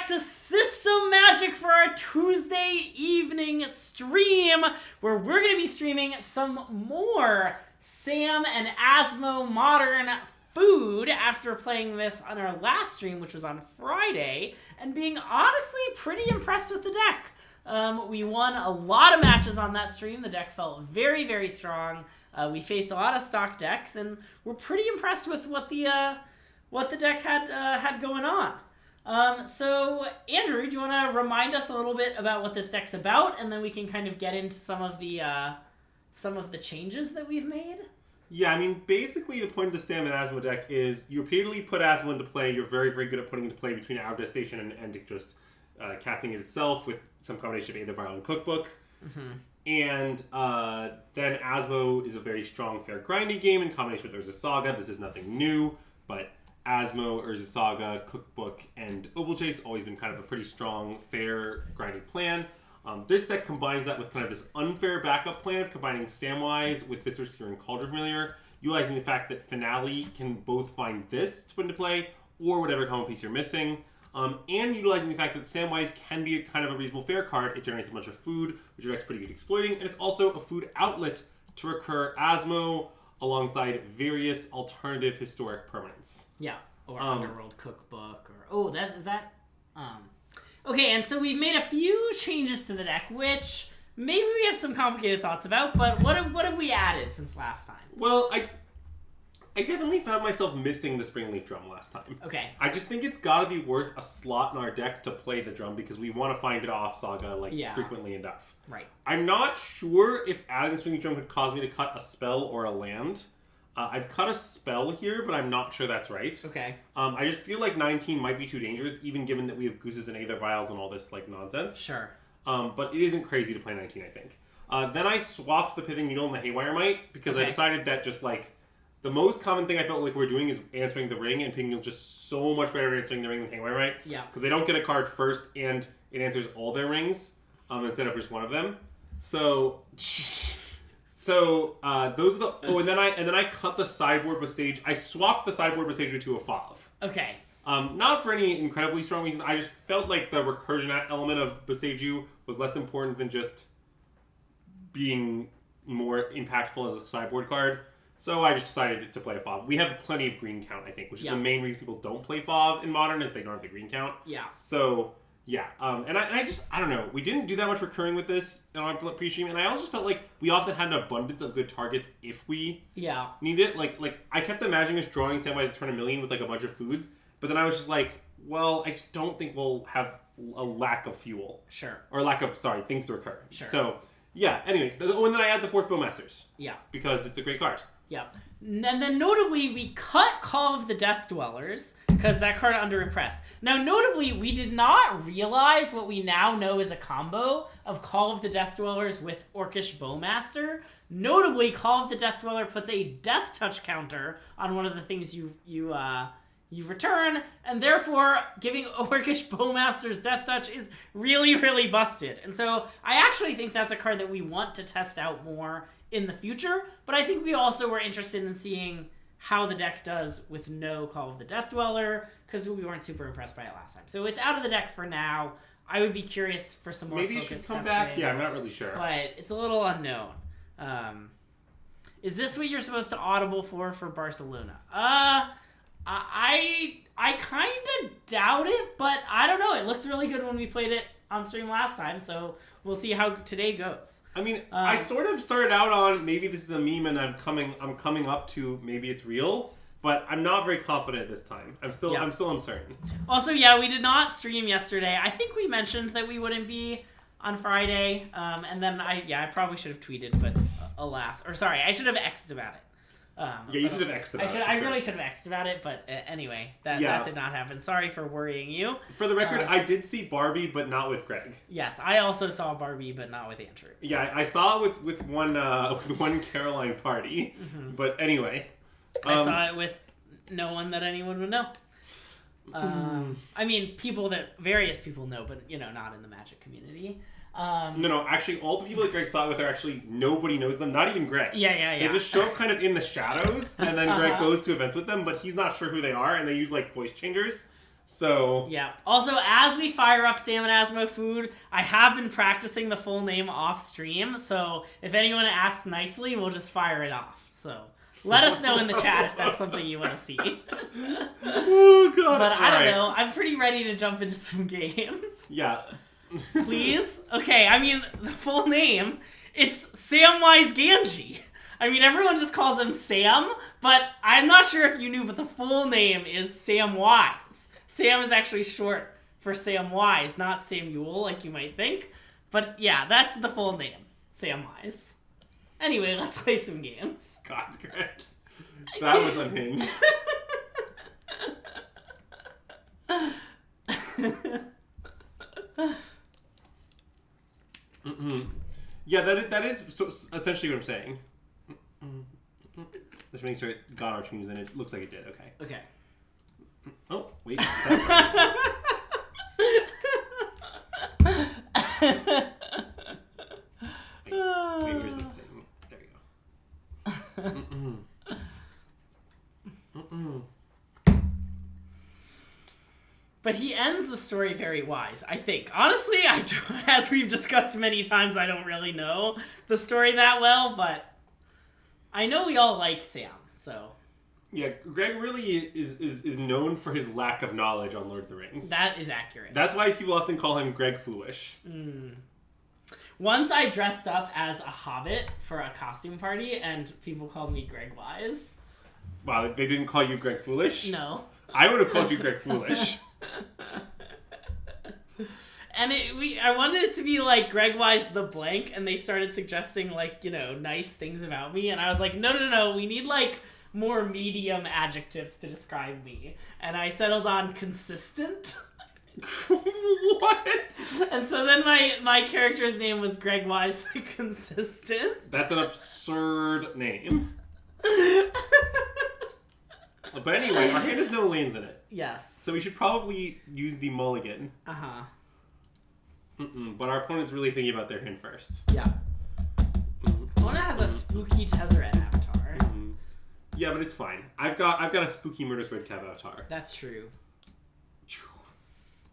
to System Magic for our Tuesday evening stream, where we're going to be streaming some more Sam and Asmo Modern Food after playing this on our last stream, which was on Friday, and being honestly pretty impressed with the deck. We won a lot of matches on that stream. The deck felt very, very strong. We faced a lot of stock decks, and we're pretty impressed with what the deck had going on. So, Andrew, do you want to remind us a little bit about what this deck's about, and then we can kind of get into some of the changes that we've made? Yeah, I mean, basically the point of the Sam and Asmo deck is you repeatedly put Asmo into play. You're very, very good at putting it into play between Out of Destination and just casting it itself with some combination of Aether Vial and Cookbook. Mm-hmm. And then Asmo is a very strong, fair, grindy game in combination with Urza Saga. This is nothing new, but Asmo, Urza Saga, Cookbook, and Ovalchase always been kind of a pretty strong, fair, grindy plan. This deck combines that with kind of this unfair backup plan of combining Samwise with Viscera Seer and Cauldron Familiar, utilizing the fact that Finale can both find this to put into play, or whatever common piece you're missing, and utilizing the fact that Samwise can be kind of a reasonable fair card. It generates a bunch of food, which your deck's pretty good exploiting, and it's also a food outlet to recur Asmo alongside various alternative historic permanents. Yeah, or Underworld Cookbook, or okay, and so we've made a few changes to the deck, which maybe we have some complicated thoughts about, but what have we added since last time? Well, I definitely found myself missing the Springleaf Drum last time. Okay. I just think it's got to be worth a slot in our deck to play the drum because we want to find it off Saga frequently enough. Right. I'm not sure if adding the Springleaf Drum could cause me to cut a spell or a land. I've cut a spell here, but I'm not sure that's right. Okay. I just feel like 19 might be too dangerous, even given that we have Gooses and Aether Vials and all this nonsense. Sure. But it isn't crazy to play 19, I think. Then I swapped the Pithing Needle and the Haywire Mite because I decided that just the most common thing I felt like we're doing is answering the ring, and Pithing Needle just so much better at answering the ring than Haywire Mite. Yeah. Because they don't get a card first, and it answers all their rings instead of just one of them. So those are the. Oh, and then I cut the sideboard Besage. I swapped the sideboard Besage into a Fav. Okay. Not for any incredibly strong reason. I just felt like the recursion element of Besage was less important than just being more impactful as a sideboard card. So I just decided to play a Fav. We have plenty of green count, I think, which is the main reason people don't play Fav in Modern is they don't have the green count. Yeah. So. Yeah, and I don't know. We didn't do that much recurring with this on our pre-stream, and I also felt like we often had an abundance of good targets if we need it. Like I kept imagining us drawing Samwise to turn a million with a bunch of foods, but then I was just like, well, I just don't think we'll have a lack of fuel. Sure. Or lack of, things to recur. Sure. So, yeah, anyway. And then I add the fourth Bowmasters. Yeah. Because it's a great card. Yeah. And then notably, we cut Call of the Death Dwellers because that card underimpressed. Now, notably, we did not realize what we now know is a combo of Call of the Death Dwellers with Orcish Bowmaster. Notably, Call of the Death Dweller puts a Death Touch counter on one of the things you return, and therefore giving Orcish Bowmaster's Death Touch is really, really busted. And so I actually think that's a card that we want to test out more in the future, but I think we also were interested in seeing how the deck does with no Call of the Death Dweller, because we weren't super impressed by it last time. So it's out of the deck for now. I would be curious for some more Maybe focus it should come testing, back. Yeah, I'm not really sure. But it's a little unknown. Is this what you're supposed to audible for Barcelona? I kind of doubt it, but I don't know. It looked really good when we played it on stream last time, so we'll see how today goes. I mean, I sort of started out on maybe this is a meme and I'm coming up to maybe it's real, but I'm not very confident this time. I'm still uncertain. Also, yeah, we did not stream yesterday. I think we mentioned that we wouldn't be on Friday, and then I probably should have tweeted, but alas, or sorry, I should have X'd about it. You should have X'd about it. I really should have X'd about it, but anyway, that did not happen. Sorry for worrying you. For the record, I did see Barbie, but not with Greg. Yes, I also saw Barbie, but not with Andrew. Yeah, I saw it with one Caroline party, but anyway. I saw it with no one that anyone would know. I mean, various people know, but not in the Magic community. No, actually, all the people that Greg saw it with are actually, nobody knows them, not even Greg. Yeah. They just show up kind of in the shadows, and then Greg goes to events with them, but he's not sure who they are, and they use, voice changers. So Yeah. Also, as we fire up Sam and Asmo Food, I have been practicing the full name off stream. So if anyone asks nicely, we'll just fire it off. So let us know in the chat if that's something you want to see. Oh god! But I don't know. I'm pretty ready to jump into some games. Yeah. Please? Okay, I mean, the full name, it's Samwise Gamgee. I mean, everyone just calls him Sam, but I'm not sure if you knew, but the full name is Samwise. Sam is actually short for Samwise, not Samuel, like you might think. But yeah, that's the full name, Samwise. Anyway, let's play some games. God, Greg. That was unhinged. Yeah, that is essentially what I'm saying. Let's make sure it got our tunes and it looks like it did. Okay. Okay. Oh, wait. Wait, where's the thing? There you go. But he ends the story very wise, I think. Honestly, as we've discussed many times, I don't really know the story that well, but I know we all like Sam, so... Yeah, Greg really is known for his lack of knowledge on Lord of the Rings. That is accurate. That's why people often call him Greg Foolish. Once I dressed up as a hobbit for a costume party, and people called me Greg Wise. Wow, they didn't call you Greg Foolish? No. I would have called you Greg Foolish. And I wanted it to be like Greg Wise the blank, and they started suggesting, like, you know, nice things about me, and I was like, no, we need, like, more medium adjectives to describe me. And I settled on consistent. What? And so then my character's name was Greg Wise the Consistent. That's an absurd name. But anyway, our hand has no lanes in it. Yes. So we should probably use the mulligan. Uh-huh. But our opponent's really thinking about their hand first. Yeah. Mona has a spooky Tezzeret avatar. Yeah, but it's fine. I've got a spooky Murderous Red Cab avatar. That's true.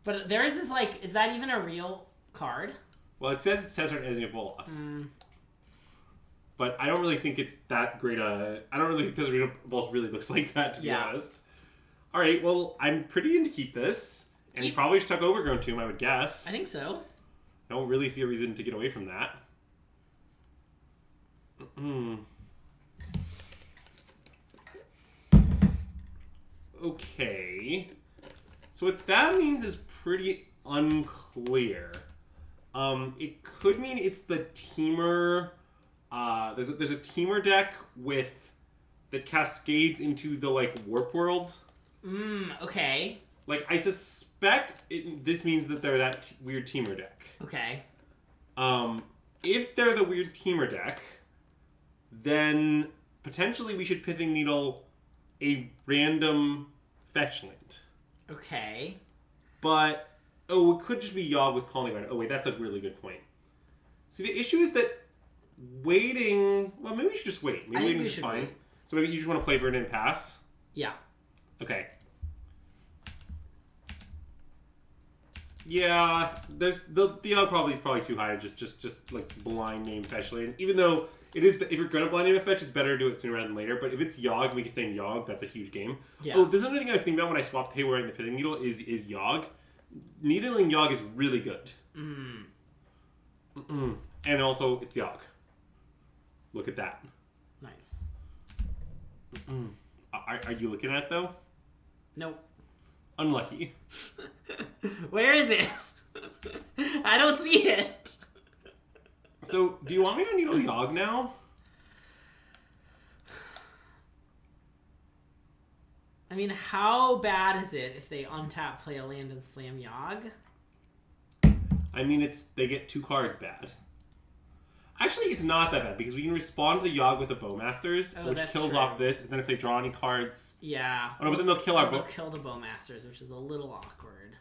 But theirs is like, is that even a real card? Well, it says it's Tezzeret as a boss. But I don't really think it's that great I don't really think Tezzeret boss really looks like that, to be honest. Alright, well, I'm pretty into keep this. And he probably stuck Overgrown Tomb, I would guess. I think so. I don't really see a reason to get away from that. Okay. So what that means is pretty unclear. It could mean it's the Teamer. There's a Teamer deck that cascades into the like Warp World. Okay. Like I suspect this means that they're that weird Teamer deck. Okay. If they're the weird Teamer deck, then potentially we should Pithing Needle a random fetch land. Okay. But, it could just be Yogg with Calling Ground. Oh wait, that's a really good point. See, the issue is that waiting... Well, maybe we should just wait. Maybe waiting is fine. Wait. So maybe you just want to play Verdant and pass? Yeah. Okay. Yeah, the Yogg probably is probably too high to just like blind name fetch lands. Even though it is, if you're gonna blind name a fetch, it's better to do it sooner rather than later. But if it's Yogg, we can stay in Yogg. That's a huge game. Yeah. Oh, there's another thing I was thinking about when I swapped Haywire and the Pithing Needle is Yogg. Needling Yogg is really good. And also, it's Yogg. Look at that. Nice. Are you looking at it though? Nope. Unlucky. Where is it? I don't see it. So, do you want me to needle Yogg now? I mean, how bad is it if they untap, play a land, and slam Yogg? I mean, they get 2 cards bad. Actually, it's not that bad, because we can respond to the Yogg with the Bowmasters, which kills off this, and then if they draw any cards... Yeah. Oh, no, but then they'll kill our... They'll kill the Bowmasters, which is a little awkward.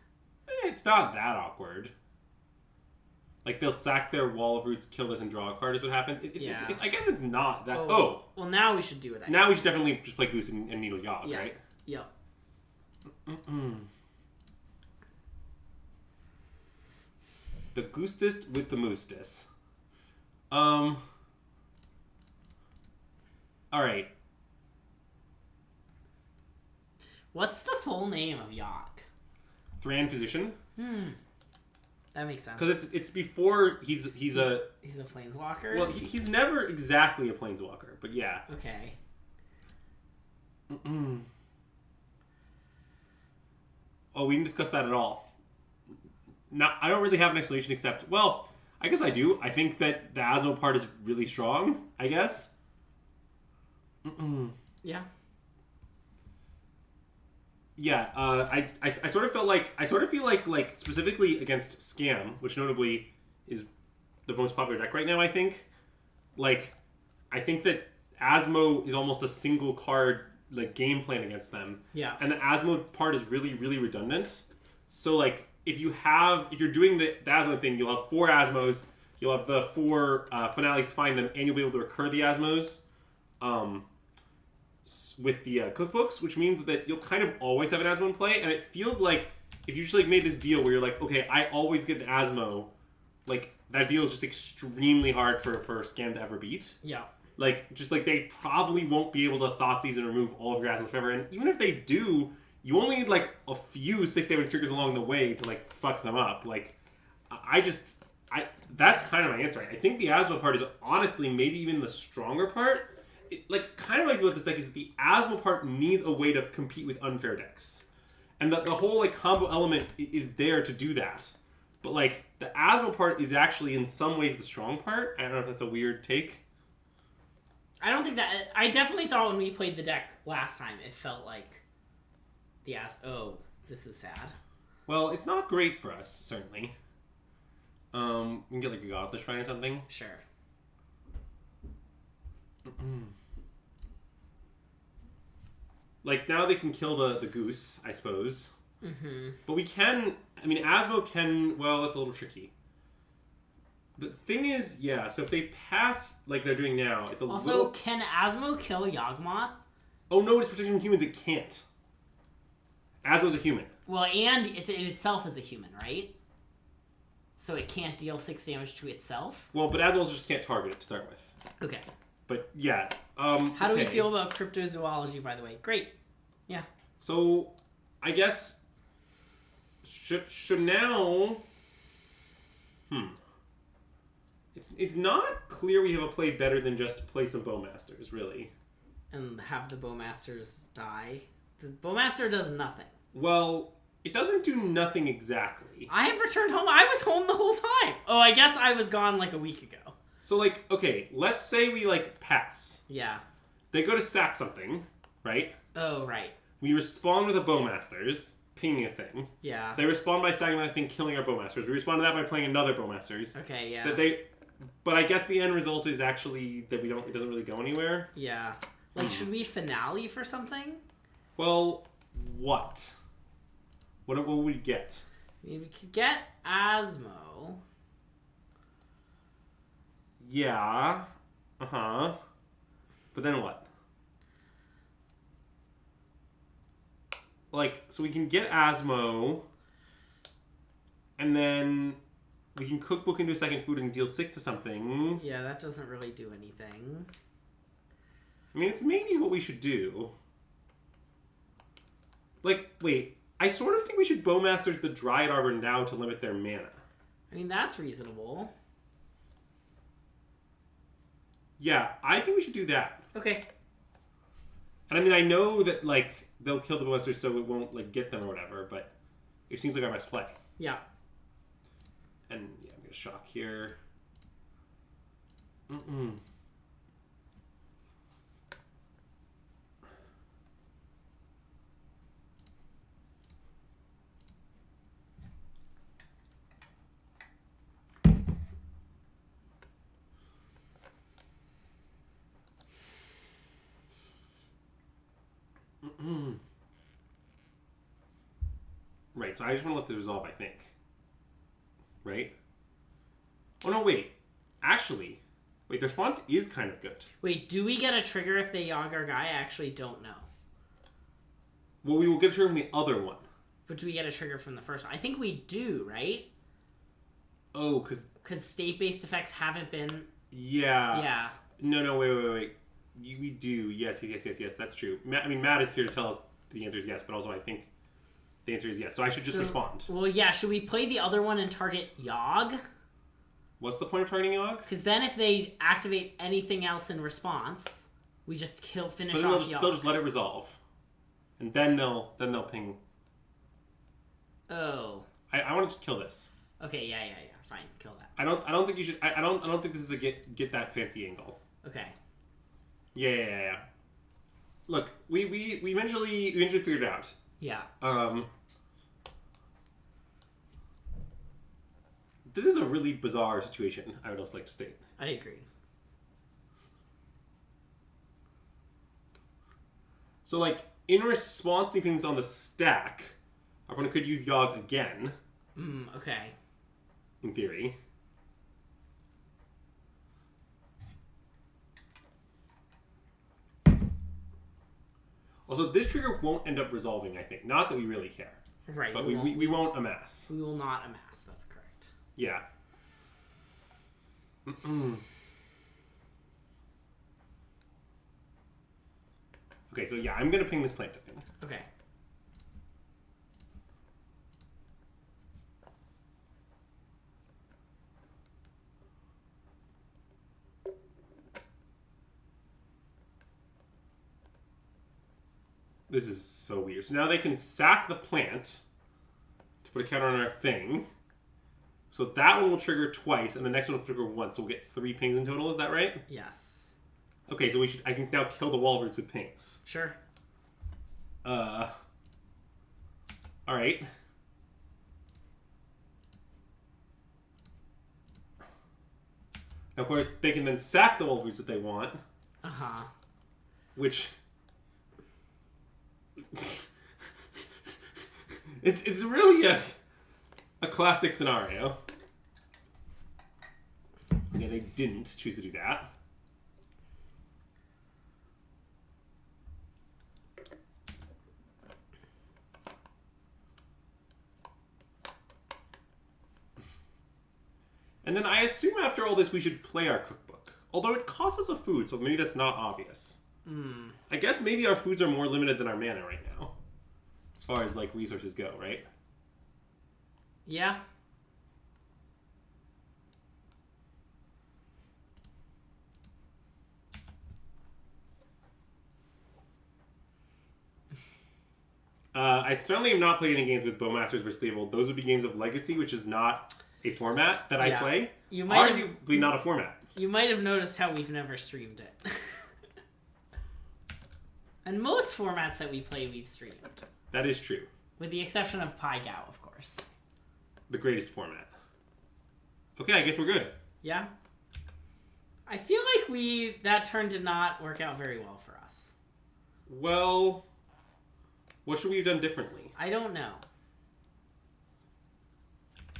It's not that awkward. Like, they'll sack their Wall of Roots, kill this, and draw a card is what happens. I guess it's not that... Oh. Well, now we should do it. Now we should definitely just play Goose and needle Yogg, right? Yep. The goostest with the moostest. Alright. What's the full name of Yogg? Thran Physician. That makes sense. Because it's before he's a planeswalker? well, he's never exactly a planeswalker, but yeah. Okay. Oh, we didn't discuss that at all. Now, I don't really have an explanation except, well, I guess I do. I think that the Asmo part is really strong, I guess. Yeah. Yeah, I sort of feel like specifically against Scam, which notably is the most popular deck right now, I think. Like, I think that Asmo is almost a single card like game plan against them. Yeah. And the Asmo part is really, really redundant. So like if you're doing the Asmo thing, you'll have 4 Asmos, you'll have the 4 finales to find them, and you'll be able to recur the Asmos. With the cookbooks, which means that you'll kind of always have an Asmo in play, and it feels like if you just like made this deal where you're like, okay, I always get an Asmo, like that deal is just extremely hard for Scam to ever beat. Yeah. Like just like they probably won't be able to Thoughtseize and remove all of your Asmos forever, and even if they do, you only need like a few 6 damage triggers along the way to like fuck them up. Like that's kind of my answer. I think the Asmo part is honestly maybe even the stronger part. Like, kind of like what this deck is, that the Asmo part needs a way to compete with unfair decks. And the whole, like, combo element is there to do that. But, like, the Asmo part is actually, in some ways, the strong part. I don't know if that's a weird take. I don't think that... I definitely thought when we played the deck last time, it felt like the oh, this is sad. Well, it's not great for us, certainly. We can get, like, a Godless Shrine or something. Sure. Like, now they can kill the goose, I suppose. Mm-hmm. But we can... I mean, Asmo can... Well, it's a little tricky. The thing is, yeah, so if they pass like they're doing now, it's a also, little... can Asmo kill Yawgmoth? Oh, no, it's protecting from humans. It can't. Asmo's a human. Well, and it itself is a human, right? So it can't deal 6 damage to itself? Well, but Asmo just can't target it to start with. Okay. But, yeah. How do we feel about cryptozoology, by the way? Great. Yeah. So, I guess... Should now... It's not clear we have a play better than just play some Bowmasters, really. And have the Bowmasters die? The Bowmaster does nothing. Well, it doesn't do nothing exactly. I have returned home. I was home the whole time. Oh, I guess I was gone like a week ago. So, like, okay, let's say we, like, pass. Yeah. They go to sack something, right? Oh, right. We respond with a Bowmasters, pinging a thing. Yeah. They respond by sacking that thing, killing our Bowmasters. We respond to that by playing another Bowmasters. Okay, yeah. But I guess the end result is actually that it doesn't really go anywhere. Yeah. Like, should we finale for something? Well, what? What would we get? I mean, we could get Asmo. Yeah. Uh-huh. But then what? Like, so we can get Asmo, and then we can cookbook into a second food and deal 6 to something. Yeah, that doesn't really do anything. I mean, it's maybe what we should do. Like, wait, I sort of think we should Bowmasters the Dryad Arbor now to limit their mana. I mean, that's reasonable. Yeah, I think we should do that. Okay. And I mean, I know that, like, they'll kill the Bowmasters so it won't, like, get them or whatever, but it seems like our best play. Yeah. And, yeah, I'm going to shock here. Right, so I just want to let the resolve, I think. Right? Oh, no, wait. Actually, wait, their response is kind of good. Wait, do we get a trigger if they Yogg our guy? I actually don't know. Well, we will get a trigger from the other one. But do we get a trigger from the first one? I think we do, right? Oh, because Because state-based effects haven't been... yeah. Yeah. No, wait. We do. Yes. That's true. Matt is here to tell us the answer is yes, but also I think the answer is yes. So I should just respond. Well, yeah. Should we play the other one and target Yogg? What's the point of targeting Yogg? Because then if they activate anything else in response, we just finish But off Yogg. they'll just let it resolve, and then they'll ping. Oh. I want to kill this. Okay. Yeah. Fine. Kill that. I don't think you should. I don't think this is a get that fancy angle. Okay. Yeah. Look, we eventually figured it out. Yeah. This is a really bizarre situation, I would also like to state. I agree. So, like, in response to things on the stack, our opponent could use Yogg again. Okay. In theory. Also, this trigger won't end up resolving, I think. Not that we really care. Right. But we won't amass. We will not amass, that's correct. Yeah. Okay, so yeah, I'm going to ping this plant token. Okay. This is so weird. So now they can sack the plant to put a counter on our thing. So that one will trigger twice, and the next one will trigger once. So we'll get 3 pings in total. Is that right? Yes. Okay, so I can now kill the wall roots with pings. Sure. All right. Of course, they can then sack the wall roots if they want. Uh-huh. Which... it's really a classic scenario. Okay, they didn't choose to do that. And then I assume after all this we should play our cookbook. Although it costs us a food, so maybe that's not obvious. I guess maybe our foods are more limited than our mana right now. As far as, like, resources go, right? Yeah. I certainly have not played any games with Bowmasters versus Thievehold. Those would be games of Legacy, which is not a format that I play. You might Arguably not a format. You might have noticed how we've never streamed it. And most formats that we play, we've streamed. That is true. With the exception of Pai-Gow, of course. The greatest format. Okay, I guess we're good. Yeah. I feel like that turn did not work out very well for us. Well, what should we have done differently? I don't know.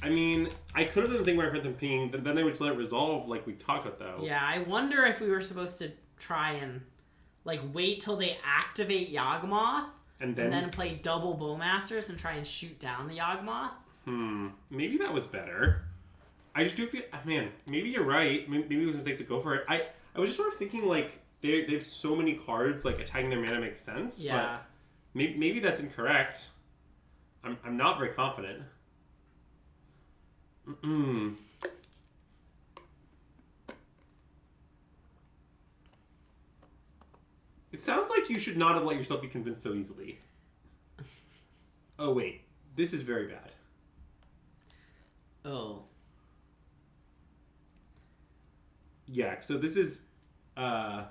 I mean, I could have done the thing where I put them pinging, but then they would just let it resolve like we talked about, though. Yeah, I wonder if we were supposed to try and, like, wait till they activate Yawgmoth and then play double Bowmasters and try and shoot down the Yawgmoth. Maybe that was better. I just do feel, man, maybe you're right. Maybe it was a mistake to go for it. I was just sort of thinking, like, they have so many cards, like, attacking their mana makes sense. Yeah. But maybe that's incorrect. I'm not very confident. It sounds like you should not have let yourself be convinced so easily. Oh, wait. This is very bad. Oh. Yeah, so this is... Okay,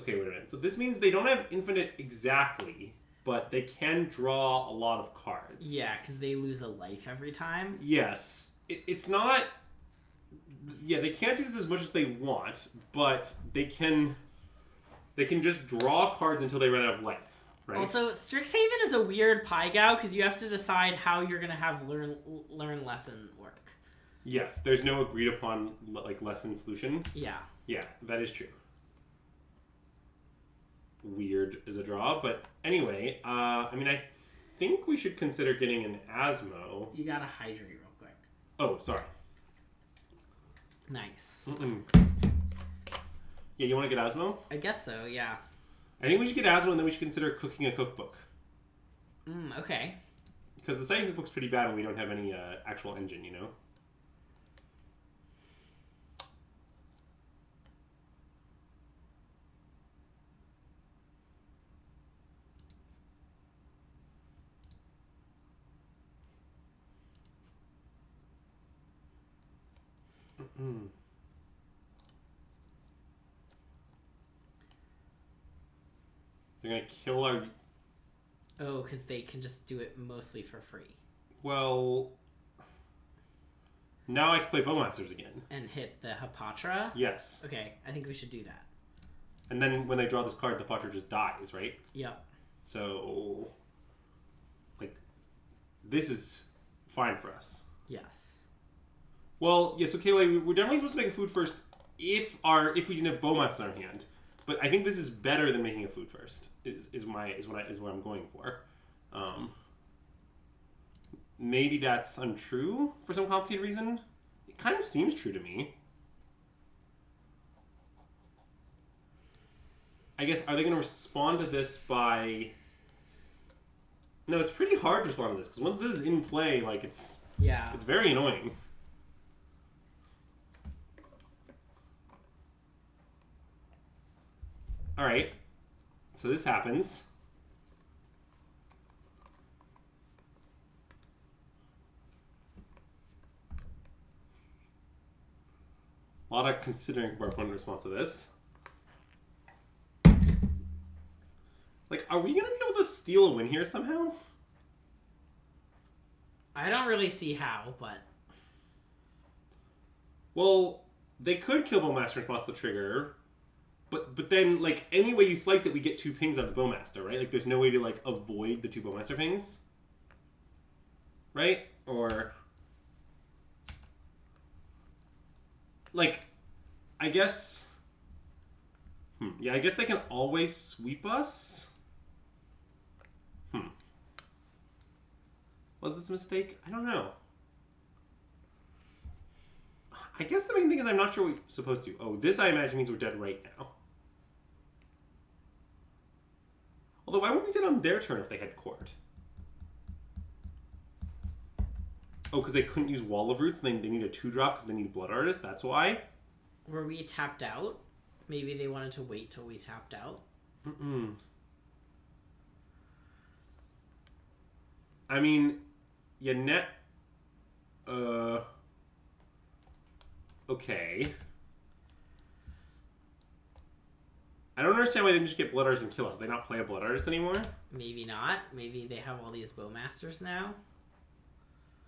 wait a minute. So this means they don't have infinite exactly, but they can draw a lot of cards. Yeah, because they lose a life every time. Yes. It's not... Yeah, they can't do this as much as they want, but they can just draw cards until they run out of life, right? Also, Strixhaven is a weird Pai-Gow because you have to decide how you're going to have learn lesson work. Yes, there's no agreed upon like lesson solution. Yeah. Yeah, that is true. Weird as a draw, but anyway, I mean, I think we should consider getting an Asmo. You got to hydrate real quick. Oh, sorry. Nice. Yeah, you want to get Asmo? I guess so, yeah. I think we should get Asmo, and then we should consider cooking a cookbook. Okay. Because the second cookbook's pretty bad when we don't have any actual engine, you know? They're gonna kill our... Oh, because they can just do it mostly for free. Well... Now I can play Bowmasters again. And hit the Hapatra? Yes. Okay, I think we should do that. And then when they draw this card, the Hapatra just dies, right? Yep. So... Like... This is fine for us. Yes. Well, yes, okay, like, we're definitely supposed to make a food first if we didn't have Bowmasters in our hand. But I think this is better than making a food first. Is what I'm going for. Maybe that's untrue for some complicated reason. It kind of seems true to me. I guess, are they going to respond to this by... No, it's pretty hard to respond to this, because once this is in play, like, it's very annoying. Alright, so this happens. A lot of considering for our opponent response to this. Like, are we going to be able to steal a win here somehow? I don't really see how, but... Well, they could kill Bowmaster in response to the trigger, but then, like, any way you slice it, we get 2 pings out of the Bowmaster, right? Like, there's no way to, like, avoid the 2 Bowmaster pings. Right? Or... Like, I guess... Yeah, I guess they can always sweep us. Was this a mistake? I don't know. I guess the main thing is I'm not sure we're supposed to. Oh, this I imagine means we're dead right now. Although, why wouldn't we dead on their turn if they had court? Oh, because they couldn't use Wall of Roots and they need a 2-drop because they need Blood Artist? That's why? Were we tapped out? Maybe they wanted to wait till we tapped out? I mean, you net... Okay. I don't understand why they didn't just get Blood Artist and kill us. Do they not play a Blood Artist anymore? Maybe not. Maybe they have all these Bowmasters now.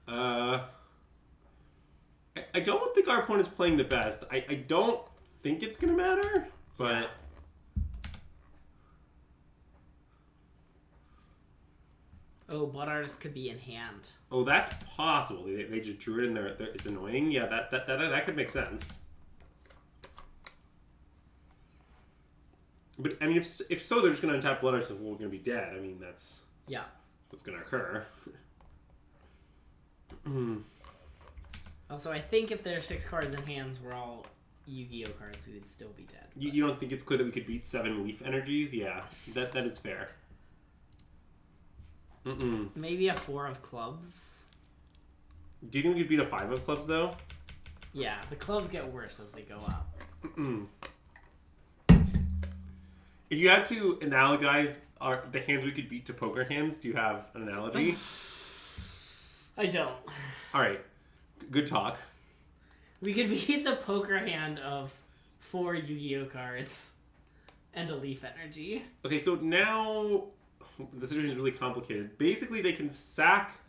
I don't think our opponent's playing the best. I don't think it's going to matter, but... Oh, Blood Artist could be in hand. Oh, that's possible. They just drew it in there. It's annoying. Yeah, that could make sense. But, I mean, if so, they're just going to untap Blood Artist and we're going to be dead. I mean, that's what's going to occur. Also, I think if there are 6 cards in hands, we're all Yu-Gi-Oh cards, we would still be dead. You don't think it's clear that we could beat 7 Leaf Energies? Yeah, that is fair. Maybe a 4 of clubs. Do you think we could beat a 5 of clubs, though? Yeah, the clubs get worse as they go up. If you had to analogize the hands we could beat to poker hands, do you have an analogy? I don't. Alright, good talk. We could beat the poker hand of 4 Yu-Gi-Oh cards and a Leaf Energy. Okay, so now the situation is really complicated. Basically, they can sack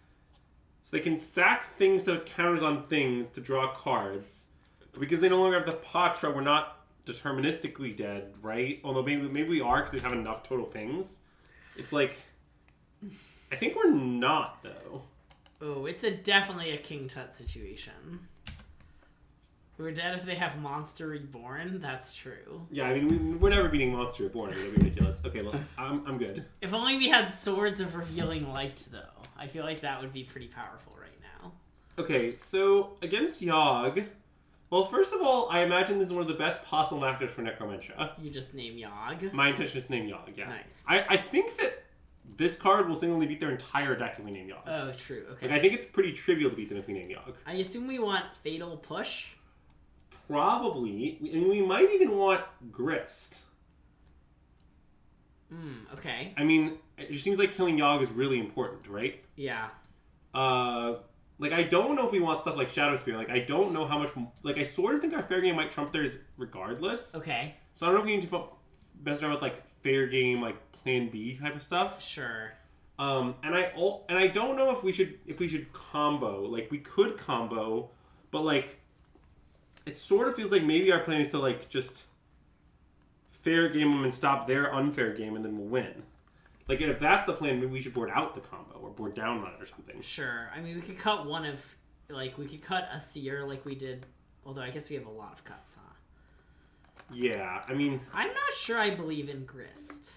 things to counters on things to draw cards. But because they no longer have the Patra, we're not deterministically dead, right? Although maybe we are because they have enough total pings. It's like, I think we're not, though. Oh, it's definitely a King Tut situation. We're dead if they have Monster Reborn. That's true. Yeah, I mean, we're never beating Monster Reborn. I mean, that'd be ridiculous. Okay, look, I'm good. If only we had Swords of Revealing Light, though. I feel like that would be pretty powerful right now. Okay, so against Yogg, well, first of all, I imagine this is one of the best possible matchups for Necromentia. You just name Yogg. My intention is to name Yogg, yeah. Nice. I think that this card will singularly beat their entire deck if we name Yogg. Oh, true. Okay. Like, I think it's pretty trivial to beat them if we name Yogg. I assume we want Fatal Push. Probably. And we might even want Grist. Okay. I mean, it just seems like killing Yogg is really important, right? Yeah. Like, I don't know if we want stuff like Shadow Spear. Like, I don't know how much... Like, I sort of think our Fair Game might trump theirs regardless. Okay. So I don't know if we need to mess around with, like, Fair Game, like, Plan B type of stuff. Sure. And I don't know if we should combo. Like, we could combo, but, like, it sort of feels like maybe our plan is to, like, just fair game them and stop their unfair game, and then we'll win. Like, if that's the plan, maybe we should board out the combo or board down on it or something. Sure. I mean, we could cut one of, like, we could cut a Seer like we did, although I guess we have a lot of cuts, huh? Yeah, I mean... I'm not sure I believe in Grist.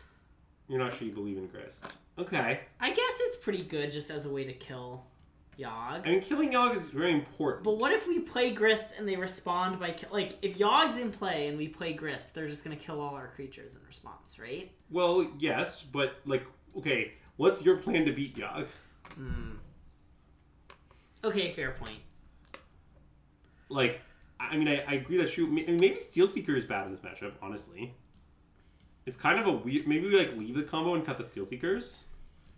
You're not sure you believe in Grist. Okay. I guess it's pretty good just as a way to kill Yogg. I mean, killing Yogg is very important. But what if we play Grist and they respond by... Like, if Yogg's in play and we play Grist, they're just going to kill all our creatures in response, right? Well, yes, but, like, okay, what's your plan to beat Yogg? Okay, fair point. Like, I mean, I agree that's true. Maybe Steelseeker is bad in this matchup, honestly. It's kind of a weird... Maybe we, like, leave the combo and cut the Steelseekers.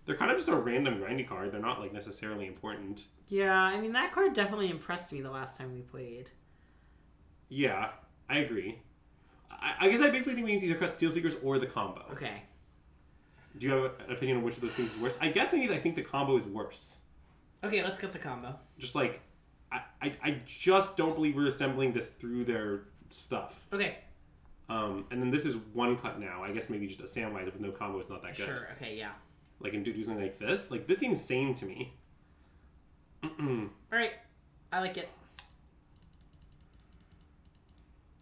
They're kind of just a random grindy card. They're not, like, necessarily important. Yeah, I mean, that card definitely impressed me the last time we played. Yeah, I agree. I guess I basically think we need to either cut Steelseekers or the combo. Okay. Do you have an opinion on which of those things is worse? I guess maybe I think the combo is worse. Okay, let's cut the combo. Just, like, I just don't believe we're assembling this through their stuff. Okay. And then this is one cut now. I guess maybe just a Samwise with no combo, it's not that good. Sure, okay, yeah. Like, and do something like this? Like, this seems sane to me. Alright, I like it.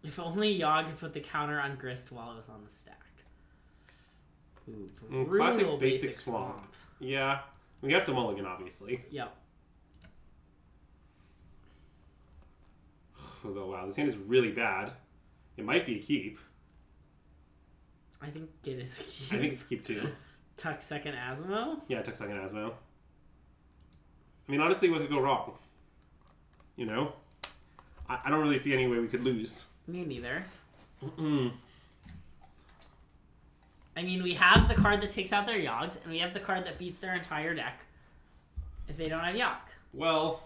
If only Yogg could put the counter on Grist while it was on the stack. Ooh, classic basic swamp. Yeah. We have to mulligan, obviously. Yep. Although, wow, this hand is really bad. It might be a keep. I think it is a keep. I think it's a keep, too. Tuck second Asmo? Yeah, tuck second Asmo. I mean, honestly, what could go wrong? You know? I don't really see any way we could lose. Me neither. I mean, we have the card that takes out their Yoggs, and we have the card that beats their entire deck if they don't have Yogg. Well,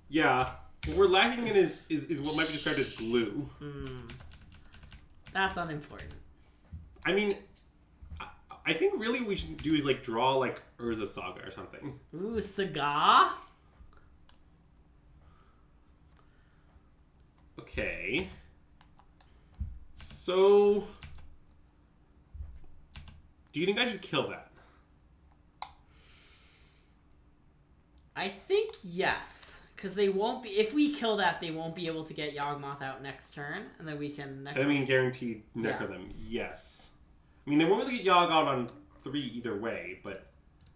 yeah. What we're lacking in is what might be described as glue. That's unimportant. I mean, I think really what we should do is, like, draw, like, Urza Saga or something. Ooh, Saga? Okay. So... do you think I should kill that? I think yes. Because they won't be... If we kill that, they won't be able to get Yawgmoth out next turn. And then we can... I mean, guaranteed necro them. Yes. I mean, they won't really get Yogg out on 3 either way, but...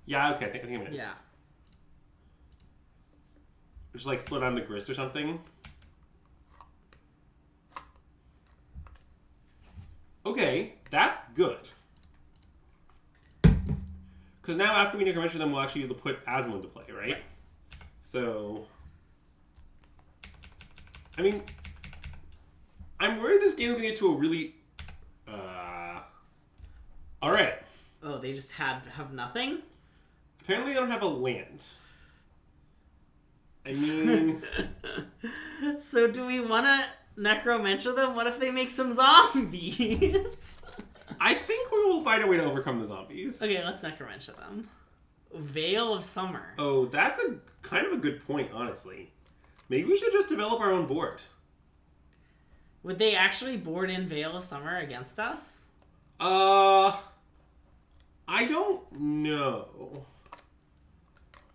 yeah, okay, I think I'm in. Yeah. Just, like, slow down the Grist or something. Okay, that's good. Because now after we necromention them, we'll actually be able to put Asmo into play, right? So... I mean... I'm worried this game is going to get to a really... Alright. Oh, they just have nothing? Apparently they don't have a land. I mean... So do we want to necromention them? What if they make some zombies? I think we will find a way to overcome the zombies. Okay, let's necromention them. Veil of Summer. Oh, that's a kind of a good point, honestly. Maybe we should just develop our own board. Would they actually board in Veil of Summer against us? I don't know.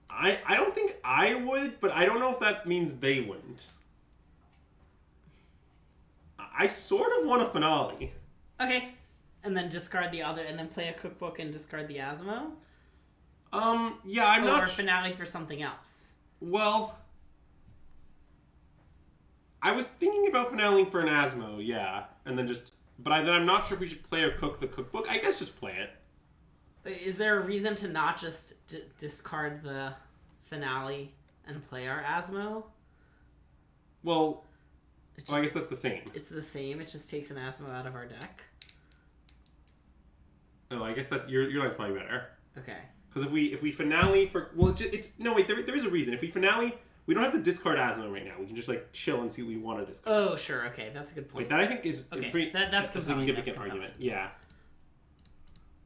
I don't think I would, but I don't know if that means they wouldn't. I sort of want a finale. Okay. And then discard the other, and then play a cookbook and discard the Asmo? Yeah, I'm not... Or finale for something else. Well, I was thinking about finaling for an Asmo, yeah, and then just. But then I'm not sure if we should play or cook the cookbook. I guess just play it. Is there a reason to not just discard the finale and play our Asmo? Well, I guess that's the same. It's the same. It just takes an Asmo out of our deck. Oh, I guess that's your line's probably better. Okay. Because if we finale for it's no wait there is a reason. If we finale, we don't have to discard Asmo right now. We can just like chill and see what we want to discard. Oh sure, okay, that's a good point. Wait, that I think is pretty. That's a significant argument. Yeah.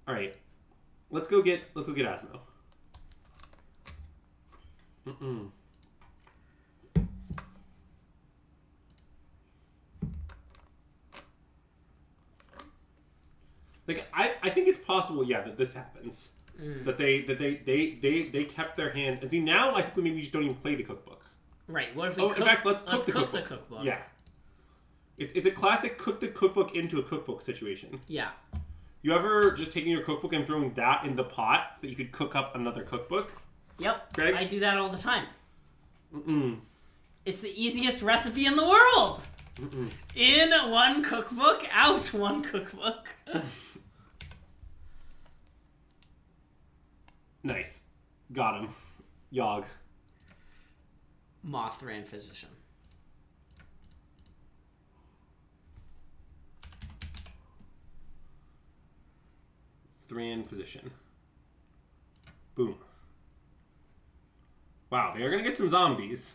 All right, let's go get Asmo. Like I think it's possible, yeah, that this happens. That they kept their hand and see now. I think maybe we just don't even play the cookbook. Right. What if we? In fact, let's cook the cookbook. Yeah. It's a classic cook the cookbook into a cookbook situation. Yeah. You ever just taking your cookbook and throwing that in the pot so that you could cook up another cookbook? Yep. Greg? I do that all the time. It's the easiest recipe in the world. In one cookbook, out one cookbook. Nice. Got him. Yogg. Mothra and Physician. Thran Physician. Boom. Wow, they are going to get some zombies.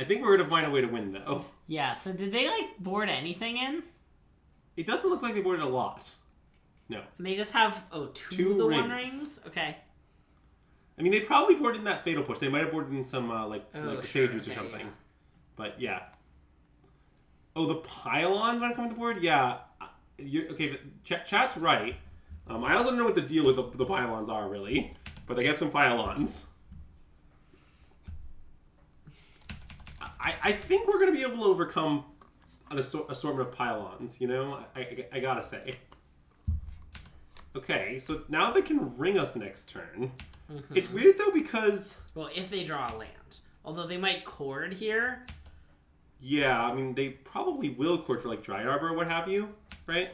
I think we're going to find a way to win, though. Yeah, so did they, like, board anything in? It doesn't look like they boarded a lot. No. And they just have, two of the One Rings? Okay. I mean, they probably boarded in that Fatal Push. They might have boarded in some, like Sage Roots or something. Yeah. But, yeah. Oh, the pylons might come with the board? Yeah. Okay, chat's right. I also don't know what the deal with the pylons are, really. But they have some pylons. I think we're going to be able to overcome an assortment of pylons, you know? I gotta say. Okay, so now they can ring us next turn. It's weird, though, because... Well, if they draw a land. Although they might chord here. Yeah, I mean, they probably will chord for, like, Dry Arbor or what have you, right?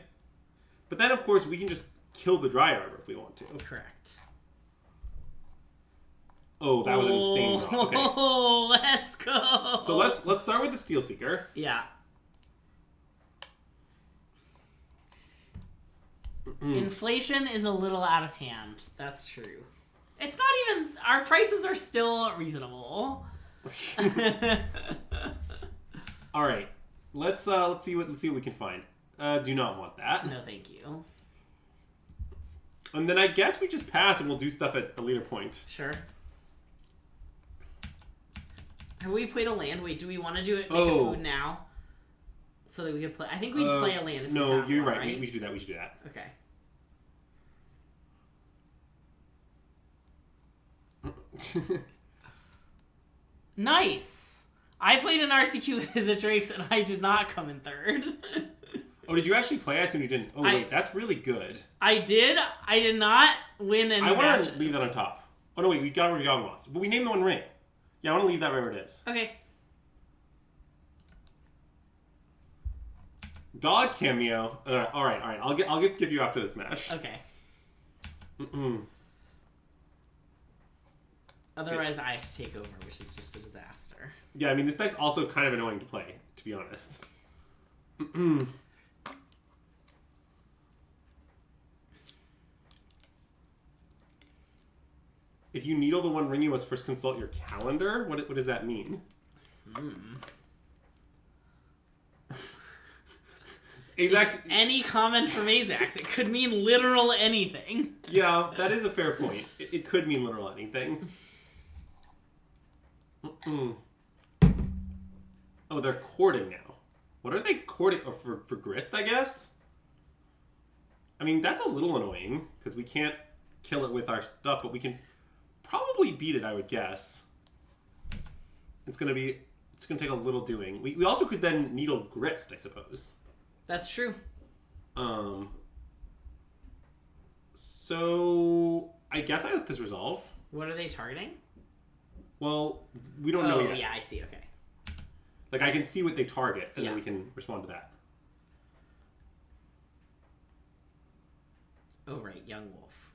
But then, of course, we can just kill the Dry Arbor if we want to. Correct. Oh, that was an insane draw. Okay. Oh, let's go! So let's start with the Steel Seeker. Yeah. Inflation is a little out of hand. That's true. It's not even... Our prices are still reasonable. All right. Let's see what we can find. Do not want that. No, thank you. And then I guess we just pass and we'll do stuff at a later point. Sure. Have we played a land? Wait, do we want to do it? Make a food now, so that we could play. I think we'd play a land. If no, we you're one, right. We should do that. We should do that. Okay. Nice. I played an RCQ with Izzadrakes and I did not come in third. Oh, did you actually play? I assume you didn't. Oh, wait, that's really good. I did. I did not win any matches. I want to leave that on top. Oh, no, wait, we got where Yogg wants. But we named the One Ring. Yeah, I want to leave that where it is. Okay. Dog cameo. All right. I'll get skip you after this match. Okay. Otherwise, I have to take over, which is just a disaster. Yeah, I mean, this deck's also kind of annoying to play, to be honest. If you needle the One Ring, you must first consult your calendar? What does that mean? It's any comment from Azax. It could mean literal anything. Yeah, that is a fair point. It could mean literal anything. Oh, they're courting now. What are they courting? Oh, for Grist, I guess? I mean, that's a little annoying, because we can't kill it with our stuff, but we can probably beat it, I would guess. It's gonna take a little doing. We also could then needle Grist, I suppose. That's true. So I guess I let this resolve. What are they targeting? Well, we don't know yet. Oh, yeah, I see. Okay. Like, I can see what they target, and Yeah. then we can respond to that. Oh, right. Young wolf.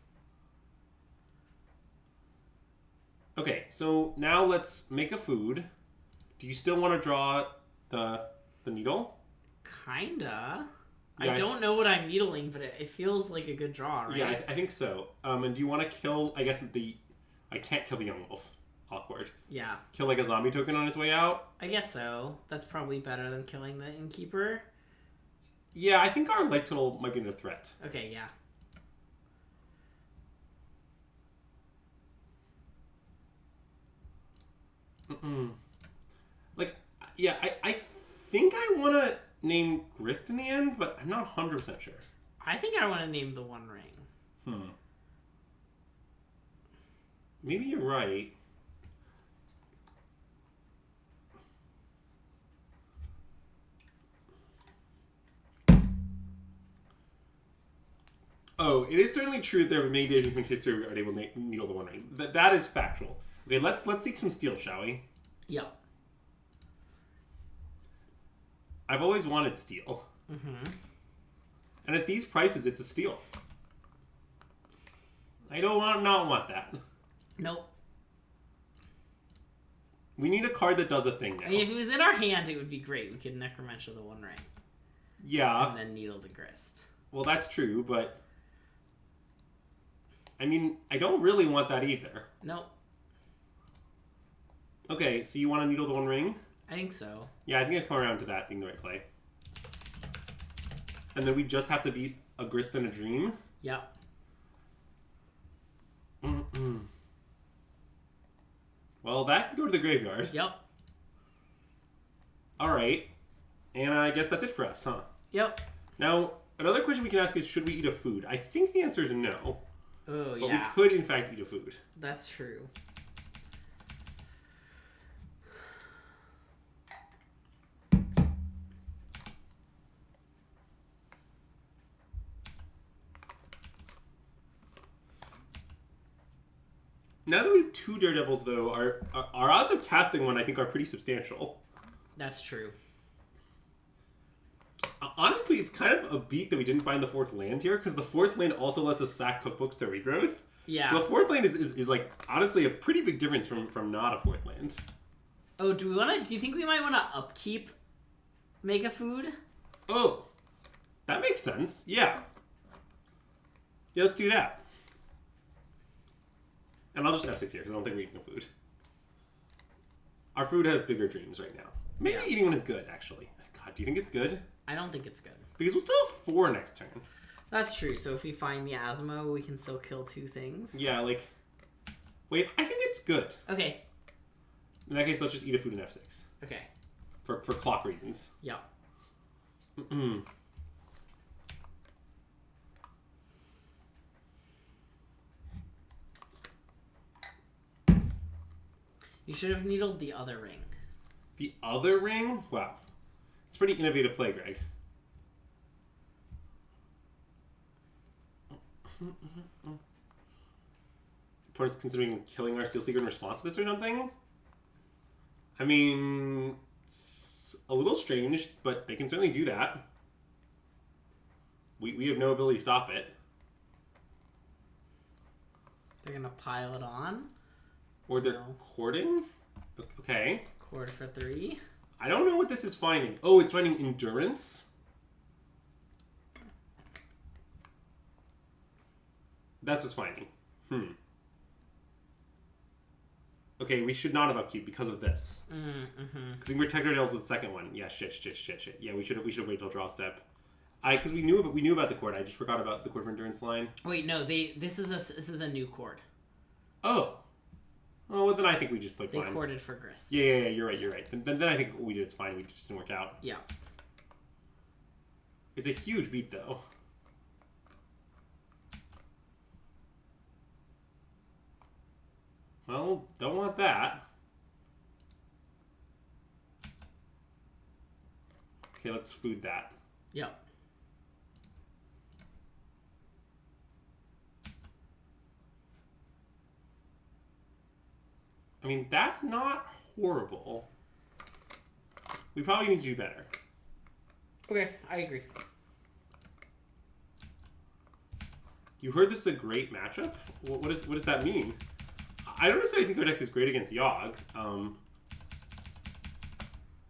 Okay, so now let's make a food. Do you still want to draw the needle? Kinda. Yeah, I don't know what I'm needling, but it feels like a good draw, right? Yeah, I think so. And do you want to kill, I guess, I can't kill the young wolf. Awkward. Yeah. Kill, like, a zombie token on its way out? I guess so. That's probably better than killing the innkeeper. Yeah, I think our life total might be under threat. Okay, yeah. Like, yeah, I think I want to name Grist in the end, but I'm not 100% sure. I think I want to name the One Ring. Maybe you're right. Oh, it is certainly true that there were many days in history we were able to needle the One Ring. That is factual. Okay, let's seek some steel, shall we? Yep. I've always wanted steel. Mm-hmm. And at these prices, it's a steal. I don't not want that. Nope. We need a card that does a thing now. I mean, if it was in our hand, it would be great. We could Necromancer the One Ring. Yeah. And then Needle the Grist. Well, that's true, but... I mean, I don't really want that either. Nope. Okay, so you want to needle the One Ring? I think so. Yeah, I think I come around to that being the right play. And then we just have to beat a Grist and a Dream? Yep. Well, that can go to the graveyard. Yep. Alright. And I guess that's it for us, huh? Yep. Now, another question we can ask is, should we eat a food? I think the answer is no. Oh, But yeah. we could, in fact, eat a food. That's true. Now that we have two Daredevils, though, our odds of casting one, I think, are pretty substantial. That's true. Honestly, it's kind of a beat that we didn't find the fourth land here, because the fourth land also lets us sack cookbooks to regrowth. Yeah. So the fourth land is like, honestly, a pretty big difference from not a fourth land. Oh, do you think we might want to upkeep make a food? Oh, that makes sense. Yeah. Yeah, let's do that. And I'll just F6 here, because I don't think we're eating a food. Our food has bigger dreams right now. Maybe eating one is good, actually. God, do you think it's good? I don't think it's good. Because we'll still have 4 next turn. That's true. So if we find Miasmo, we can still kill 2 things. Yeah, like... Wait, I think it's good. Okay. In that case, let's just eat a food in F6. Okay. For clock reasons. Yep. You should have needled the other ring. The other ring? Wow. It's a pretty innovative play, Greg. Opponent's considering killing our Steel Seeker in response to this or something? I mean, it's a little strange, but they can certainly do that. We have no ability to stop it. They're gonna pile it on. Or they're courting? Okay. Cord for 3. I don't know what this is finding. Oh, it's finding endurance? That's what's finding. Okay, we should not have upkeep because of this. Because we protect our nails with the second one. Yeah, shit. Yeah, we should have waited till draw step. Because we knew about the cord. I just forgot about the cord for endurance line. Wait, no, this is a new cord. Oh. Oh, well, then I think we just played fine. They corded for Grist. Yeah, you're right. Then I think what we did is fine. We just didn't work out. Yeah. It's a huge beat, though. Well, don't want that. Okay, let's food that. Yep. mean, that's not horrible. We probably need to do better. Okay, I agree. You heard this is a great matchup? What does that mean? I don't necessarily think our deck is great against Yogg.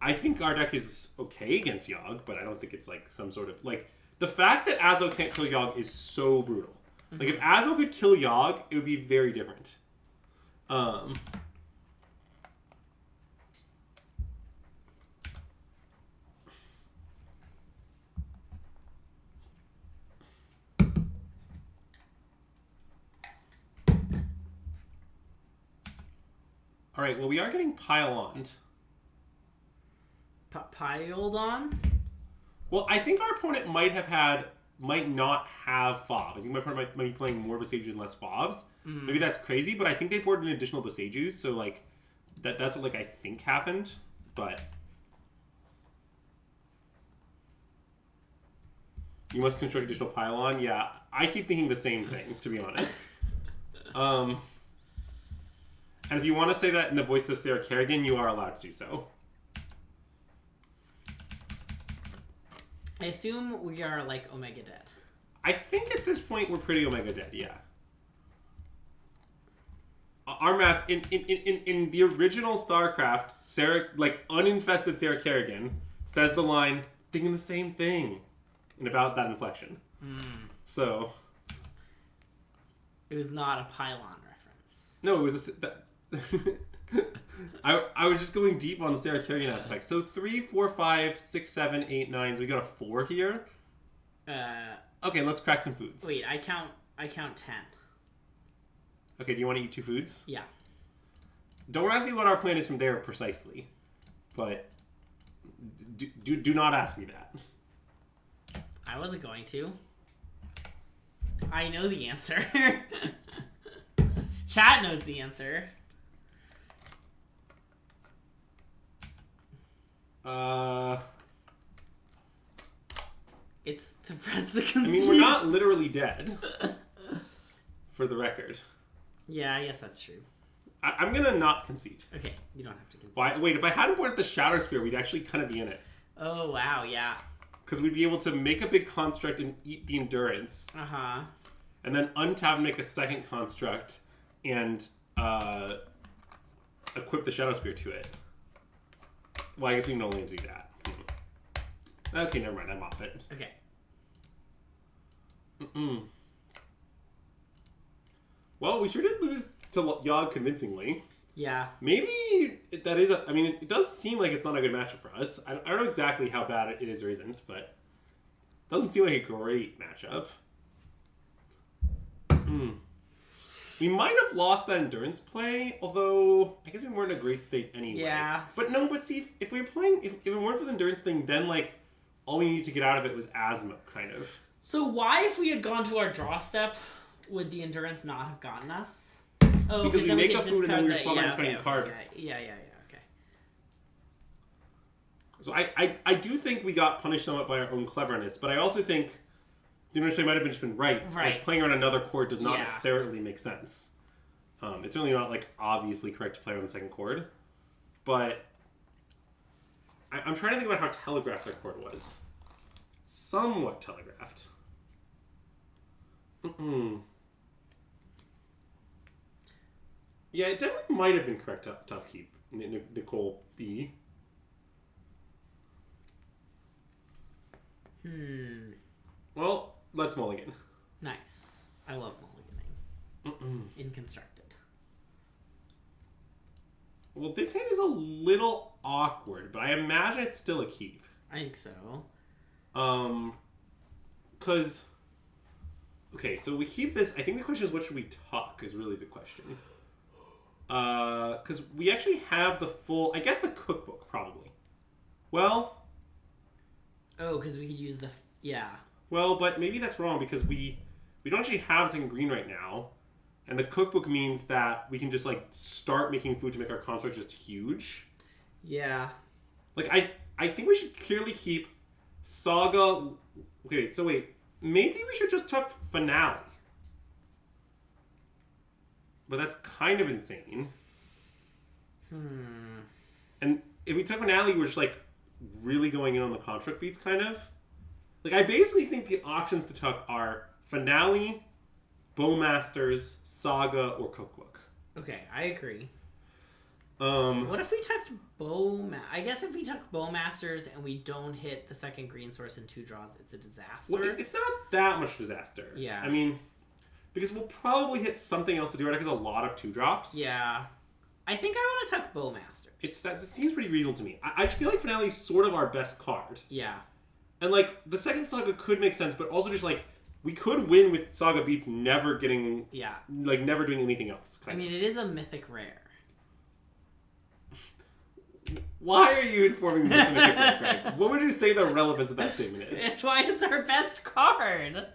I think our deck is okay against Yogg, but I don't think it's like some sort of like the fact that Asmo can't kill Yogg is so brutal. Like if Asmo could kill Yogg, it would be very different. All right, well, we are getting pile-oned. Piled on? Well, I think our opponent might not have Fob. I think my opponent might be playing more Besagers and less Fobs. Maybe that's crazy, but I think they boarded an additional Besagers, so like that's what like I think happened. But you must construct additional pylon. Yeah, I keep thinking the same thing, to be honest. And if you want to say that in the voice of Sarah Kerrigan, you are allowed to do so. I assume we are like Omega dead. I think at this point we're pretty Omega dead, yeah. Our math in the original StarCraft, Sarah, like uninfested Sarah Kerrigan, says the line, thinking the same thing, and about that inflection. So it was not a pylon reference. No, it was I was just going deep on the Sarah Kerrigan aspect. So 3, 4, 5, 6, 7, 8, 9. So we got a 4 here. Okay, let's crack some foods. Wait, I count 10. Okay, do you want to eat 2 foods? Yeah. Don't ask me what our plan is from there precisely, but do not ask me that. I wasn't going to. I know the answer. Chat knows the answer. It's to press the concede. I mean, we're not literally dead. For the record. Yeah, I guess that's true. I'm gonna not concede. Okay, you don't have to concede. Why? Wait, if I hadn't boarded the Shatter Spear, we'd actually kind of be in it. Oh, wow, yeah. Because we'd be able to make a big construct and eat the Endurance. Uh-huh. And then untap and make a second construct and equip the Shadow Spear to it. Well, I guess we can only do that. Okay, never mind. I'm off it. Okay. Well, we sure did lose to Yogg convincingly. Yeah. Maybe that is I mean, it does seem like it's not a good matchup for us. I don't know exactly how bad it is or isn't, but it doesn't seem like a great matchup. We might have lost that Endurance play, although I guess we weren't in a great state anyway. Yeah. But see, if we were playing, if it weren't for the Endurance thing, then like all we needed to get out of it was Asmo, kind of. So why, if we had gone to our draw step, would the Endurance not have gotten us? Oh, because we make a food and then we respond respond by spending a card. Yeah, okay. So I do think we got punished somewhat by our own cleverness, but I also think the Endurance play might have just been right. Like, playing on another chord does not necessarily make sense. It's certainly not like obviously correct to play on the second chord, but I'm trying to think about how telegraphed that chord was. Somewhat telegraphed. Yeah, it definitely might have been correct top keep. Nicole B. Well, let's mulligan. Nice. I love mulliganing. In constructed. Well, this hand is a little awkward, but I imagine it's still a keep. I think so. Because... Okay, so we keep this... I think the question is, what should we talk, is really the question. Because we actually have the full... I guess the cookbook, probably. Well... Oh, because we could use the... Yeah. Well, but maybe that's wrong, because we don't actually have something green right now. And the cookbook means that we can just, like, start making food to make our construct just huge. Yeah. Like, I think we should clearly keep Saga... Okay, so wait. Maybe we should just tuck Finale. But that's kind of insane. And if we took Finale, we're just like really going in on the construct beats, kind of. Like, I basically think the options to tuck are Finale, Bowmasters, Saga, or Cookbook. Okay, I agree. What if we tucked I guess if we tuck Bowmasters and we don't hit the second green source in 2 draws, it's a disaster. Well, it's not that much disaster. Yeah. I mean, because we'll probably hit something else to do. Our deck has a lot of 2-drops. Yeah. I think I want to tuck Bowmasters. It seems pretty reasonable to me. I feel like Finale is sort of our best card. Yeah. And, like, the second Saga could make sense, but also just, like, we could win with Saga Beats never getting... Yeah. Like, never doing anything else. I mean, it is a mythic rare. Why are you informing me it's a mythic rare, Greg? What would you say the relevance of that statement is? It's why it's our best card.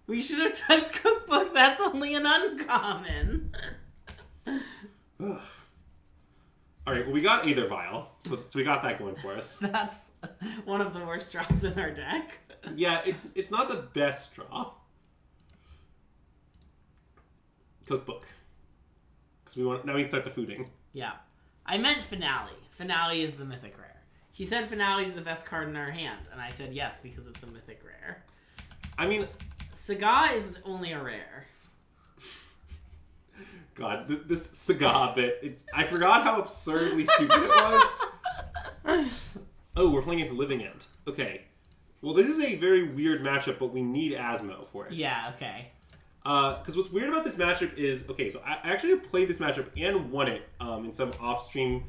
We should have tucked Cookbook. That's only an uncommon. Ugh. Alright, well, we got Aether Vial, so we got that going for us. That's one of the worst draws in our deck. Yeah, it's not the best draw. Cookbook. Because now we can start the fooding. Yeah. I meant Finale. Finale is the mythic rare. He said Finale is the best card in our hand, and I said yes because it's a mythic rare. I mean... Saga is only a rare. God, this Saga bit, I forgot how absurdly stupid it was. Oh, we're playing against Living End. Okay. Well, this is a very weird matchup, but we need Asmo for it. Yeah, okay. Because what's weird about this matchup is, okay, so I actually played this matchup and won it in some off-stream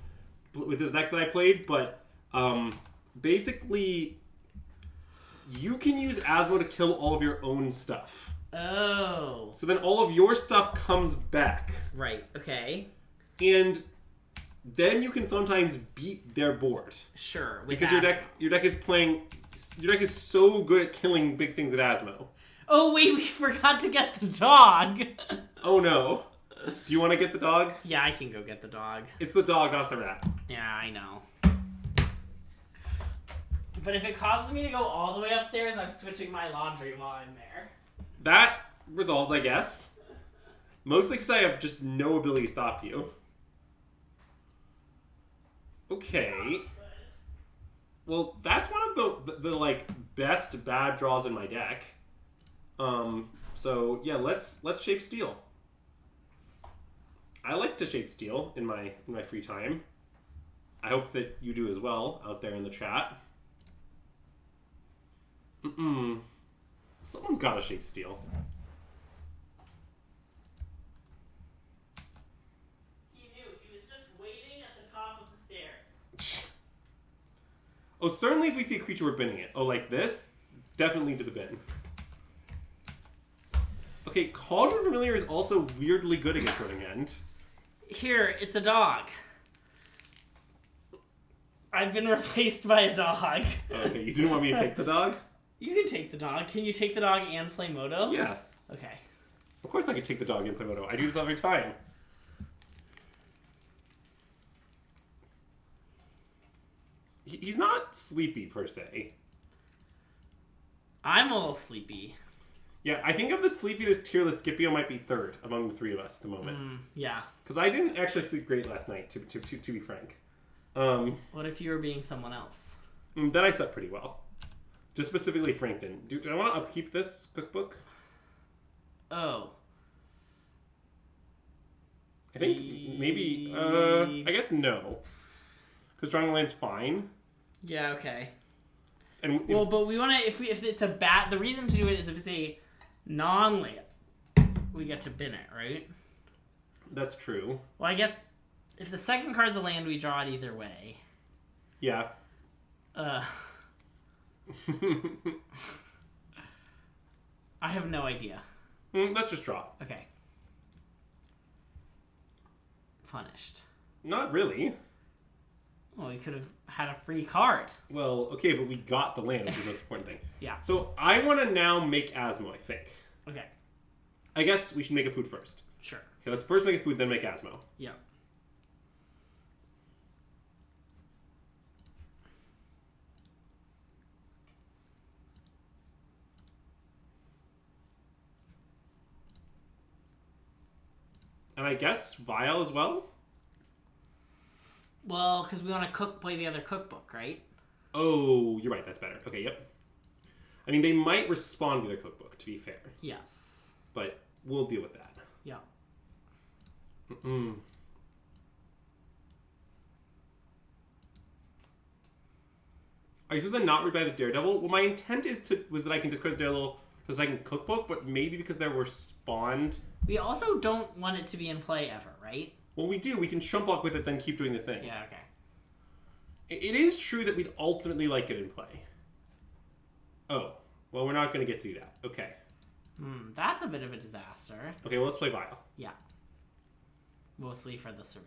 with this deck that I played, but basically, you can use Asmo to kill all of your own stuff. Oh. So then all of your stuff comes back. Right, okay. And then you can sometimes beat their board. Sure. Because your deck is so good at killing big things with Asmo. Oh wait, we forgot to get the dog. Oh no. Do you want to get the dog? Yeah, I can go get the dog. It's the dog, not the rat. Yeah, I know. But if it causes me to go all the way upstairs, I'm switching my laundry while I'm there. That resolves, I guess. Mostly because I have just no ability to stop you. Okay. Well, that's one of the like best bad draws in my deck. So yeah, let's shape steel. I like to shape steel in my free time. I hope that you do as well out there in the chat. Someone's got to shape steel. He knew. He was just waiting at the top of the stairs. Oh, certainly if we see a creature, we're binning it. Oh, like this? Definitely to the bin. Okay, Cauldron Familiar is also weirdly good against Living End. Here, it's a dog. I've been replaced by a dog. Okay, you didn't want me to take the dog? You can take the dog. Can you take the dog and play Moto? Yeah. Okay. Of course I can take the dog and play Moto. I do this every time. He's not sleepy, per se. I'm a little sleepy. Yeah, I think of the sleepiness tier list, Scipio might be third among the three of us at the moment. Yeah. Because I didn't actually sleep great last night, to be frank. What if you were being someone else? Then I slept pretty well. Just specifically Frankton. Do I want to upkeep this cookbook? Oh. I think maybe, I guess no. Because drawing land's fine. Yeah, okay. And well, but we want to, if it's a bad, the reason to do it is if it's a non-land, we get to bin it, right? That's true. Well, I guess if the second card's a land, we draw it either way. Yeah. I have no idea. Let's just draw. Okay. Punished. Not really. Well, we could have had a free card. Well, okay, but we got the land, which is the most important thing. Yeah. So I want to now make Asmo, I think. Okay. I guess we should make a food first. Sure. Okay, let's first make a food, then make Asmo. Yeah. And I guess Vial as well? Well, because we want to play the other cookbook, right? Oh, you're right. That's better. Okay, yep. I mean, they might respond to their cookbook, to be fair. Yes. But we'll deal with that. Yeah. Mm-mm. Are you supposed to not read by the Daredevil? Well, my intent was that I can discard the Daredevil because I can cookbook, but maybe because they were spawned. We also don't want it to be in play ever, right? Well, we do. We can chump block with it, then keep doing the thing. Yeah, okay. It is true that we'd ultimately like it in play. Oh. Well, we're not going to get to that. Okay. That's a bit of a disaster. Okay, well, let's play Vial. Yeah. Mostly for the surveil.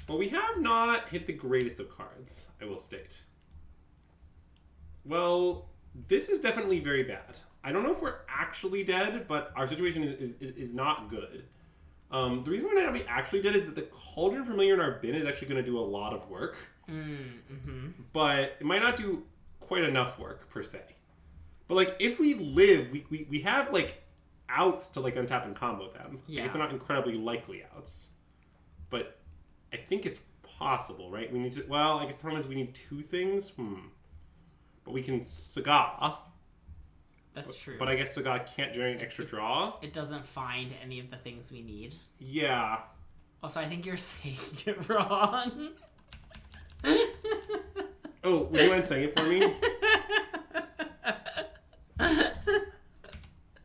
Well, we have not hit the greatest of cards, I will state. Well, this is definitely very bad. I don't know if we're actually dead, but our situation is not good. The reason we might not be actually dead is that the Cauldron Familiar in our bin is actually going to do a lot of work. But it might not do quite enough work, per se. But, like, if we live, we have, like, outs to, like, untap and combo them. Yeah. I guess they're not incredibly likely outs. But I think it's possible, right? We need to... Well, I guess the problem is we need two things. But we can Saga. That's true. But I guess Saga can't generate an extra draw. It doesn't find any of the things we need. Yeah. Also, I think you're saying it wrong. Oh, would you mind saying it for me?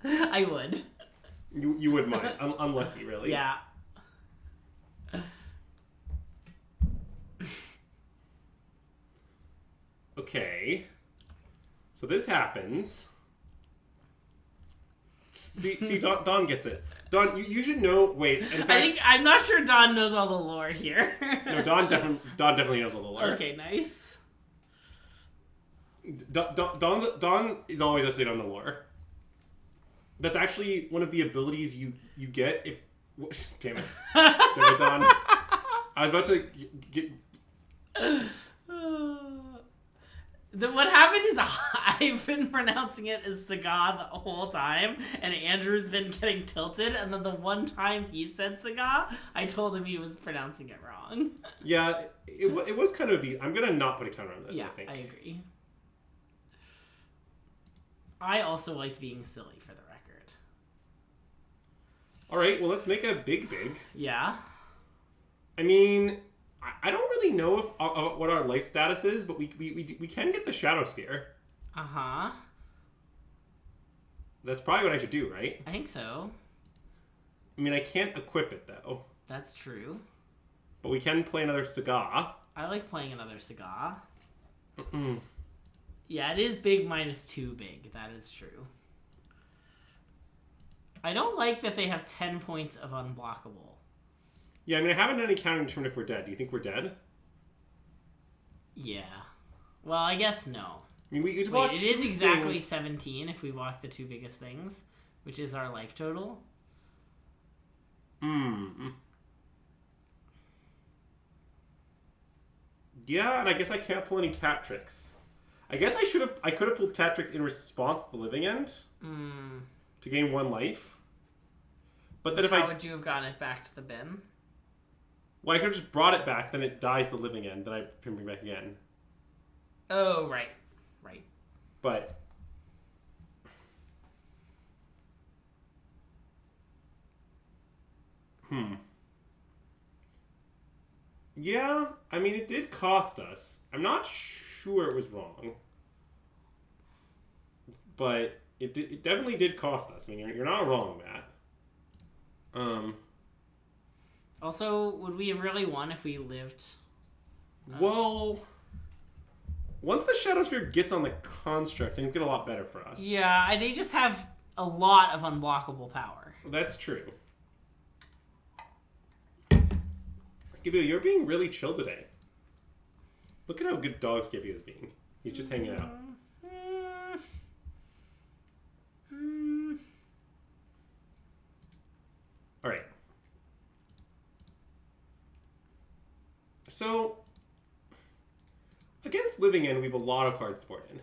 I would. You would mind. Unlucky, really. Yeah. Okay. So this happens. See, Don gets it. Don, you should know. Wait, in fact, I'm not sure Don knows all the lore here. no, Don definitely knows all the lore. Okay, nice. Don is always up to date on the lore. That's actually one of the abilities you get if. Damn it, Don. I was about to get. What happened is I've been pronouncing it as Saga the whole time, and Andrew's been getting tilted, and then the one time he said Saga, I told him he was pronouncing it wrong. Yeah, it was kind of a beat. I'm going to not put a counter on this, Yeah, I think. I agree. I also like being silly, for the record. Alright, well, let's make a big. Yeah? I mean... I don't really know what our life status is, but we can get the Shadow Spear. Uh-huh. That's probably what I should do, right? I think so. I mean, I can't equip it, though. That's true. But we can play another Saga. I like playing another Saga. Yeah, it is big minus 2 big. That is true. I don't like that they have 10 points of unblockable. Yeah, I mean, I haven't done any counting to determine if we're dead. Do you think we're dead? Yeah. Well, I guess no. I mean, we Wait, it is exactly 17 if we block the two biggest things, which is our life total. Yeah, and I guess I can't pull any cat tricks. I guess I could have pulled cat tricks in response to the living end. To gain 1 life. But then How would you have gotten it back to the bin? Well, I could have just brought it back, then it dies the living end, then I can bring it back again. Oh, right. Right. But... Yeah, I mean, it did cost us. I'm not sure it was wrong. But it definitely did cost us. I mean, you're not wrong, Matt. Also, would we have really won if we lived? Well, once the Shadow Sphere gets on the construct, things get a lot better for us. Yeah, they just have a lot of unblockable power. That's true. Scipio, you're being really chill today. Look at how good dog Scipio is being. He's just hanging out. Alright. So, against Living End, we have a lot of cards to board in.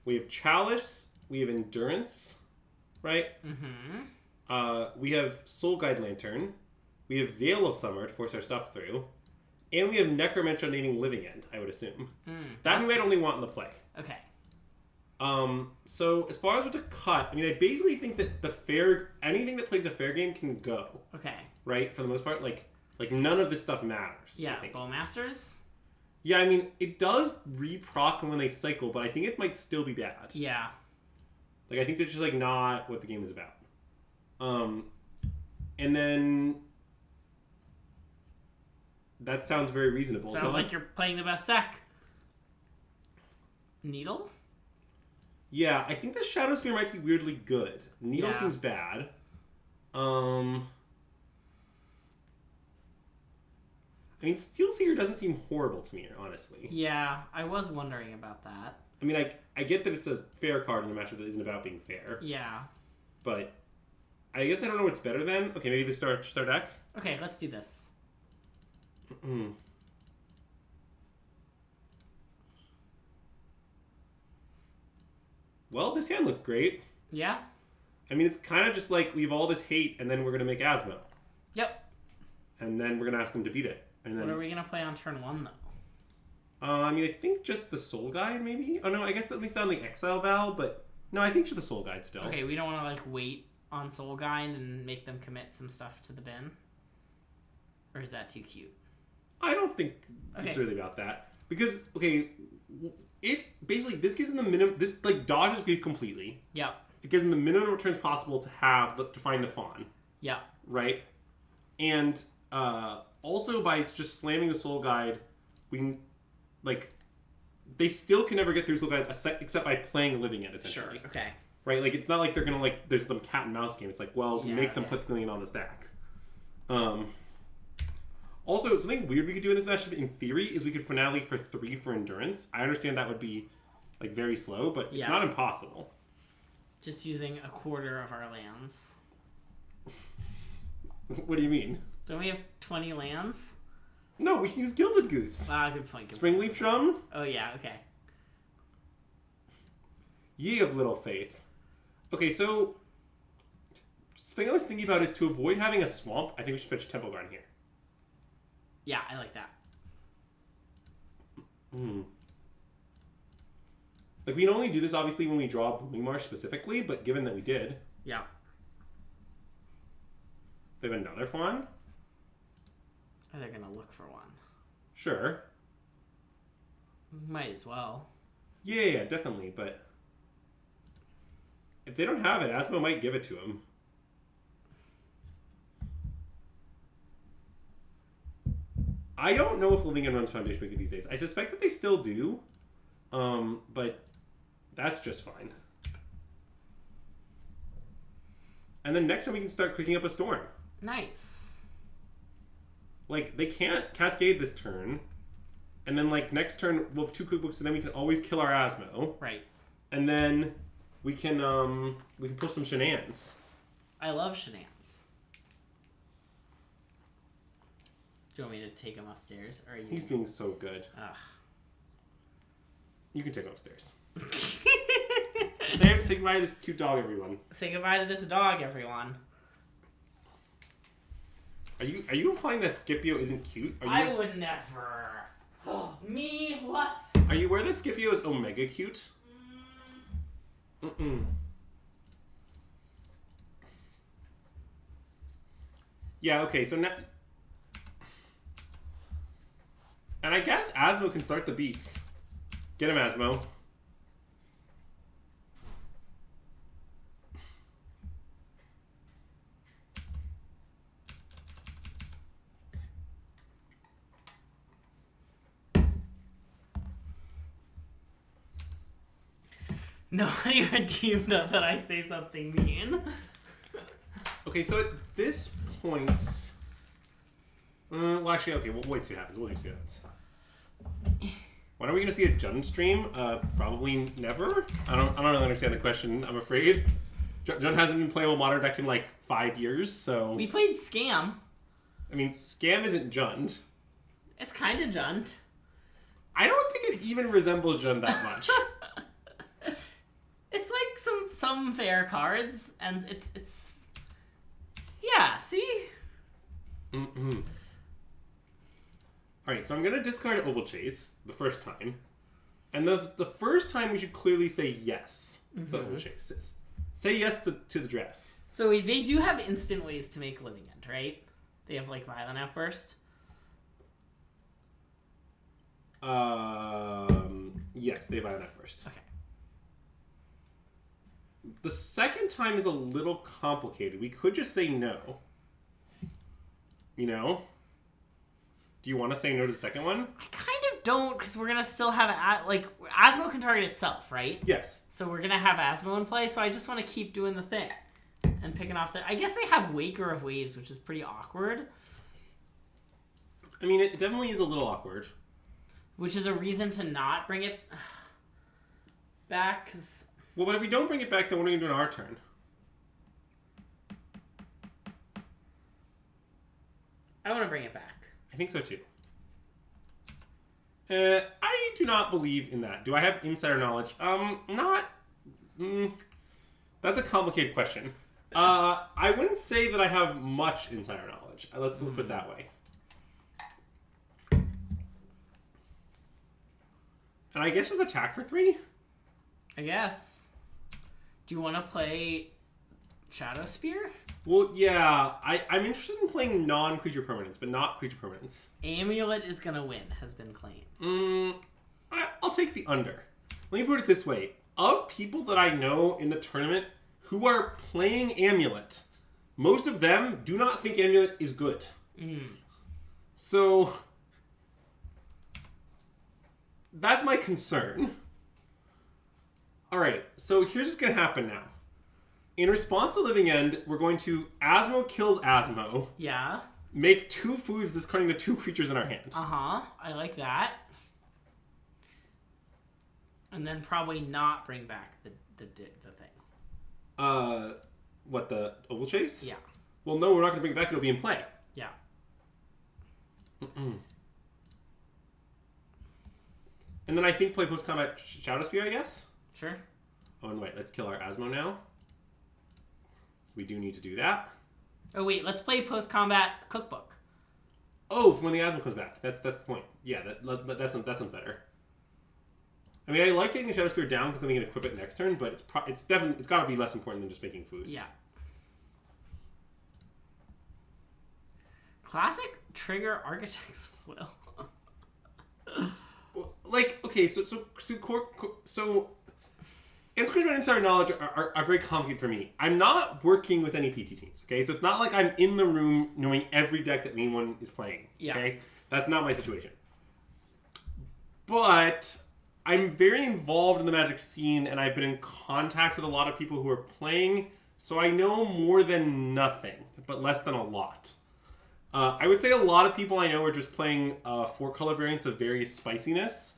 We have Chalice, We have Endurance, right? Mm-hmm. We have Soul Guide Lantern. We have Veil of Summer to force our stuff through. And we have Necromancer naming Living End, I would assume. That we might only want in the play. Okay. So as far as what to cut, I mean, I basically think that anything that plays a fair game can go. Okay. Right? For the most part, like none of this stuff matters. Yeah, I think. Bowmasters? Yeah, I mean, it does re-proc when they cycle, but I think it might still be bad. Yeah. Like, I think that's just, like, not what the game is about. And then... That sounds very reasonable. Sounds like you're playing the best deck. Needle? Yeah, I think the Shadow Spear might be weirdly good. Needle seems bad. I mean, Steel Seer doesn't seem horrible to me, honestly. Yeah, I was wondering about that. I mean, I get that it's a fair card in a matchup that isn't about being fair. Yeah. But I guess I don't know what's better than. Okay, maybe the star deck? Okay, let's do this. Well, this hand looks great. Yeah? I mean, it's kind of just like we have all this hate, and then we're going to make Asmo. Yep. And then we're going to ask him to beat it. And then, what are we going to play on turn 1, though? I mean, I think just the Soul Guide, maybe? Oh, no, I guess that may sound like Exile Val, but... No, I think just the Soul Guide still. Okay, we don't want to, like, wait on Soul Guide and make them commit some stuff to the bin? Or is that too cute? I don't think it's really about that. Because, okay, if... Basically, this gives them the minimum... This, like, dodges grief completely. Yep. It gives them the minimum returns possible to find the Fawn. Yep. Right? And, also by just slamming the Soul Guide, we can... Like, they still can never get through Soul Guide except by playing Living End, essentially. Sure, okay. Right? Like, it's not like they're gonna, like, there's some cat and mouse game. It's like, well, make them put Glean on the stack. Also, something weird we could do in this matchup, in theory, is we could Finale for 3 for Endurance. I understand that would be, like, very slow, but it's not impossible. Just using a quarter of our lands. What do you mean? Don't we have 20 lands? No, we can use Gilded Goose. Ah, good point. Springleaf Drum? Oh, yeah, okay. Ye of Little Faith. Okay, so... The thing I was thinking about is to avoid having a swamp, I think we should fetch Temple Garden here. Yeah, I like that. Like, we'd only do this, obviously, when we draw Blooming Marsh specifically, but given that we did... Yeah. They have another Fawn? Are they gonna look for one? Sure. Might as well. Yeah, definitely, but... If they don't have it, Asmo might give it to him. I don't know if Living End runs Foundation Maker these days. I suspect that they still do, but that's just fine. And then next time we can start cooking up a Storm. Nice. Like, they can't Cascade this turn, and then, like, next turn we'll have 2 cookbooks, and then we can always kill our Asmo. Right. And then we can pull some shenanigans. I love shenanigans. Do you want me to take him upstairs? Or are you... He's being so good. Ugh. You can take him upstairs. Say goodbye to this cute dog, everyone. Say goodbye to this dog, everyone. Are you implying that Scipio isn't cute? I would never. Me? What? Are you aware that Scipio is Omega cute? Yeah, okay, so now... And I guess Asmo can start the beats. Get him, Asmo. Nobody redeemed up that I say something mean. Okay, so at this point... well, actually, okay, we'll wait to see what happens. We'll just see what happens. When are we going to see a Jun stream? Probably never. I don't really understand the question, I'm afraid. Jun hasn't been playing a Modern deck in, like, 5 years, so... We played Scam. I mean, Scam isn't Jund. It's kind of Jund. I don't think it even resembles Jund that much. It's like some fair cards, and it's yeah. See. Mm-mm. All right, so I'm gonna discard Oval Chase the first time, and the first time we should clearly say yes to Oval Chase. Say yes to the dress. So they do have instant ways to make Living End, right? They have like Violent Outburst. Yes, they have Violent Outburst. Okay. The second time is a little complicated. We could just say no. You know? Do you want to say no to the second one? I kind of don't, because we're gonna still have Asmo can target itself, right? Yes. So we're gonna have Asmo in play. So I just want to keep doing the thing and picking off the. I guess they have Waker of Waves, which is pretty awkward. I mean, it definitely is a little awkward. Which is a reason to not bring it back. Cause... Well, but if we don't bring it back, then what are we going to do on our turn? I want to bring it back. I think so too. I do not believe in that. Do I have insider knowledge? Not. That's a complicated question. I wouldn't say that I have much insider knowledge. Let's put it that way. And I guess just attack for 3? I guess. Do you want to play Shadow Spear? Well, yeah. I'm interested in playing non-creature permanents, but not creature permanents. Amulet is going to win, has been claimed. I'll take the under. Let me put it this way. Of people that I know in the tournament who are playing Amulet, most of them do not think Amulet is good. So... that's my concern. Alright, so here's what's going to happen now. In response to Living End, we're going to Asmo kills Asmo. Yeah. Make 2 foods discarding the 2 creatures in our hand. Uh-huh. I like that. And then probably not bring back the thing. What, the Oval Chase? Yeah. Well, no, we're not going to bring it back. It'll be in play. Yeah. And then I think play post-combat Shadow Spear, I guess? Sure. Oh, and wait, let's kill our Asmo now. We do need to do that. Oh, wait, let's play post-combat Cookbook. Oh, from when the Asmo comes back. That's the point. Yeah, that sounds better. I mean, I like getting the Shadow Spear down because then we can equip it next turn, but it's got to be less important than just making foods. Yeah. Classic trigger Architect's Will. Like, okay, so Inscription and Insider Knowledge are very complicated for me. I'm not working with any PT teams, okay? So it's not like I'm in the room knowing every deck that anyone is playing, okay? That's not my situation. But I'm very involved in the Magic scene, and I've been in contact with a lot of people who are playing, so I know more than nothing, but less than a lot. I would say a lot of people I know are just playing 4-color variants of various spiciness.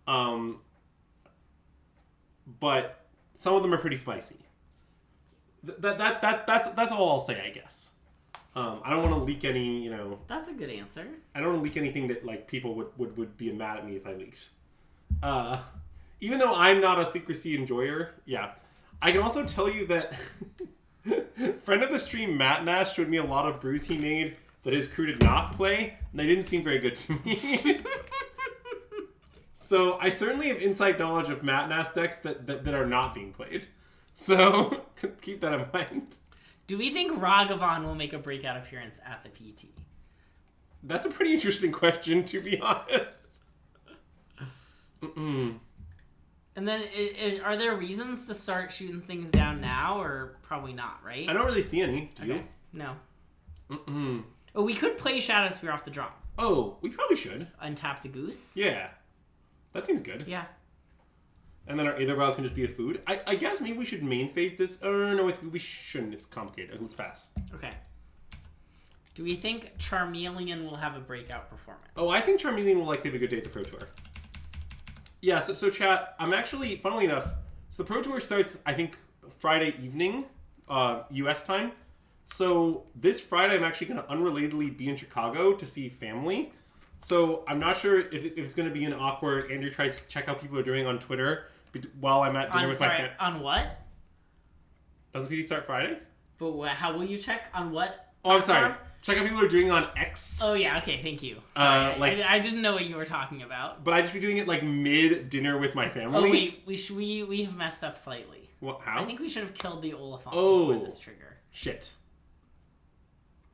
But some of them are pretty spicy. That's all I'll say, I guess. I don't want to leak any, That's a good answer. I don't want to leak anything that like people would be mad at me if I leaked. Even though I'm not a secrecy enjoyer, yeah. I can also tell you that friend of the stream Matt Nash showed me a lot of brews he made that his crew did not play, and they didn't seem very good to me. So I certainly have inside knowledge of Matt Nash decks that are not being played. So keep that in mind. Do we think Ragavan will make a breakout appearance at the PT? That's a pretty interesting question, to be honest. And then, are there reasons to start shooting things down now, or probably not, right? I don't really see any. Do you? No. Oh, we could play Shadow Spear off the draw. Oh, we probably should. Untap the Goose. Yeah. That seems good. Yeah. And then our Aether Vial can just be a food. I guess maybe we should main phase this. No, we shouldn't. It's complicated. Let's pass. Okay. Do we think Charmeleon will have a breakout performance? Oh, I think Charmeleon will likely have a good day at the Pro Tour. Yeah, so chat, I'm actually, funnily enough, so the Pro Tour starts, I think, Friday evening, US time. So this Friday, I'm actually going to unrelatedly be in Chicago to see family. So I'm not sure if it's going to be an awkward. Andrew tries to check how people are doing on Twitter while I'm at dinner with my family. On what? Doesn't PT start Friday? But how will you check on what? Oh, I'm sorry. platform? Check out people are doing on X. Oh yeah, okay, thank you. Sorry, Like- I didn't know what you were talking about. But I just be doing it like mid dinner with my family. Oh wait, we have messed up slightly. What? How? I think we should have killed the Oliphant Oh. before this trigger. Shit.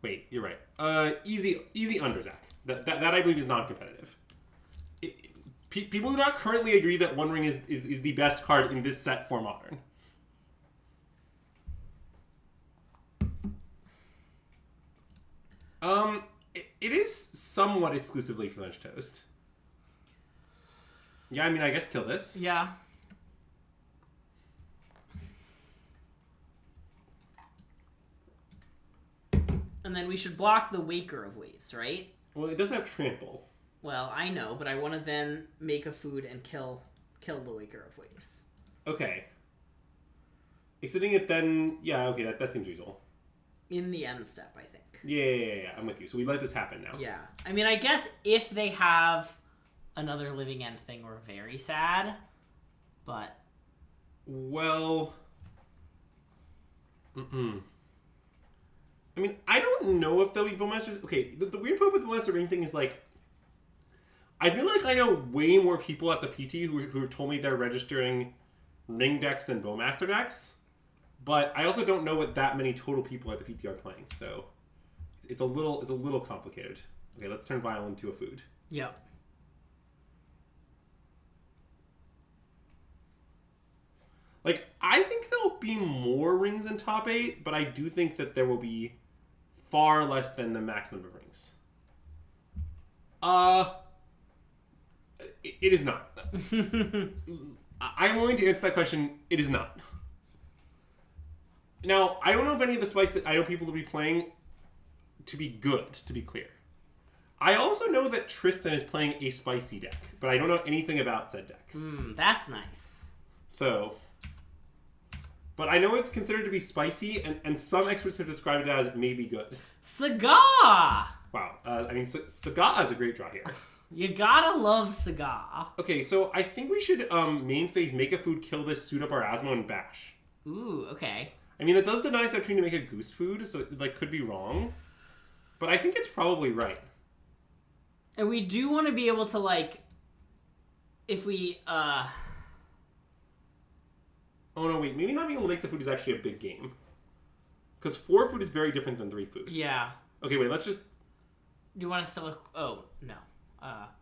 Wait, you're right. Easy under, Zach. That I believe is non-competitive. People do not currently agree that One Ring is the best card in this set for Modern. It is somewhat exclusively for French Toast. Yeah, I mean, I guess kill this. Yeah. And then we should block the Waker of Waves, right? Well, it does have trample. Well, I know, but I want to then make a food and kill the Waker of Waves. Okay. Exiting it then... Yeah, okay, that seems reasonable. In the end step, I think. Yeah, I'm with you. So we let this happen now. Yeah. I mean, I guess if they have another living end thing, we're very sad. But... Well... I mean, I don't know if there'll be Bowmasters... Okay, the weird part with the Bowmaster Ring thing is, like... I feel like I know way more people at the PT who told me they're registering Ring decks than Bowmaster decks. But I also don't know what that many total people at the PT are playing, so... It's a little complicated. Okay, let's turn Violin into a food. Yep. Like, I think there'll be more rings in top 8, but I do think that there will be far less than the max number of rings. It is not. I'm willing to answer that question. It is not. Now, I don't know if any of the spice that I know people will be playing to be good, to be clear. I also know that Tristan is playing a spicy deck, but I don't know anything about said deck. That's nice. So, but I know it's considered to be spicy, and some experts have described it as maybe good. Saga! Wow. I mean, Saga is a great draw here. You gotta love Saga. Okay, so I think we should main phase make a food, kill this, suit up our Asmo, and bash. Ooh, okay. I mean, that does deny us the opportunity to make a goose food, so it like, could be wrong. But I think it's probably right. And we do want to be able to, like, if we, Oh, no, wait. Maybe not being able to make the food is actually a big game. Because 4 food is very different than 3 food. Yeah. Okay, wait, let's just... Do you want to still... Oh, no.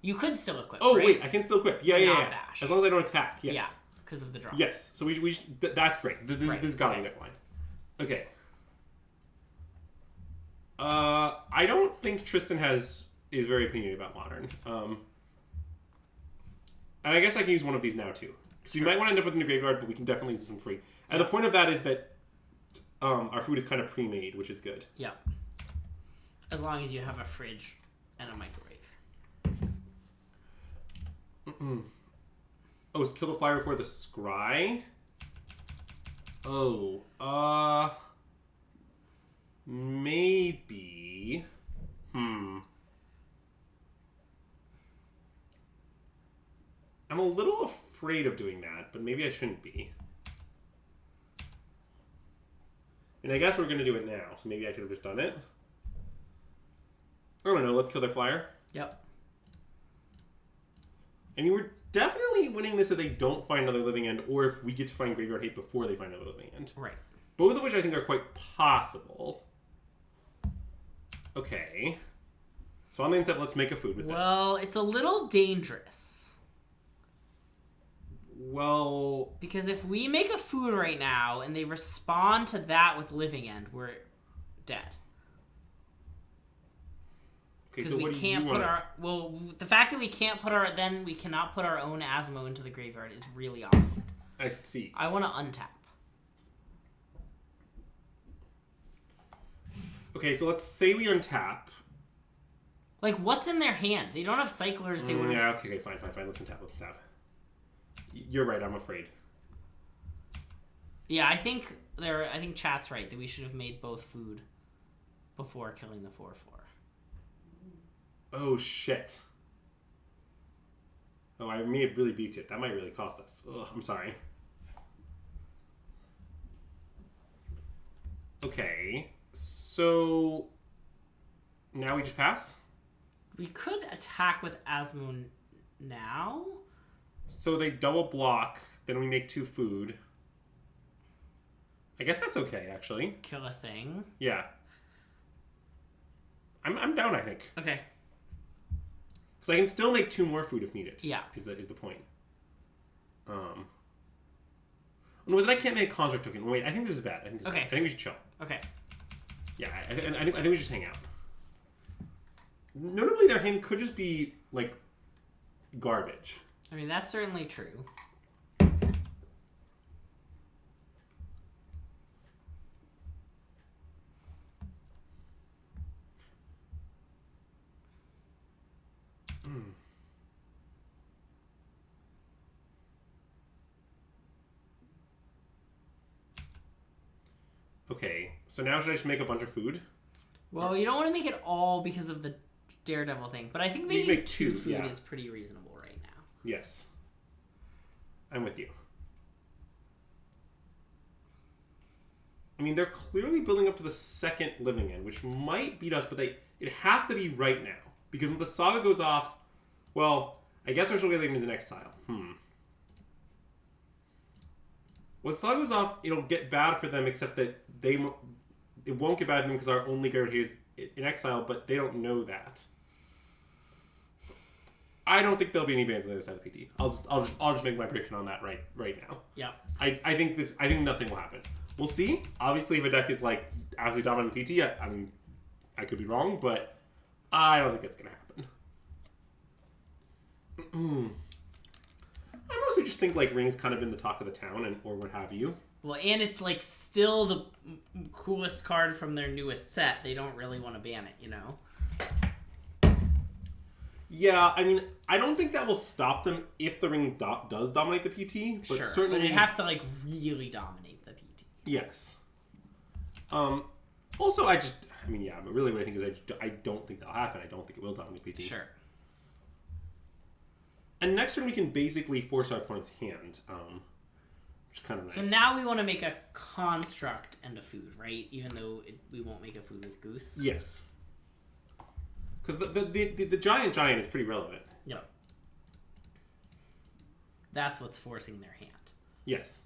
You could still equip, Oh, right? wait, I can still equip. Yeah. Bash. As long as I don't attack, yes. Yeah, because of the draw. Yes, so that's great. This got me that line. Okay. I don't think Tristan is very opinionated about Modern. And I guess I can use one of these now, too. Because we might want to end up with a new graveyard, but we can definitely use this one free. And the point of that is that our food is kind of pre-made, which is good. Yeah. As long as you have a fridge and a microwave. Oh, is kill the flyer before the scry? Oh, maybe. I'm a little afraid of doing that, but maybe I shouldn't be. And I guess we're going to do it now, so maybe I should have just done it. I don't know, let's kill their flyer. Yep. And you were definitely winning this if they don't find another living end, or if we get to find Graveyard Hate before they find another living end. Right. Both of which I think are quite possible. Okay. So on the step, let's make a food with this. Well, it's a little dangerous. Well... Because if we make a food right now, and they respond to that with living end, we're dead. Okay, so we what do can't you put want? our the fact that we can't put our we cannot put our own Asmo into the graveyard is really awkward. I see. I want to untap. Okay, so let's say we untap. Like, what's in their hand? They don't have cyclers. They would. Yeah. Okay. Fine. Let's untap. You're right. I'm afraid. Yeah, I think chat's right that we should have made both food before killing the 4/4. Oh, shit. Oh, I may have really beat it. That might really cost us. Ugh, I'm sorry. Okay. So now we just pass? We could attack with Asmo now. So they double block, then we make 2 food. I guess that's okay, actually. Kill a thing. Yeah. I'm down, I think. Okay. Because I can still make 2 more food if needed. Yeah. Is the point. No, then I can't make a construct token. Wait, I think this is bad. I think we should chill. Okay. Yeah, I think we should just hang out. Notably, their hand could just be, like, garbage. I mean, that's certainly true. Okay, so now should I just make a bunch of food? Well, you don't want to make it all because of the Daredevil thing, but I think We maybe make 2 2, food yeah. is pretty reasonable right now. Yes. I'm with you. I mean, they're clearly building up to the second living end, which might beat us, but it has to be right now. Because when the saga goes off, well, I guess our social living is in exile. When the saga goes off, it'll get bad for them, except that it won't get bad for them because our only guard here is in exile, but they don't know that. I don't think there'll be any bans on the other side of the PT. I'll just make my prediction on that right now. Yeah. I think nothing will happen. We'll see. Obviously, if a deck is like absolutely dominant in PT, I mean, I could be wrong, but I don't think that's gonna happen. I mostly just think like Ring's kind of been the talk of the town, or what have you. Well, and it's like still the coolest card from their newest set. They don't really want to ban it, you know? Yeah, I mean, I don't think that will stop them if the Ring does dominate the PT. But sure, certainly, but they have to like really dominate the PT. Yes. Also, but really what I think is I don't think that'll happen. I don't think it will dominate PT. Sure. And next turn we can basically force our opponent's hand, which is kind of nice. So now we want to make a construct and a food, right? Even though we won't make a food with Goose. Yes. Because the giant is pretty relevant. Yep. That's what's forcing their hand. Yes.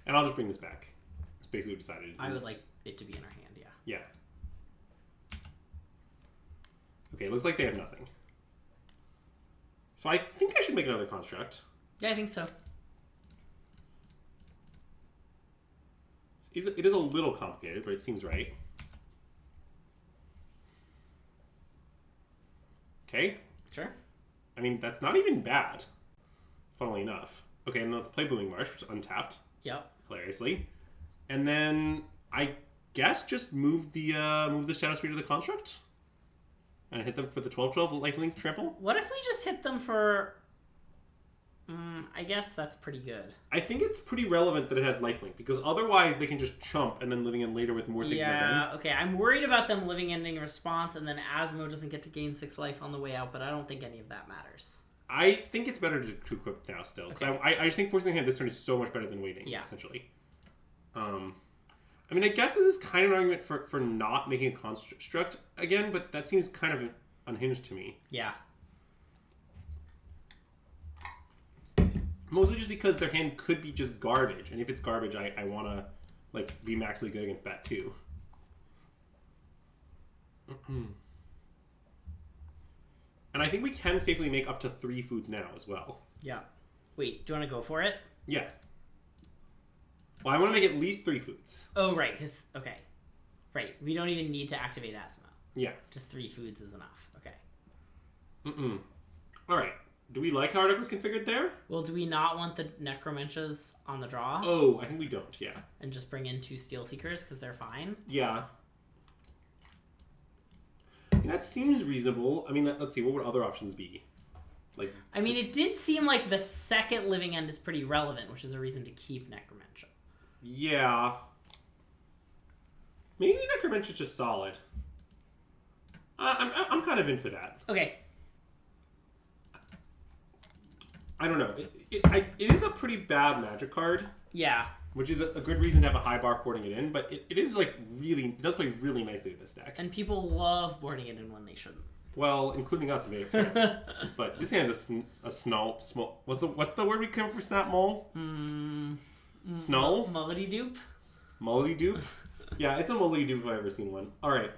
And I'll just bring this back. It's basically what we decided. I would like it to be in our hand, yeah. Yeah. Okay, it looks like they have nothing. So I think I should make another construct. Yeah, I think so. It is a little complicated, but it seems right. Okay. Sure. I mean, that's not even bad, funnily enough. Okay, and let's play Booming Marsh, which is untapped. Yep. Hilariously. And then I guess just move the Shadow Speed to the construct? And hit them for the 12/12 lifelink trample? What if we just hit them for... I guess that's pretty good. I think it's pretty relevant that it has lifelink, because otherwise they can just chump and then living in later with more things in their bin. Yeah, okay. I'm worried about them living ending response, and then Asmo doesn't get to gain 6 life on the way out, but I don't think any of that matters. I think it's better to equip now still, because Okay. I just think forcing the hand this turn is so much better than waiting, Yeah. essentially. I mean, I guess this is kind of an argument for not making a construct again, but that seems kind of unhinged to me. Yeah. Mostly just because their hand could be just garbage, and if it's garbage, I want to like be maximally good against that too. And I think we can safely make up to 3 foods now as well. Yeah. Wait, do you want to go for it? Yeah. Well, I want to make at least 3 foods. Oh, right, because... Okay. Right, we don't even need to activate Asmo. Yeah. Just 3 foods is enough. Okay. Alright. Do we like how our deck was configured there? Well, do we not want the Necromenches on the draw? Oh, I think we don't, yeah. And just bring in 2 Steel Seekers because they're fine? Yeah. I mean, that seems reasonable. I mean, let's see, what would other options be? Like, I mean, it did seem like the second living end is pretty relevant, which is a reason to keep Necromentia. yeah. Maybe Necroventure's just solid. I'm kind of in for that. Okay. I don't know. It is a pretty bad Magic card, Yeah. which is a good reason to have a high bar porting it in. But it is like really, it does play really nicely with this deck. And people love boarding it in when they shouldn't. Well, including us, maybe. But this hand's a small. What's the word we come for snap mole? Snull? Mullety dupe? Mullety dupe? Yeah, it's a mullety dupe if I've ever seen one. Alright.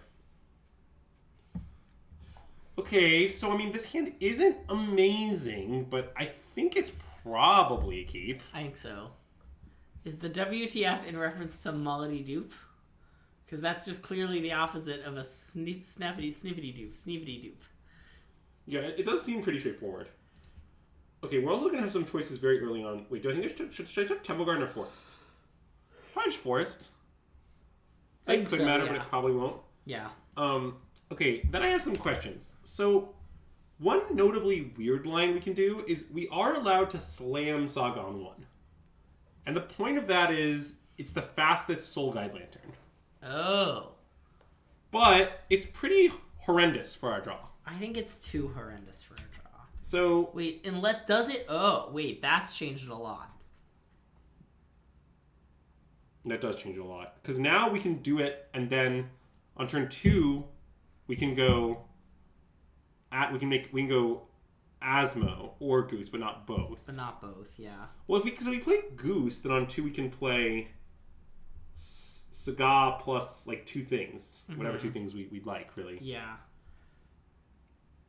Okay, so I mean, this hand isn't amazing, but I think it's probably a keep. I think so. Is the WTF in reference to mullety dupe? Because that's just clearly the opposite of a snippety dupe. Yeah, it does seem pretty straightforward. Okay, we're also going to have some choices very early on. Wait, do I think should I check Temple Garden or Forest? Probably just Forest. It could matter, but it probably won't. Yeah. Okay, then I have some questions. So, one notably weird line we can do is we are allowed to slam Saga on one. And the point of that is, it's the fastest Soul Guide Lantern. Oh. But it's pretty horrendous for our draw. I think it's too horrendous for a draw. So... Wait, and does it... Oh, wait, that's changed a lot. That does change a lot. Because now we can do it, and then on turn 2, we can go... we can go Asmo or Goose, but not both. But not both, yeah. Well, because if we play Goose, then on 2 we can play Saga plus like 2 things. Whatever 2 things we'd like, really. Yeah.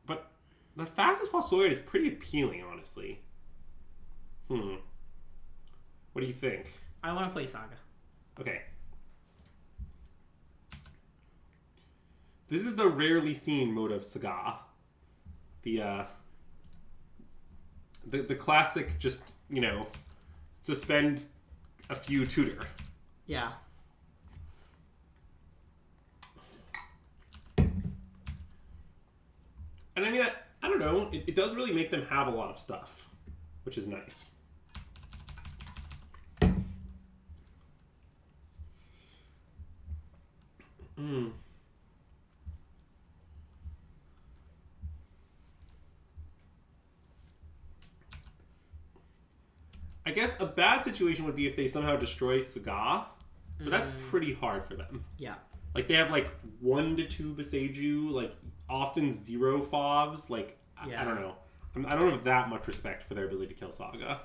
But the fastest possible is pretty appealing, honestly. What do you think? I want to play Saga. Okay. This is the rarely seen mode of Saga. The classic, just, suspend a few tutor. Yeah. And I mean, I don't know. It does really make them have a lot of stuff, which is nice. I guess a bad situation would be if they somehow destroy Saga, but that's pretty hard for them. Yeah. Like, they have, 1 to 2 Beseiju, often 0 Fobs. I don't know. I don't have that much respect for their ability to kill Saga.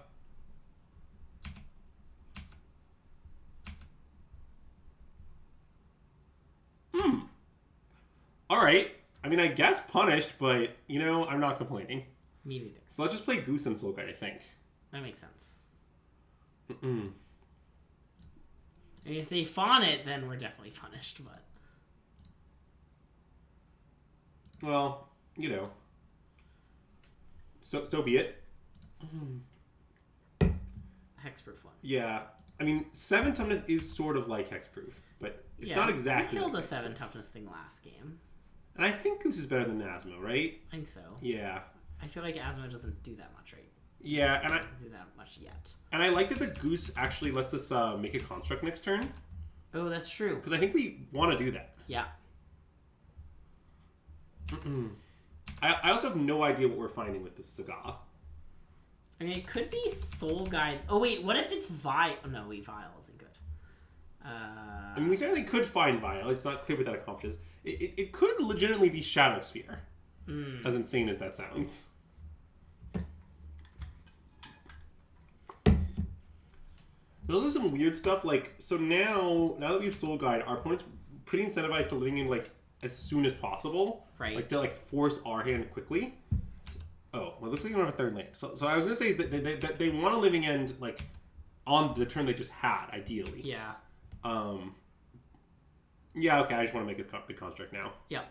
Alright. I mean, I guess punished, but, I'm not complaining. Me neither. So let's just play Goose and Soul Guide, I think. That makes sense. And if they fawn it, then we're definitely punished, but... Well, So be it. Hexproof one. Yeah. I mean, 7 toughness is sort of like hexproof, but it's not exactly. We killed like a 7 toughness thing last game. And I think Goose is better than Asmo, right? I think so. Yeah. I feel like Asmo doesn't do that much, right? Yeah, and Doesn't do that much yet. And I like that the Goose actually lets us make a construct next turn. Oh, that's true. Because I think we want to do that. Yeah. I also have no idea what we're finding with this Saga. I mean, it could be Soul Guide. Oh, wait, what if it's Vial? Oh, no, wait, Vial isn't good. I mean, we certainly could find Vial. It's not clear what that accomplishes. It could legitimately be Shadow Sphere. As insane as that sounds. Those are some weird stuff. So now that we have Soul Guide, our opponent's pretty incentivized to living in, as soon as possible. Right. To, force our hand quickly. Oh, well, it looks like we don't have a third land. So I was going to say is that they want a living end, on the turn they just had, ideally. Yeah. Yeah, okay, I just want to make a big construct now. Yeah.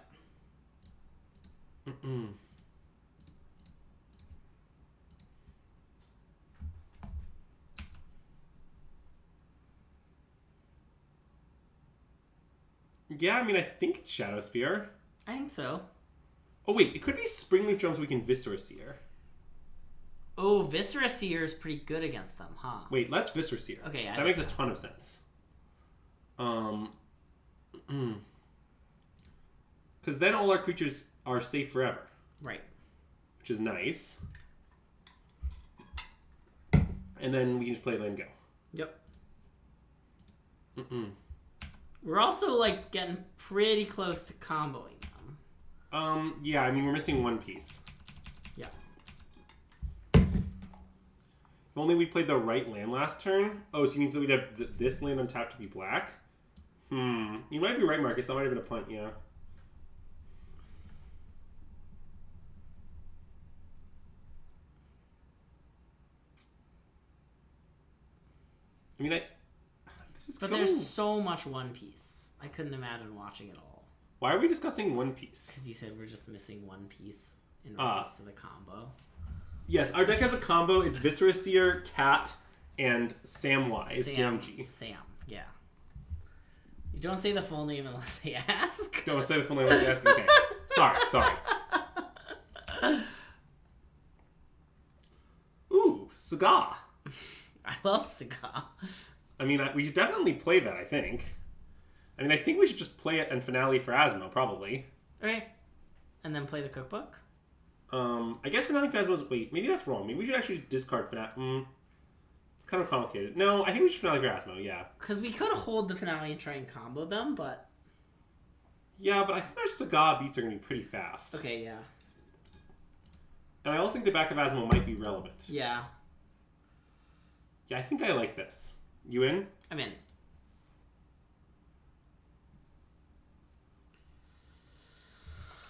Yeah, I mean, I think it's Shadow Spear. I think so. Oh, wait, it could be Springleaf Drum so we can Viscera Seer. Oh, Viscera Seer is pretty good against them, huh? Wait, let's Viscera Seer. Okay, yeah. That makes a ton of sense. Because then all our creatures are safe forever. Right. Which is nice. And then we can just play land go. Yep. Mm-mm. We're also, like, getting pretty close to comboing them. Yeah, I mean, we're missing one piece. Yeah. If only we played the right land last turn. Oh, so you mean so we'd have this land untapped to be black? You might be right, Marcus. That might have been a punt, yeah. I mean, this is But going... there's so much One Piece. I couldn't imagine watching it all. Why are we discussing One Piece? Because you said we're just missing one piece in regards to the combo. Yes, our deck has a combo. It's Viscera Seer, Cat, and Samwise, Gamgee. Sam, yeah. You don't say the full name unless they ask. Don't say the full name unless they ask. Okay. Sorry. Ooh, Saga. I love Saga. I mean, we should definitely play that, I think. I mean, I think we should just play it and finale for Asmo, probably. Okay. And then play the cookbook? I guess finale for Asmo is... Wait, maybe that's wrong. Maybe we should actually just discard finale. It's kind of complicated. No, I think we should finale for Asmo, yeah. Because we could hold the finale and try and combo them, but... Yeah, but I think our Saga beats are going to be pretty fast. Okay, yeah. And I also think the back of Asmo might be relevant. Yeah. Yeah, I think I like this. You in? I'm in.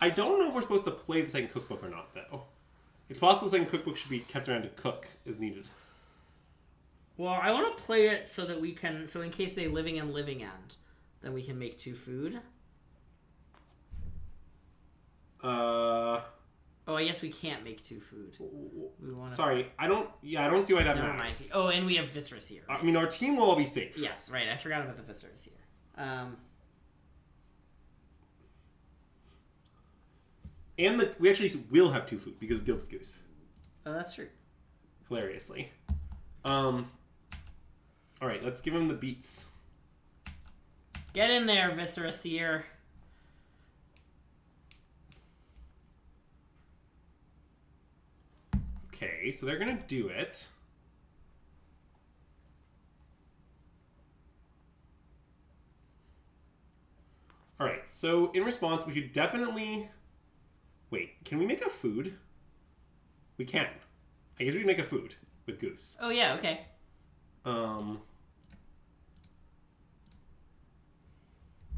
I don't know if we're supposed to play the second cookbook or not, though. It's possible the second cookbook should be kept around to cook as needed. Well, I want to play it so that we can... So in case they living and living end, then we can make 2 food. Oh, I guess we can't make 2 food. We want to... Sorry, I don't see why that Never matters. mind. Oh, and we have Viscera here. Right? I mean, our team will all be safe. Yes, right. I forgot about the Viscera here. And we actually will have 2 food because of Guilty Goose. Oh, that's true. Hilariously. Alright, let's give him the beats. Get in there, Viscera Seer. Okay, so they're gonna do it. Alright, so in response, we should definitely... Wait, can we make a food? We can. I guess we can make a food with Goose. Oh, yeah, okay. And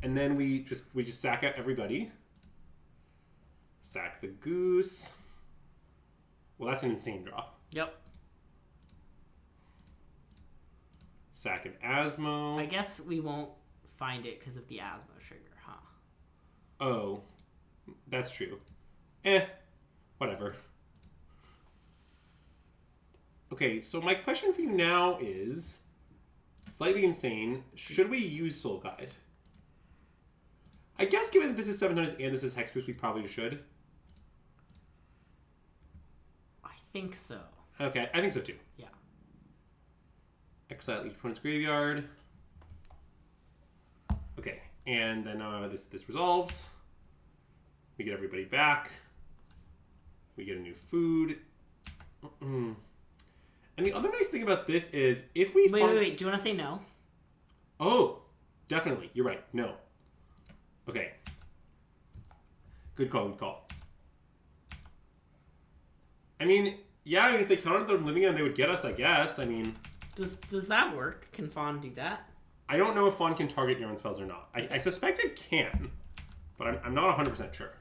then we just sack out everybody. Sack the Goose. Well, that's an insane draw. Yep. Sack an Asmo. I guess we won't find it because of the Asmo trigger, huh? Oh, that's true. Whatever. Okay, so my question for you now is, slightly insane, should we use Soul Guide? I guess given that this is 7 times and this is Hexproof, we probably should. I think so. Okay, I think so too. Yeah. Exile each opponent's graveyard. Okay, and then this resolves. We get everybody back. We get a new food. And the other nice thing about this is if we wait. Do you want to say no? Oh, definitely. You're right. No. Okay. Good call. I mean, yeah, if they counted their living end, they would get us, I guess. I mean... Does that work? Can Fawn do that? I don't know if Fawn can target your own spells or not. I suspect it can, but I'm not 100% sure.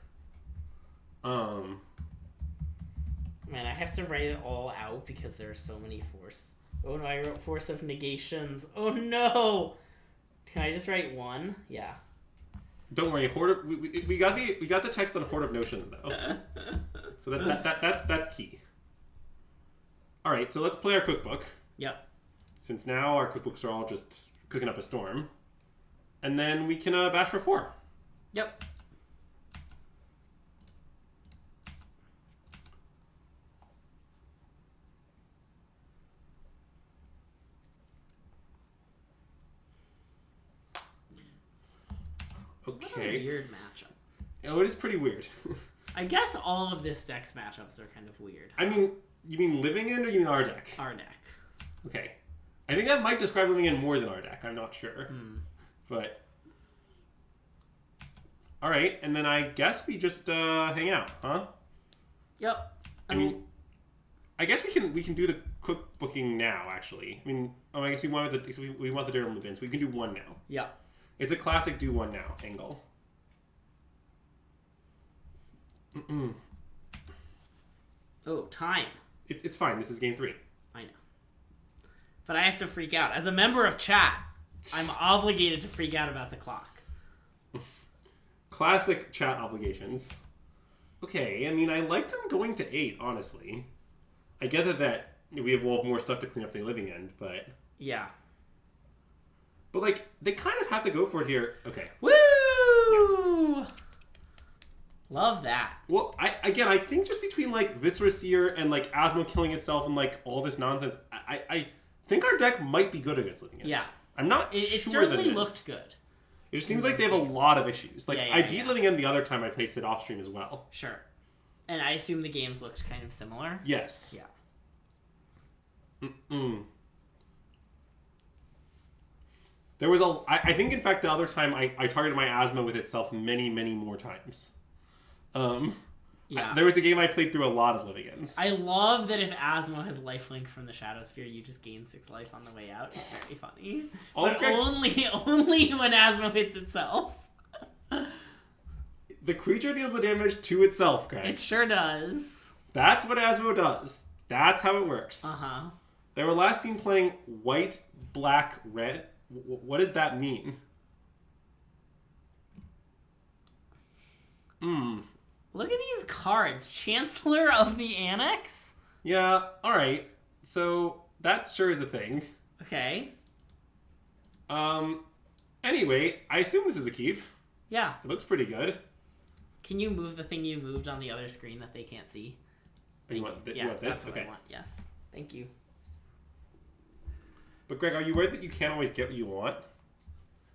Man, I have to write it all out because there are so many force. Oh no, I wrote Force of Negations. Oh no! Can I just write 1? Yeah. Don't worry, we got the text on Horde of Notions though. So that's key. All right, so let's play our cookbook. Yep. Since now our cookbooks are all just cooking up a storm, and then we can bash for 4. Yep. Okay. What a weird matchup. Oh, it is pretty weird. I guess all of this deck's matchups are kind of weird. I mean, you mean Living End or you mean our deck? Our deck. Okay. I think that might describe living in more than our deck. I'm not sure. But... Alright, and then I guess we just hang out, huh? Yep. I mean, I guess we can do the cookbooking now, actually. I mean, I guess we want we want the dinner on the bin, so we can do one now. Yeah. It's a classic do one now angle. Oh, time. It's fine. This is game 3. I know. But I have to freak out. As a member of chat, I'm obligated to freak out about the clock. Classic chat obligations. Okay, I mean, I like them going to 8, honestly. I get that we have more stuff to clean up the living end, but... Yeah. But, like, they kind of have to go for it here. Okay. Woo! Yeah. Love that. Well, I think just between, like, Viscera Seer and, like, Asmo killing itself and, like, all this nonsense, I think our deck might be good against living end. Yeah. I'm not It sure certainly that it looked good. It just seems like they have a lot of issues. Like, Yeah, I beat Living End the other time I placed it off stream as well. Sure. And I assume the games looked kind of similar? Yes. Yeah. There was I think, in fact, the other time I targeted my Asmo with itself many, many more times. Yeah. There was a game I played through a lot of Living Ends. I love that if Asmo has lifelink from the Shadow Sphere, you just gain 6 life on the way out. It's very funny. But only when Asmo hits itself. The creature deals the damage to itself, Greg. It sure does. That's what Asmo does. That's how it works. Uh-huh. They were last seen playing white, black, red. What does that mean? Look at these cards. Chancellor of the Annex? Yeah, alright. So, that sure is a thing. Okay. Anyway, I assume this is a keep. Yeah. It looks pretty good. Can you move the thing you moved on the other screen that they can't see? You want this? That's what Okay. I want. Yes. Thank you. But Greg, are you aware that you can't always get what you want?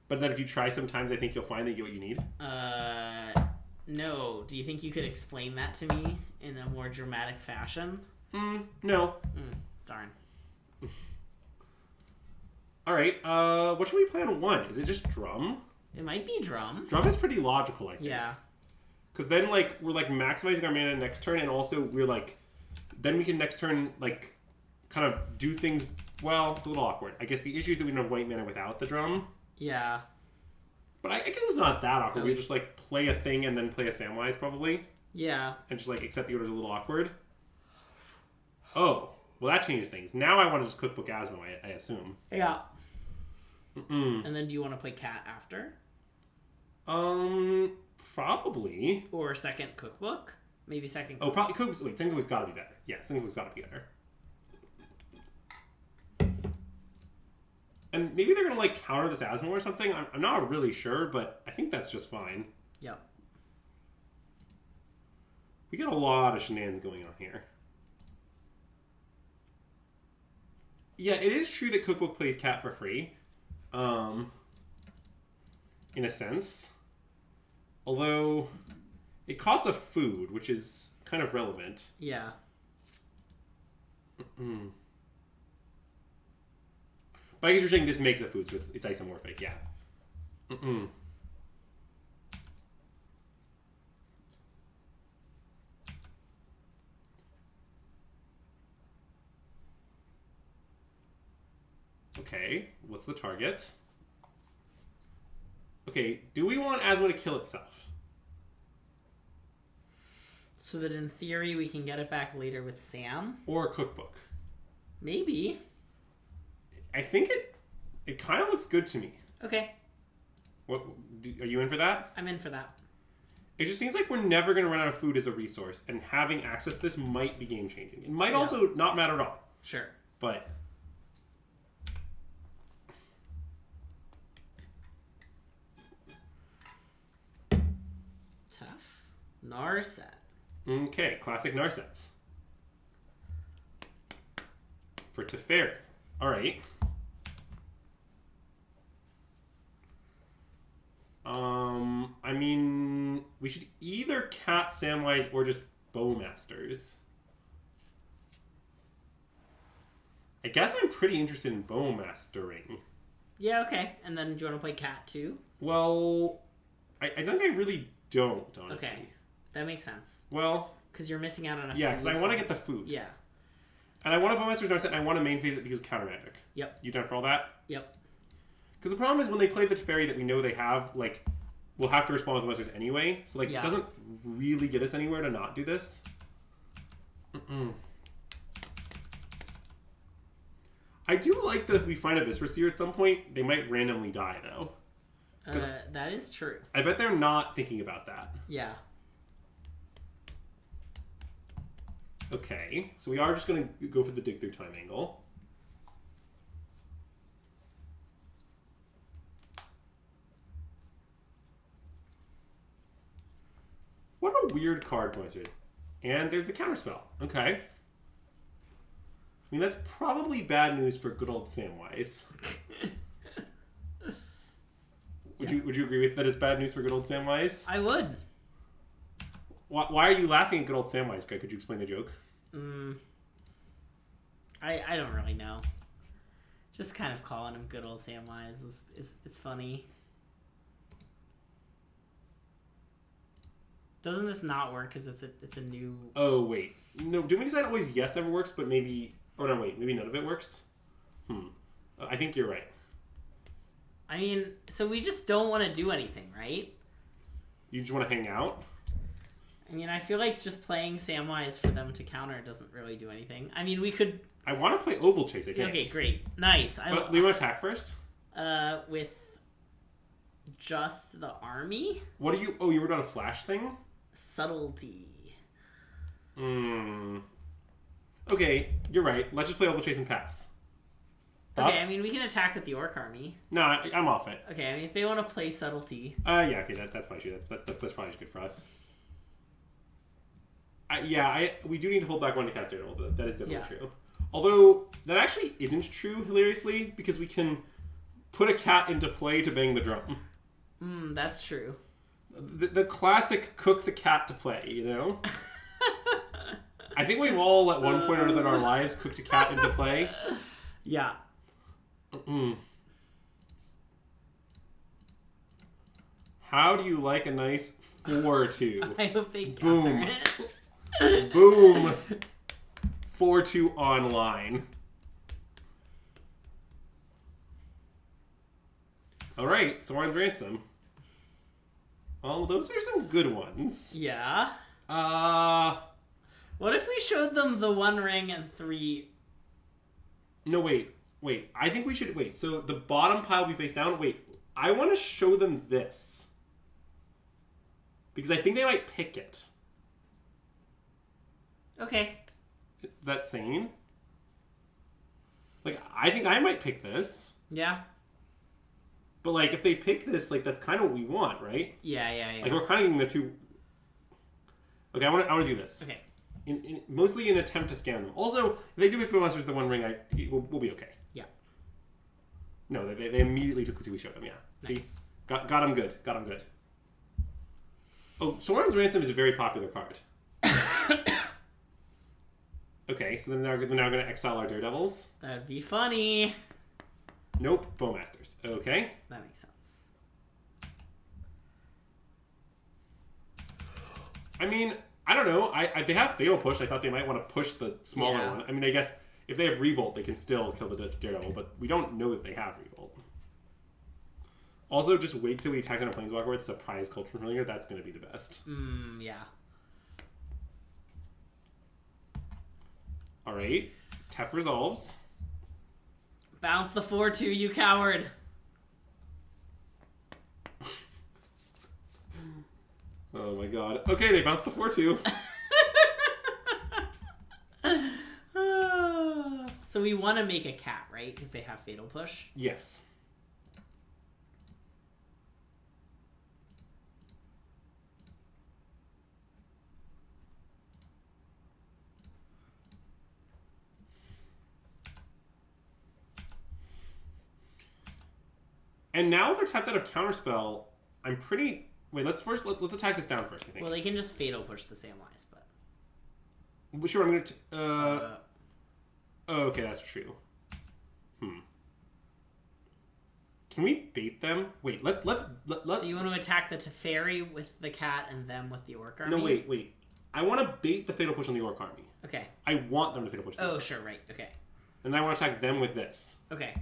But that if you try sometimes, I think you'll find that you get what you need? No. Do you think you could explain that to me in a more dramatic fashion? No. Darn. Alright, what should we play on 1? Is it just drum? It might be drum. Drum is pretty logical, I think. Yeah. Because then, like, we're, like, maximizing our mana next turn, and also we're, like... Then we can next turn, like, kind of do things... Well, it's a little awkward. I guess the issue is that we don't have white mana without the drum. Yeah. But I guess it's not that awkward. We just, like, play a thing and then play a Samwise, probably. Yeah. And just, like, accept the order's a little awkward. Oh. Well, that changes things. Now I want to just cookbook Asmo, I assume. Yeah. And then do you want to play Cat after? Probably. Or second cookbook? Maybe second cookbook. Oh, probably. Wait, second cookbook's gotta be better. Yeah, second cookbook's gotta be better. And maybe they're gonna, like, counter this Asmo or something. I'm not really sure, but I think that's just fine. Yep. We got a lot of shenanigans going on here. Yeah, it is true that Cookbook plays Cat for free. In a sense. Although, it costs a food, which is kind of relevant. Yeah. But I guess you're saying this makes a food, so it's isomorphic, yeah. Okay, what's the target? Okay, do we want Asmo to kill itself? So that in theory we can get it back later with Sam? Or a cookbook? Maybe. I think it kind of looks good to me. Okay. Are you in for that? I'm in for that. It just seems like we're never going to run out of food as a resource, and having access to this might be game-changing. It might also not matter at all. Sure. But... Tough. Narset. Okay, classic Narsets. For Teferi. Alright. I mean, we should either Cat Samwise or just Bowmasters. I guess I'm pretty interested in Bowmastering. Yeah, okay. And then do you want to play cat too? Well, I think I really don't, honestly. Okay. That makes sense. Well... Because you're missing out on a Yeah, because I want to get the food. Yeah. And I want a Bowmaster's Dark Set, and I want to main phase it because of counter magic. Yep. You down for all that? Yep. Because the problem is when they play the Teferi that we know they have, like, we'll have to respond with Bowmasters anyway. So, like, it doesn't really get us anywhere to not do this. I do like that if we find a Visperseer at some point, they might randomly die, though. That is true. I bet they're not thinking about that. Yeah. Okay, so we are just going to go for the dig through time angle. What a weird card, Moisters. And there's the counterspell. Okay. I mean, that's probably bad news for good old Samwise. Would you agree with that it's bad news for good old Samwise? I would. Why are you laughing at good old Samwise, Greg? Could you explain the joke? I don't really know. Just kind of calling him good old Samwise it's funny. Doesn't this not work because it's a new... Oh, wait. No, did we decide always yes never works, but maybe... Oh, no, wait. Maybe none of it works? I think you're right. I mean, so we just don't want to do anything, right? You just want to hang out? I mean, I feel like just playing Samwise for them to counter doesn't really do anything. I mean, we could... I want to play Oval Chase, I think. Okay, great. Nice. But we want to attack first? With just the army? What are you... Oh, you were on a flash thing? Subtlety. Okay, you're right. Let's just play Oval Chase and pass. Thoughts? Okay, I mean, we can attack with the Orc army. No, I'm off it. Okay, I mean, if they want to play Subtlety... Yeah, okay, that's probably true. That's probably good for us. We do need to hold back one to cast Daredevil. That is definitely true. Although, that actually isn't true, hilariously, because we can put a cat into play to bang the drum. That's true. The classic cook the cat to play, you know? I think we've all, at one point or another in our lives, cooked a cat into play. Yeah. How do you like a nice 4-2? I hope they Boom. counter it. Boom. 4-2 online. Alright, Soren's Ransom. Oh, those are some good ones. Yeah. What if we showed them the 1 ring and 3... No, wait. I think we should... Wait, so the bottom pile we face down... Wait, I want to show them this. Because I think they might pick it. Okay. Is that sane? Like, I think I might pick this. Yeah. But, like, if they pick this, like, that's kind of what we want, right? Yeah. Like, we're kind of getting the two... Okay, I want to do this. Okay. Mostly in an attempt to scam them. Also, if they do pick Monsters the 1 ring, we'll be okay. Yeah. No, they immediately took the 2 we showed them, yeah. Nice. See? Got them good. Oh, Soren's Ransom is a very popular card. Okay, so then they're now going to exile our Daredevils. That'd be funny. Nope, Bowmasters. Okay. That makes sense. I mean, I don't know. They have Fatal Push. I thought they might want to push the smaller one. I mean, I guess if they have Revolt, they can still kill the Daredevil, but we don't know that they have Revolt. Also, just wait till we attack on a Planeswalker with Surprise Culture Familiar. That's going to be the best. Yeah. Alright. Tef resolves. Bounce the 4-2, you coward. Oh my god. Okay, they bounced the 4-2. So we want to make a cat, right? Because they have Fatal Push. Yes. And now they're tapped out of Counterspell. I'm pretty... Wait, let's attack this down first, I think. Well, they can just Fatal Push the Samwise, but... Sure, I'm going to... Oh, okay, that's true. Can we bait them? Wait, let's. So you want to attack the Teferi with the cat and them with the Orc army? No, wait. I want to bait the Fatal Push on the Orc army. Okay. I want them to Fatal Push. Oh, sure, right. Okay. And then I want to attack them with this. Okay.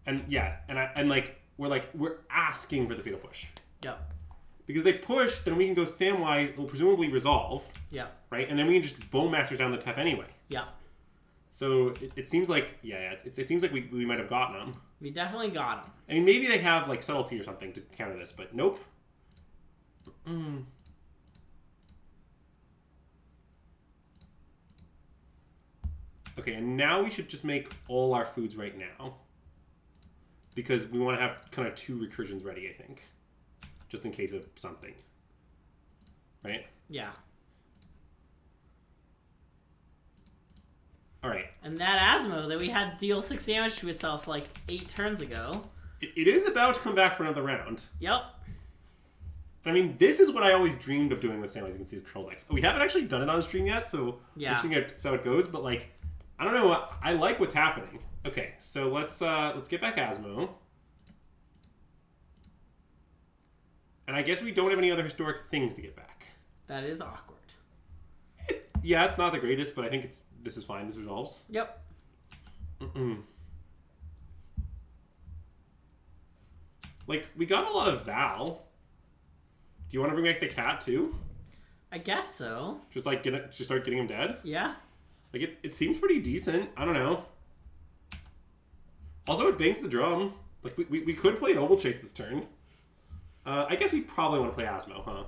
And yeah, we're asking for the Fatal Push. Yep. Because if they push, then we can go Samwise. It will presumably resolve. Yep. Right, and then we can just Bowmaster down the Tef anyway. Yep. So it seems like it seems like we might have gotten them. We definitely got them. I mean, maybe they have like subtlety or something to counter this, but nope. Okay, and now we should just make all our foods right now. Because we want to have kind of 2 recursions ready, I think. Just in case of something. Right? Yeah. Alright. And that Asmo that we had deal 6 damage to itself like 8 turns ago. It is about to come back for another round. Yep. I mean, this is what I always dreamed of doing with Samwise. You can see the control decks. We haven't actually done it on stream yet, so we're seeing how it goes. But like, I don't know. I like what's happening. Okay, so let's get back Asmo. And I guess we don't have any other historic things to get back. That is awkward. Yeah, it's not the greatest, but I think this is fine. This resolves. Yep. Like, we got a lot of Val. Do you want to bring back the cat too? I guess so. Just like just start getting him dead? Yeah. Like it seems pretty decent. I don't know. Also, it bangs the drum. Like we could play Noble Chase this turn. I guess we probably want to play Asmo, huh?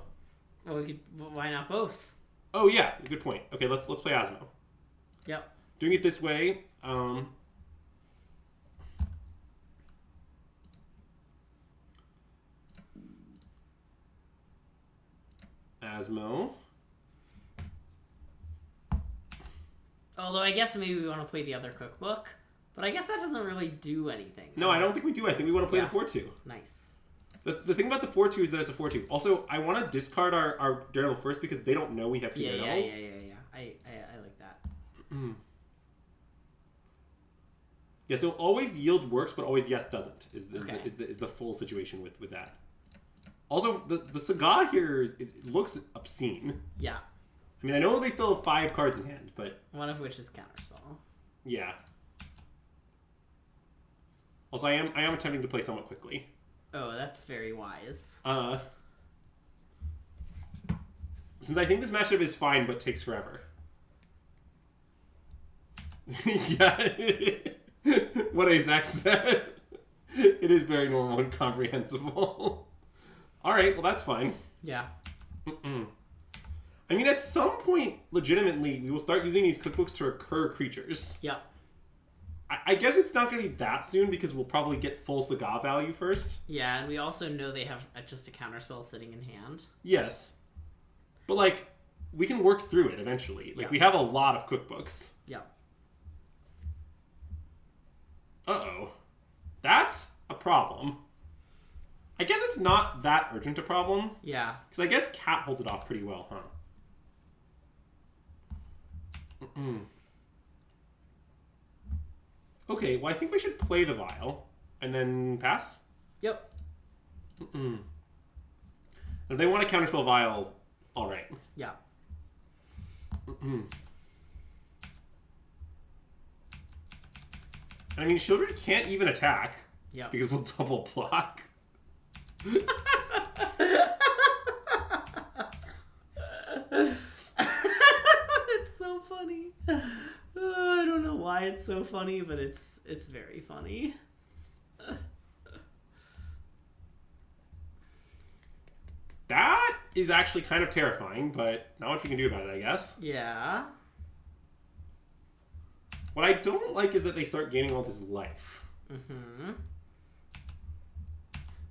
Well, why not both? Oh yeah, good point. Okay, let's play Asmo. Yep. Doing it this way. Asmo. Although I guess maybe we want to play the other cookbook, but I guess that doesn't really do anything. No, I don't think we do. I think we want to play the 4-2. Nice. The thing about the 4-2 is that it's a 4-2. Also, I want to discard our Daredevil first because they don't know we have 2 Daredevils. Yeah. I like that. Yeah, so always yield works, but always yes doesn't is the full situation with that. Also, the Saga here looks obscene. Yeah. I mean, I know they still have 5 cards in hand, but one of which is counterspell. Yeah. Also, I am attempting to play somewhat quickly. Oh, that's very wise. Since I think this matchup is fine, but takes forever. Yeah. What Azak said. It is very normal and comprehensible. Alright, well that's fine. Yeah. I mean, at some point, legitimately, we will start using these cookbooks to recur creatures. Yeah. I guess it's not going to be that soon because we'll probably get full Saga value first. Yeah, and we also know they have just a counterspell sitting in hand. Yes. But, like, we can work through it eventually. Like, we have a lot of cookbooks. Yeah. Uh-oh. That's a problem. I guess it's not that urgent a problem. Yeah. Because I guess Cat holds it off pretty well, huh? Okay, well, I think we should play the Vial and then pass. Yep. If they want to counterspell Vial, all right. Yeah. I mean, Shieldred can't even attack. Yeah. Because we'll double block. It's so funny. I don't know why it's so funny, but it's very funny. That is actually kind of terrifying, but not much we can do about it, I guess. Yeah. What I don't like is that they start gaining all this life.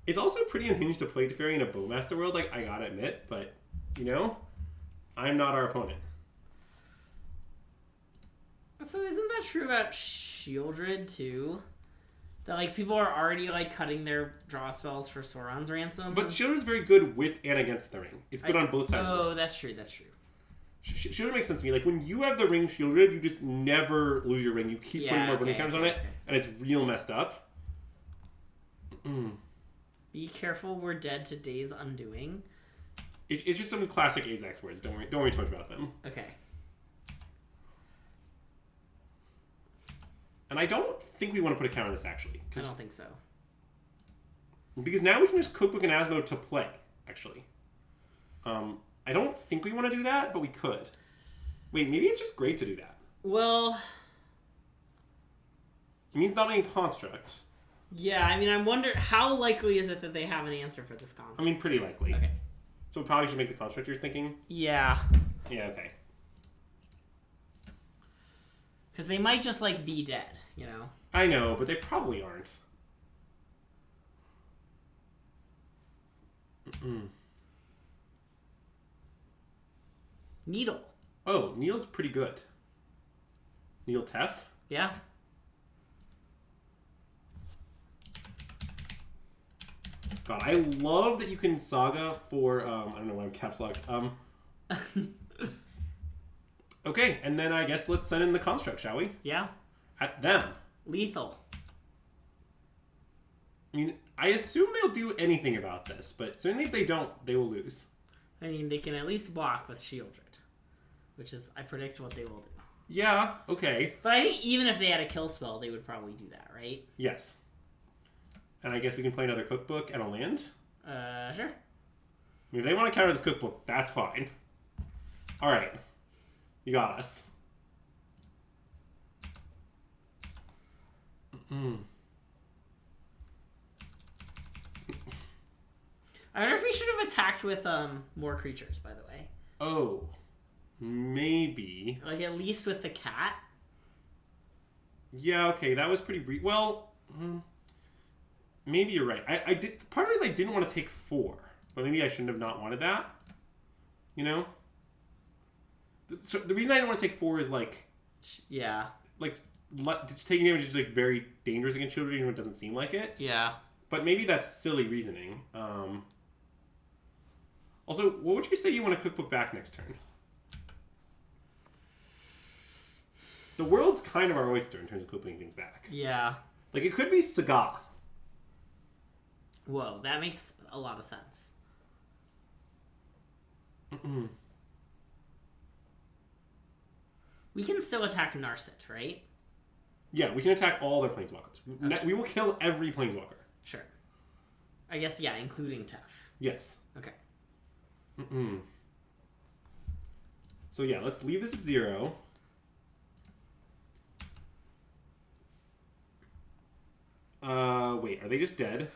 It's also pretty unhinged to play Teferi in a Bowmaster world, like, I gotta admit, but, you know, I'm not our opponent. So isn't that true about Shieldred, too? That, like, people are already, like, cutting their draw spells for Sauron's Ransom? But Shieldred's very good with and against the ring. It's good on both sides. Oh, that's true, that's true. Shielded makes sense to me. Like, when you have the ring shielded, you just never lose your ring. You keep putting more burning counters on it, and it's real messed up. Be careful, we're dead to Day's Undoing. It's just some classic Azax words. Don't worry too much about them. Okay. And I don't think we want to put a counter on this, actually. I don't think so. Because now we can just Cookbook and Asmo to play, actually. I don't think we want to do that, but we could. Wait, maybe it's just great to do that. Well... It means not making constructs. Yeah, I mean, I wonder, how likely is it that they have an answer for this construct? I mean, pretty likely. Okay. So we probably should make the construct you're thinking? Yeah. Yeah, okay. Because they might just, like, be dead, you know? I know, but they probably aren't. Needle. Oh, Neil's pretty good. Neil Tef? Yeah. God, I love that you can Saga for, I don't know why I'm caps locked. Okay, and then I guess let's send in the construct, shall we? Yeah. At them. Lethal. I mean, I assume they'll do anything about this, but certainly if they don't, they will lose. I mean, they can at least block with Shieldred, which is, I predict what they will do. Yeah, okay. But I think even if they had a kill spell, they would probably do that, right? Yes. And I guess we can play another cookbook and a land? Sure. I mean, if they want to counter this cookbook, that's fine. Alright. You got us. I wonder if we should have attacked with more creatures, by the way. Oh. Maybe. Like, at least with the cat. Yeah, okay, that was pretty brief. Well, maybe you're right. I did. Part of it is I didn't want to take 4, but maybe I shouldn't have not wanted that. You know? So the reason I didn't want to take 4 is like... Yeah. Like, just taking damage is like very dangerous against children, even when it doesn't seem like it. Yeah. But maybe that's silly reasoning. Also, what would you say you want to cookbook back next turn? The world's kind of our oyster in terms of cookbooking things back. Yeah. Like, it could be Saga. Whoa, that makes a lot of sense. We can still attack Narset, right? Yeah, we can attack all their planeswalkers. Okay. We will kill every planeswalker. Sure. I guess, yeah, including Tef. Yes. Okay. So yeah, let's leave this at 0. Wait, are they just dead?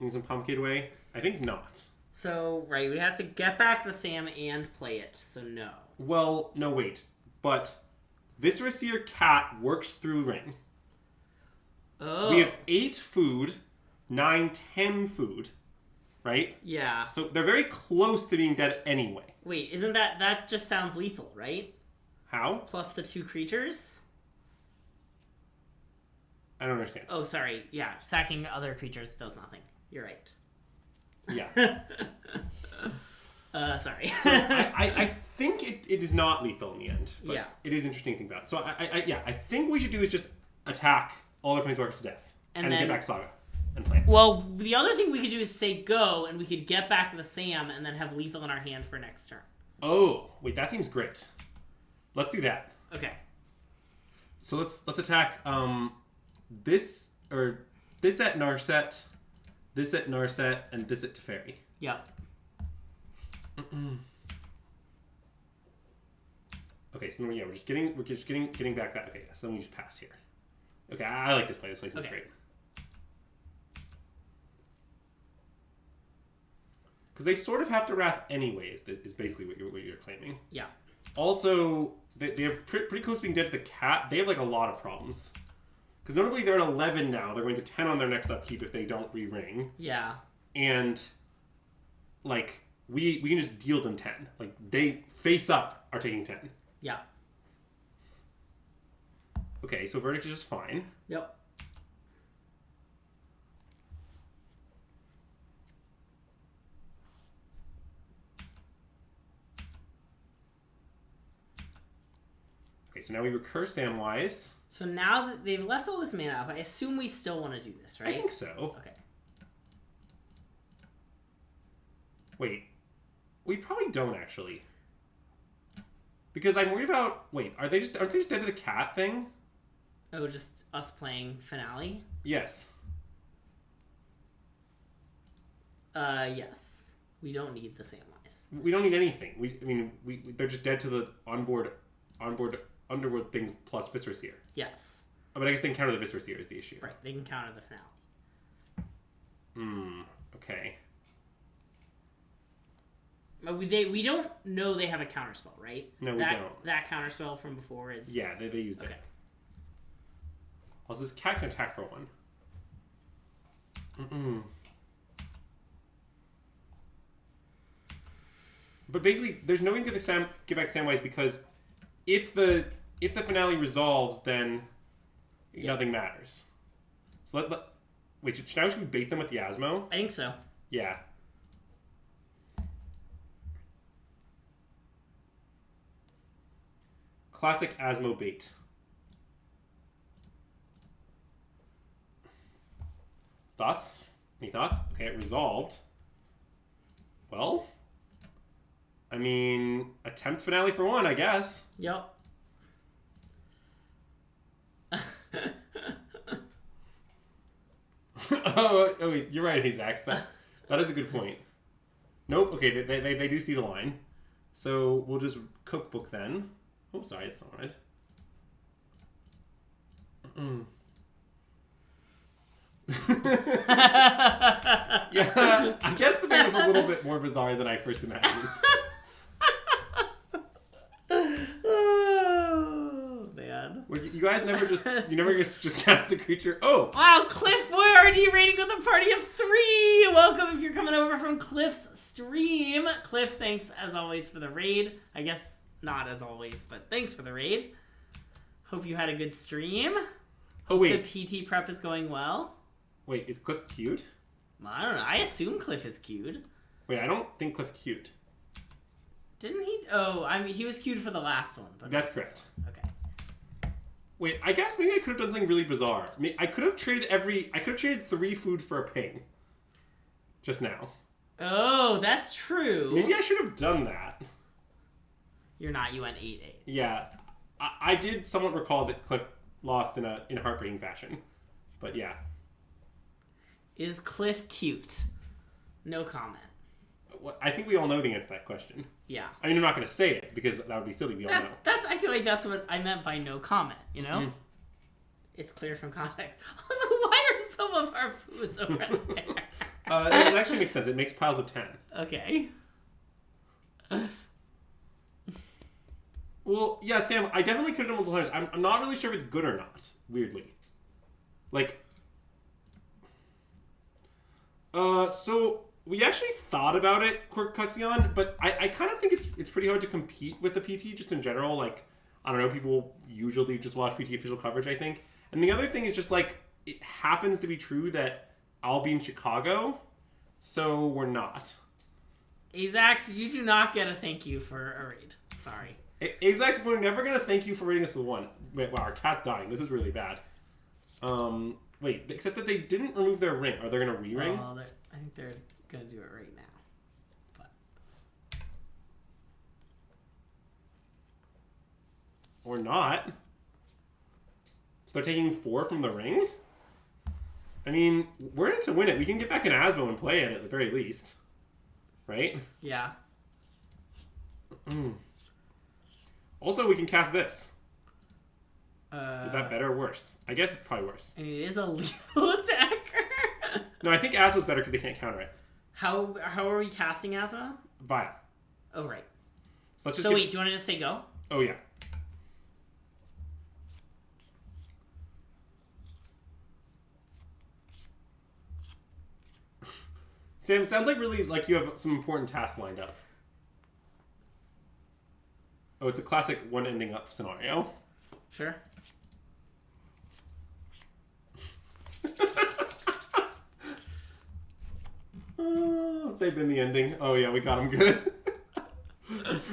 In some complicated way? I think not. So, right, we have to get back the Sam and play it, so no. Well, no, wait. But Viscera Seer Cat works through Ring. Oh. We have 8 food, 9, 10 food, right? Yeah. So they're very close to being dead anyway. Wait, isn't that just sounds lethal, right? How? Plus the 2 creatures? I don't understand. Oh, sorry. Yeah, sacking other creatures does nothing. You're right. Yeah. Sorry. So I think it is not lethal in the end. But yeah. It is interesting to think about. So I think what we should do is just attack all their planeswalkers to death. And then get back Saga and play it. Well, the other thing we could do is say go, and we could get back to the Sam and then have lethal in our hand for next turn. Oh, wait, that seems great. Let's do that. Okay. So let's attack this at Narset, this at Narset, and this at Teferi. Yep. Okay, so then, yeah, we're just getting back that. Okay, so then we just pass here. Okay, I like this play. This play seems great. Because they sort of have to Wrath anyways, is basically what you're claiming. Yeah. Also, they have pretty close to being dead to the cat. They have like a lot of problems. Because notably they're at 11 now. They're going to 10 on their next upkeep if they don't re-ring. Yeah. And, like, we can just deal them 10. Like, they face up are taking 10. Yeah. Okay, so Verdict is just fine. Yep. Okay, so now we recur Samwise. So now that they've left all this mana up, I assume we still want to do this, right? I think so. Okay. Wait. We probably don't, actually. Because I'm worried about... Wait, aren't they just dead to the cat thing? Oh, just us playing Finale? Yes. Yes. We don't need the Samwise. We don't need anything. They're just dead to the onboard underworld things plus Viscera Seer. Yes. But I guess they can counter the Viscera Seer is the issue. Right, they can counter the Finale. Okay. We don't know they have a counterspell, right? No, we don't. That counterspell from before is... Yeah, they used it. Also, this cat can attack for one. But basically, there's no way to get back Samwise because if the finale resolves, then nothing matters. So wait, now should we bait them with the Asmo? I think so. Yeah. Classic Asmo bait. Thoughts? Any thoughts? Okay, it resolved. Well, I mean, attempt finale for one, I guess. Yep. oh, wait, you're right, Azax. That is a good point. Nope. Okay, they do see the line. So we'll just cookbook then. Oh, sorry, it's not right. Yeah, I guess the bait was a little bit more bizarre than I first imagined. Oh, man. Well, you guys never just cast a creature. Oh! Wow, Cliff, we're already raiding with a party of 3! Welcome if you're coming over from Cliff's stream. Cliff, thanks as always for the raid. I guess not as always, but thanks for the raid. Hope you had a good stream. Oh, wait. The PT prep is going well. Wait, is Cliff cute? I don't know. I assume Cliff is cute. Wait, I don't think Cliff cute. Didn't he? Oh, I mean, he was cute for the last one. But that's correct. Okay. Wait, I guess maybe I could have done something really bizarre. I could have traded 3 food for a ping. Just now. Oh, that's true. Maybe I should have done that. You're not. You went 8-8. Yeah, I did somewhat recall that Cliff lost in a heartbreaking fashion, but yeah. Is Cliff cute? No comment. I think we all know the answer to that question. Yeah. I mean, I'm not going to say it because that would be silly. We all know. I feel like that's what I meant by no comment. You know, It's clear from context. Also, why are some of our foods over there? It actually makes sense. It makes piles of 10. Okay. Well, yeah, Sam, I definitely could have done multiple times. I'm not really sure if it's good or not, weirdly. Like, so we actually thought about it, Quirk Cuxion, but I kind of think it's pretty hard to compete with the PT just in general. Like, I don't know, people usually just watch PT official coverage, I think. And the other thing is just, like, it happens to be true that I'll be in Chicago, so we're not. Azax, you do not get a thank you for a raid. Sorry. Azax, we're never going to thank you for rating us with 1. Wait, wow, our cat's dying. This is really bad. Wait, except that they didn't remove their ring. Are they going to re-ring? I think they're going to do it right now. But or not. So they're taking 4 from the ring? I mean, we're in it to win it. We can get back in Asmo and play it at the very least. Right? Yeah. Also, we can cast this. Is that better or worse? I guess it's probably worse. I mean, it is a lethal attacker. No, I think Asmo's better because they can't counter it. How are we casting Asmo? Vile. Oh, right. So let's just wait, do you want to just say go? Oh, yeah. Sam, sounds like really like you have some important tasks lined up. Oh, it's a classic one ending up scenario. Sure. Oh, they've been the ending. Oh yeah, we got him good.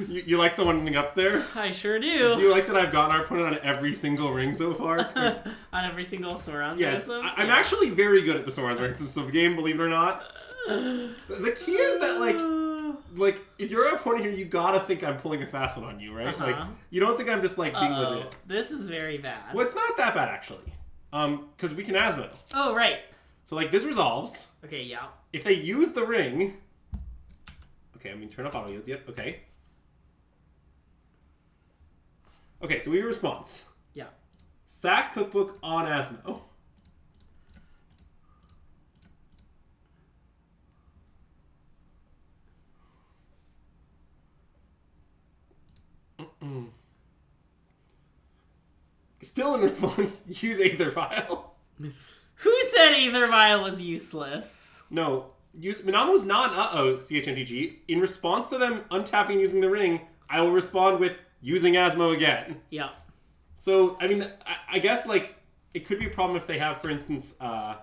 You like the one up there? I sure do. Do you like that I've gotten our opponent on every single ring so far? On every single Sauron Yes. system? I'm actually very good at the Sauron ring system game, believe it or not. The key is that, like, if you're an opponent here, you gotta think I'm pulling a fast one on you, right? Like, you don't think I'm just, like, being legit. This is very bad. Well, it's not that bad, actually. Because we can Asmo. Oh, right. So, like, this resolves. Okay, yeah. If they use the ring... Okay, I mean, turn off auto yields. Yep, okay. Okay, so we have a response. Yeah. Sack cookbook on Asmo. Still in response, use Aether Vial. Who said Aether Vial was useless? No, Minamo's not CHNTG. In response to them untapping and using the ring, I will respond with using Asmo again. Yeah. So, I mean, I guess, like, it could be a problem if they have, for instance, a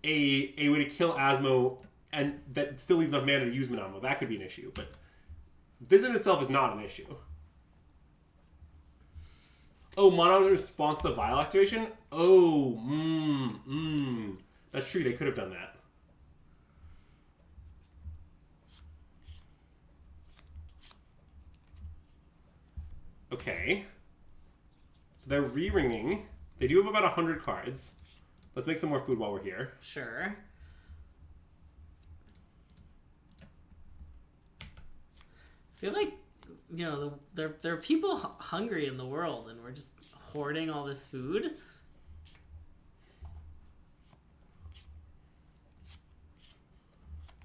way to kill Asmo and that still leaves enough mana to use Minamo. That could be an issue, but this in itself is not an issue. Oh, Mono's response to Vial activation? Oh, That's true, they could have done that. Okay. So they're re-ringing. They do have about 100 cards. Let's make some more food while we're here. Sure. I feel like, you know, there are people hungry in the world, and we're just hoarding all this food.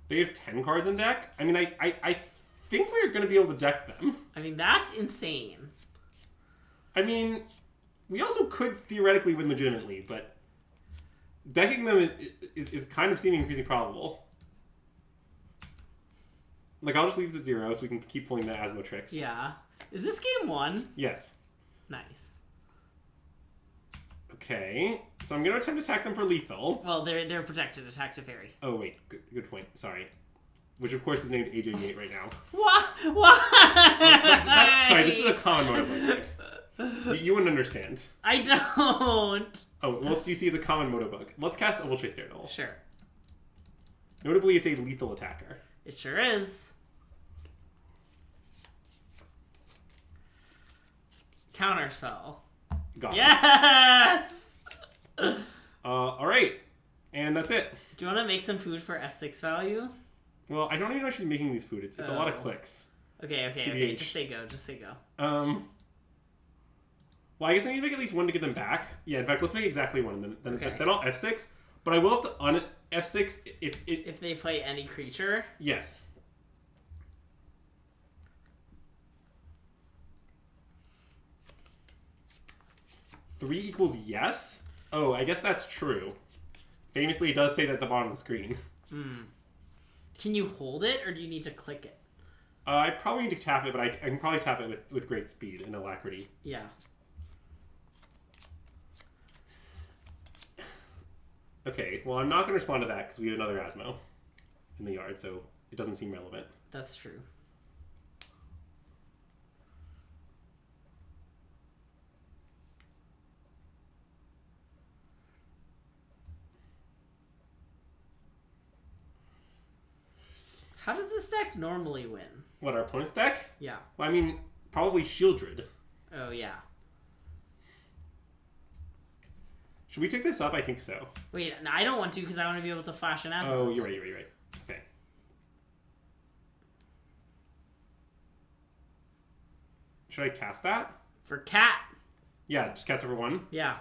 They have 10 cards in deck? I mean, I think we're going to be able to deck them. I mean, that's insane. I mean, we also could theoretically win legitimately, but decking them is kind of seeming increasingly probable. Like, I'll just leave this at 0 so we can keep pulling the Asmo tricks. Yeah. Is this game 1? Yes. Nice. Okay, so I'm going to attempt to attack them for lethal. Well, they're protected. Attack to fairy. Oh, wait. Good point. Sorry. Which, of course, is named AJ8 right now. What? Why? Sorry, this is a common moto bug. You wouldn't understand. I don't. Oh, well, you see, it's a common moto bug. Let's cast Ovalchase Daredevil. Sure. Notably, it's a lethal attacker. It sure is. Counterspell. Got it. Yes! Alright. And that's it. Do you want to make some food for F6 value? Well, I don't even know I should be making these food. It's a lot of clicks. Okay. Just say go. Well, I guess I need to make at least one to get them back. Yeah, in fact, let's make exactly one. Then I'll F6. But I will have to un-F6 if they play any creature. Yes. Three equals yes? Oh, I guess that's true. Famously, it does say that at the bottom of the screen. Can you hold it, or do you need to click it? I probably need to tap it, but I can probably tap it with great speed and alacrity. Yeah. Okay, well, I'm not going to respond to that because we have another Asmo in the yard, so it doesn't seem relevant. That's true. How does this deck normally win? What, our opponent's deck? Yeah. Well, I mean, probably Shieldred. Oh, yeah. Should we take this up? I think so. Wait, no, I don't want to because I want to be able to flash an Asmo. Oh, you're right. Okay. Should I cast that? For cat. Yeah, just cast it for one? Yeah.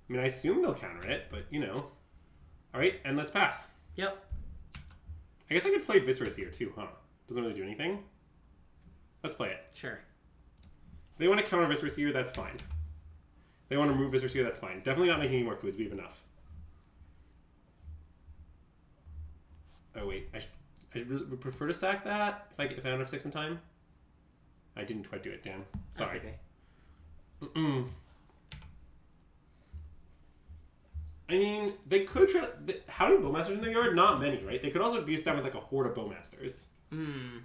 I mean, I assume they'll counter it, but, you know. Alright, and let's pass. Yep. I guess I could play Viscerous here, too, huh? Doesn't really do anything. Let's play it. Sure. If they want to counter Viscerous here, that's fine. If they want to remove Viscerous here, that's fine. Definitely not making any more foods. We have enough. Oh, wait. I would prefer to sack that if I don't have 6 in time. I didn't quite do it, damn. Sorry. That's okay. I mean, they could try to... How many bowmasters in the yard? Not many, right? They could also beast down with like a horde of bowmasters. Hmm.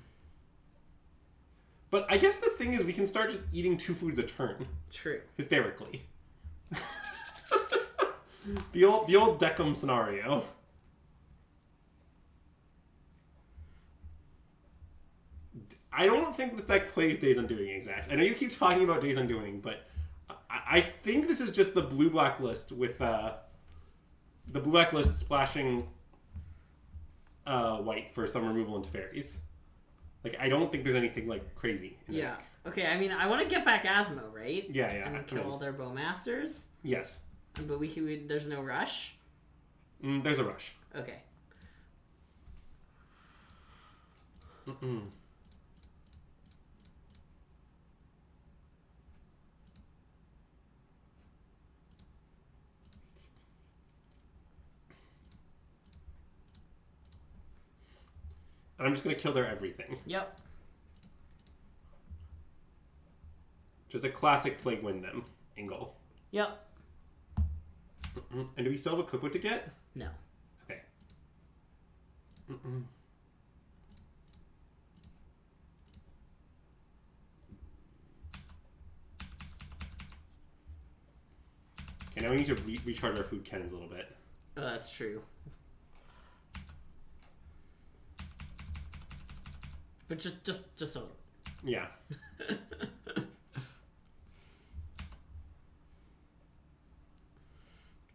But I guess the thing is we can start just eating 2 foods a turn. True. Hysterically. the old Deckham scenario. I don't think this deck plays Days Undoing exacts. I know you keep talking about Days Undoing, but I think this is just the blue-black list with the blue-black list splashing white for some removal into fairies. Like, I don't think there's anything, like, crazy in the deck. Okay, I mean, I want to get back Asmo, right? Yeah. And kill all their bowmasters. Yes. But there's no rush? There's a rush. Okay. Mm-mm. And I'm just going to kill their everything. Yep. Just a classic Plague Win them angle. Yep. And do we still have a cookbook to get? No. Okay. Okay, now we need to recharge our food cannons a little bit. Oh, that's true. But just so. Yeah.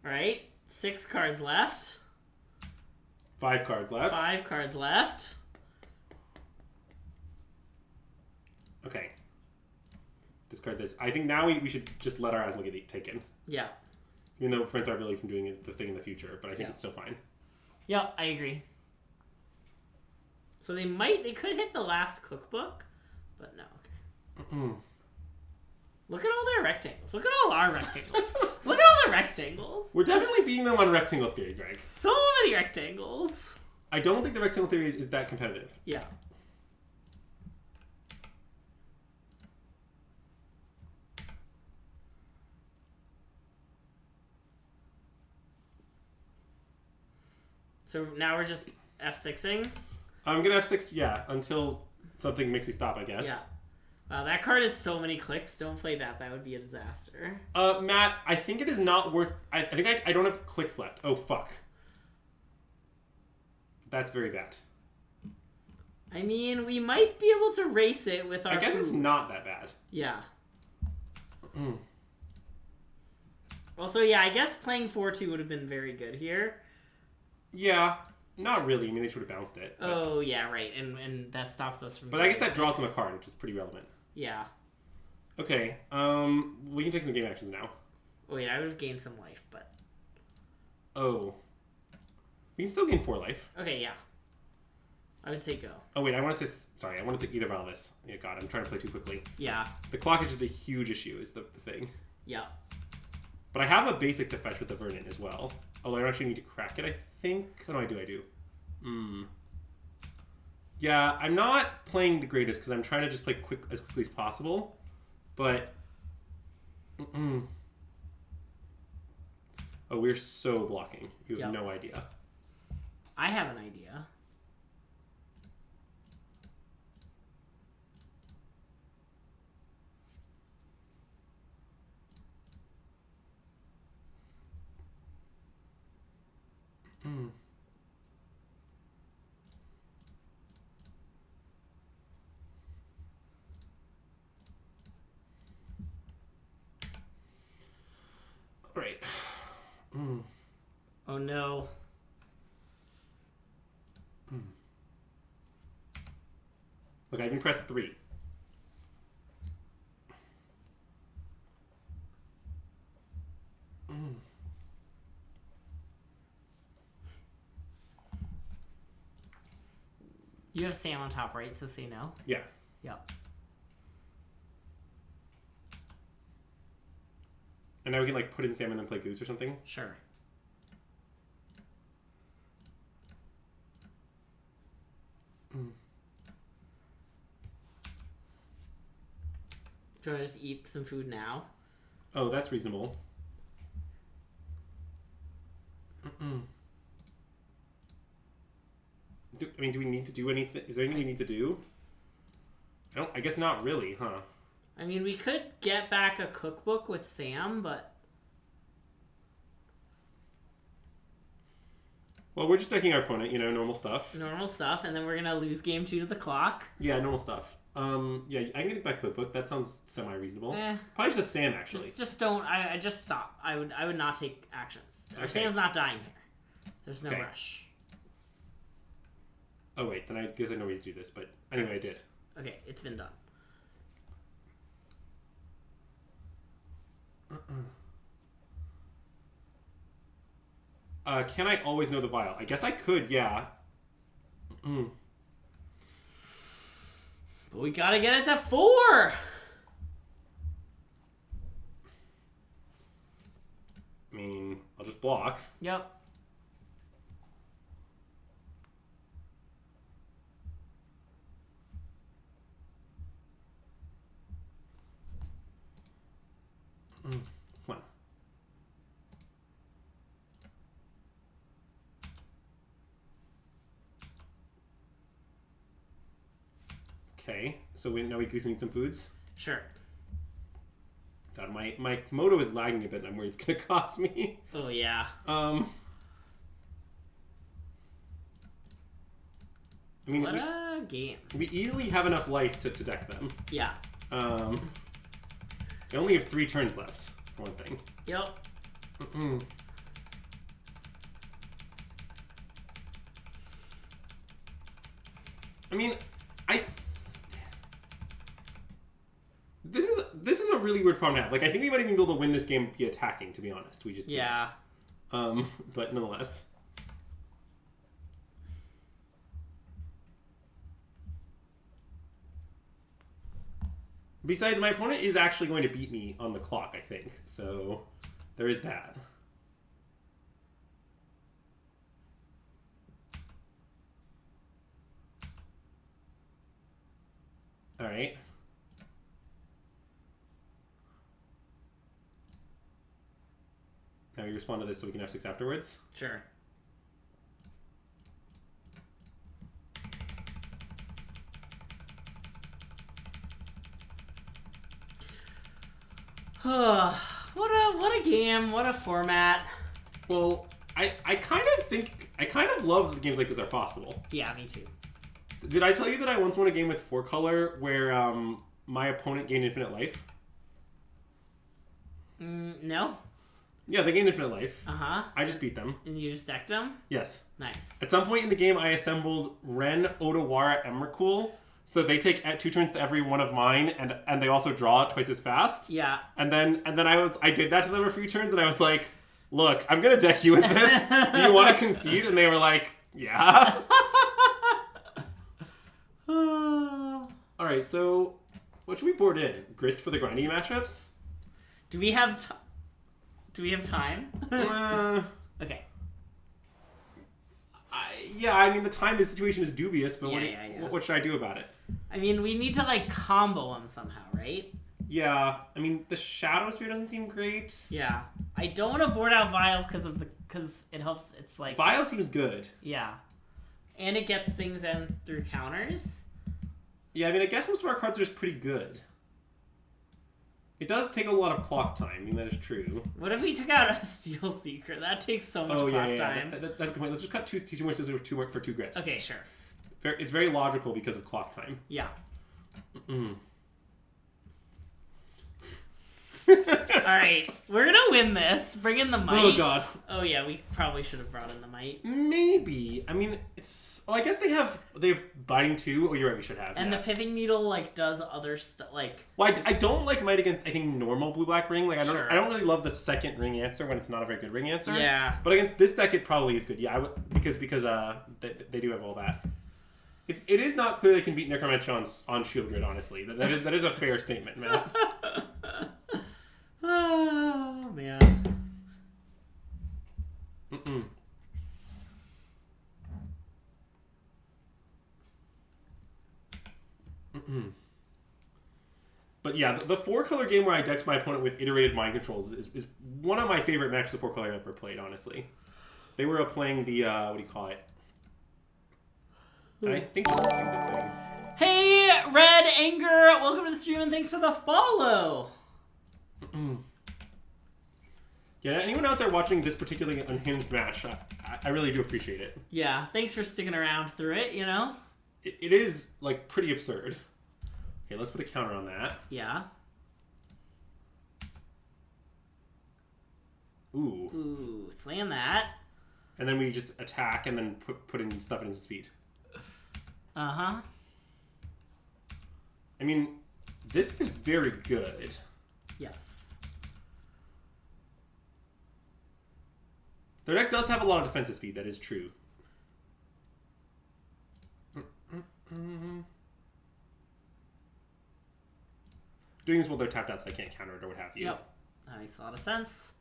All right, 6 cards left. 5 cards left. 5 cards left. Okay. Discard this. I think now we should just let our Asmo get taken. Yeah. Even though it prevents our ability from doing the thing in the future, but I think it's still fine. Yep, I agree. So they could hit the last cookbook, but no. Okay. Look at all their rectangles. Look at all our rectangles. Look at all the rectangles. We're definitely beating them on rectangle theory, Greg. So many rectangles. I don't think the rectangle theory is that competitive. Yeah. So now we're just F6ing? I'm going to F6, yeah, until something makes me stop, I guess. Yeah. Wow, that card has so many clicks. Don't play that. That would be a disaster. Matt, I think it is not worth... I think I don't have clicks left. Oh, fuck. That's very bad. I mean, we might be able to race it with our I guess food. it's not that bad. Yeah. Also, yeah, I guess playing 4-2 would have been very good here. Yeah, not really. I mean, they should have bounced it. But... Oh, yeah, right. And that stops us from... But I guess that draws them a card, which is pretty relevant. Yeah. Okay, we can take some game actions now. Oh, wait, I would have gained some life, but... Oh. We can still gain 4 life. Okay, yeah. I would say go. Oh, wait, I wanted to either valve this. Yeah, God, I'm trying to play too quickly. Yeah. The clock is just a huge issue, is the thing. Yeah. But I have a basic to fetch with the Vernon as well. Although I don't actually need to crack it, I think. Oh, no, I do. Yeah, I'm not playing the greatest because I'm trying to just play as quickly as possible. But... Oh, we're so blocking. You have no idea. I have an idea. Right. Oh no. Look, I even pressed 3. You have Sam on top, right? So say no. Yeah. Yep. And now we can like put in Sam and then play Goose or something. Sure. Do you want to just eat some food now? Oh, that's reasonable. Do we need to do anything? Is there anything we need to do? I guess not really, huh? I mean, we could get back a cookbook with Sam, but... Well, we're just decking our opponent, normal stuff. Normal stuff, and then we're gonna lose game 2 to the clock. Yeah, normal stuff. Yeah, I can get back cookbook. That sounds semi-reasonable. Probably just Sam, actually. Just don't... I just stop. I would not take actions. Okay. Sam's not dying here. There's no rush. Oh, wait, then I guess I know ways to do this, but anyway, I did. Okay, it's been done. Can I always know the vial? I guess I could, yeah. But we gotta get it to 4! I mean, I'll just block. Yep. Come on. Okay, so now we need some foods? Sure. God, my moto is lagging a bit, and I'm worried it's gonna cost me. Oh, yeah. I mean, what a game. We easily have enough life to deck them. Yeah. We only have 3 turns left, for one thing. Yep. I mean, This is a really weird problem to have. Like, I think we might even be able to win this game via attacking, to be honest. We just didn't. But nonetheless. Besides, my opponent is actually going to beat me on the clock, I think. So, there is that. Alright. Now we respond to this so we can have 6 afterwards? Sure. What a game, what a format. Well, I kind of love that games like this are possible. Yeah, me too. Did I tell you that I once won a game with 4 color where my opponent gained infinite life? No. Yeah, they gained infinite life. Uh-huh. I just beat them. And you just decked them? Yes. Nice. At some point in the game, I assembled Ren, Odawara, Emrakul, so they take 2 turns to every one of mine, and they also draw twice as fast. Yeah. And then I did that to them a few turns, and I was like, look, I'm gonna deck you with this. Do you want to concede? And they were like, yeah. Alright, so what should we board in? Grist for the grinding matchups? Do we have time? Okay. I mean, the time of the situation is dubious, but Yeah. what should I do about it? I mean, we need to, like, combo them somehow, right? Yeah, I mean, the Shadow Sphere doesn't seem great. Yeah. I don't want to board out Vial because it helps, it's like... Vial seems good. Yeah. And it gets things in through counters. Yeah, I mean, I guess most of our cards are just pretty good. It does take a lot of clock time. I mean, that is true. What if we took out a Steel Seeker? That takes so much clock time. That's a good point. Let's just cut two more scissors for 2 grists. Okay, sure. It's very logical because of clock time. Yeah. Mm. Alright, we're gonna win this. Bring in the might. Oh, God. Oh, yeah, we probably should have brought in the might. Maybe. I mean, it's... Oh, I guess they have Binding too. Oh, you're right, we should have. And the Pithing Needle, like, does other stuff, like... Well, I don't like might against, I think, normal blue-black ring. Like, I don't really love the second ring answer when it's not a very good ring answer. Yeah. But against this deck, it probably is good. Yeah, because they do have all that. It is not clear they can beat Necromancer on Shield Grid, honestly. That is a fair statement, man. Oh, man. Mm-mm. Mm-mm. But yeah, the 4-color game where I decked my opponent with iterated mind controls is one of my favorite matches of 4-color I've ever played, honestly. They were playing the, what do you call it? And I think it's the thing. Hey, Red Anger, welcome to the stream and thanks for the follow. Yeah, anyone out there watching this particularly unhinged match, I really do appreciate it. Yeah, thanks for sticking around through it, you know? It is, like, pretty absurd. Okay, let's put a counter on that. Yeah. Ooh, slam that. And then we just attack and then put in stuff in instant speed. Uh-huh. I mean, this is very good. Yes. Their deck does have a lot of defensive speed, that is true. Doing this while they're tapped out so they can't counter it or what have you. Yep. That makes a lot of sense.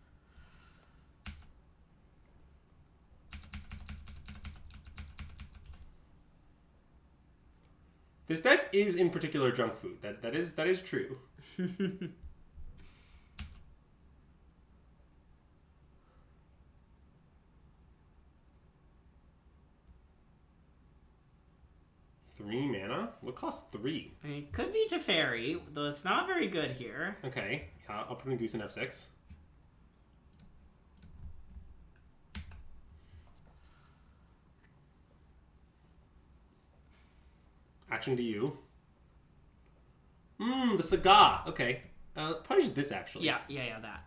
This deck is in particular junk food. That is true. 3 mana? What costs 3? I mean, it could be Teferi, though it's not very good here. Okay, yeah, I'll put in Goose in F6. Action to you. The Saga. Okay. Probably just this, actually. Yeah, that.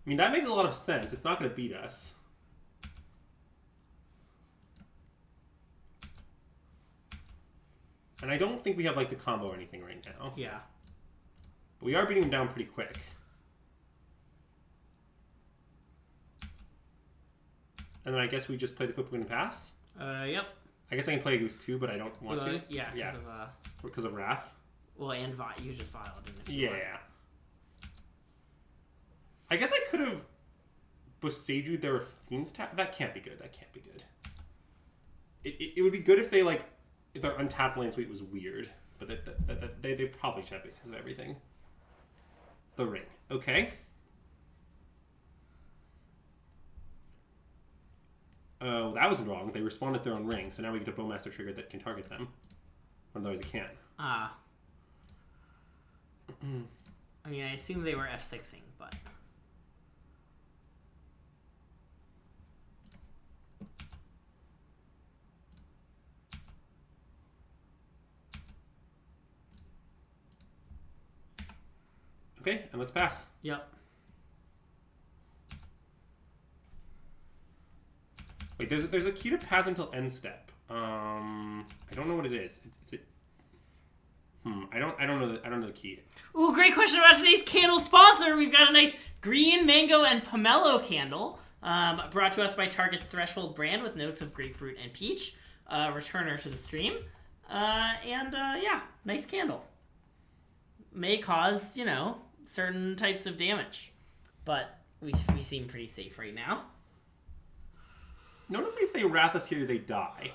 I mean, that makes a lot of sense. It's not going to beat us. And I don't think we have, like, the combo or anything right now. Yeah. But we are beating them down pretty quick. And then I guess we just play the Quick Win Pass? Yep. I guess I can play Goose too, but I don't want to. Yeah, because of Wrath. Well, and you just filed, didn't it? Yeah. I guess I could have Boseiju their Fiend's tap. That can't be good. That can't be good. It would be good if they, like, if their untapped land suite was weird. But they probably should have bases of everything. The Ring. Okay. Oh, that was wrong. They responded their own ring, so now we get a Bowmaster trigger that can target them. Otherwise it can't. I mean, I assume they were F6ing, but... Okay, and let's pass. Yep. Wait, there's a key to pass until end step. I don't know what it is. I don't know the key. Ooh, great question about today's candle sponsor. We've got a nice green mango and pomelo candle, brought to us by Target's Threshold brand with notes of grapefruit and peach. Returner to the stream, yeah, nice candle. May cause, certain types of damage, but we seem pretty safe right now. Notably, if they Wrath us here, they die.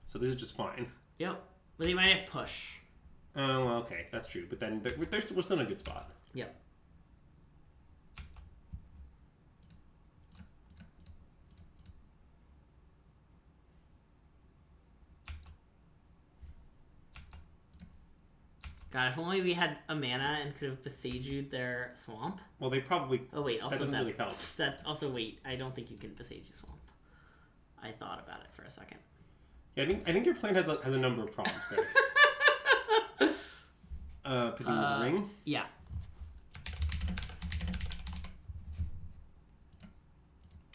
So this is just fine. Yep. But they might have push. Oh, well, okay, that's true. But then we're still in a good spot. Yep. God, if only we had a mana and could have Boseiju their swamp. Well, they probably... Oh, wait, also that doesn't really help. Wait, I don't think you can Boseiju swamp. I thought about it for a second. Yeah, I think your plan has a number of problems, Greg. Picking up the ring? Yeah.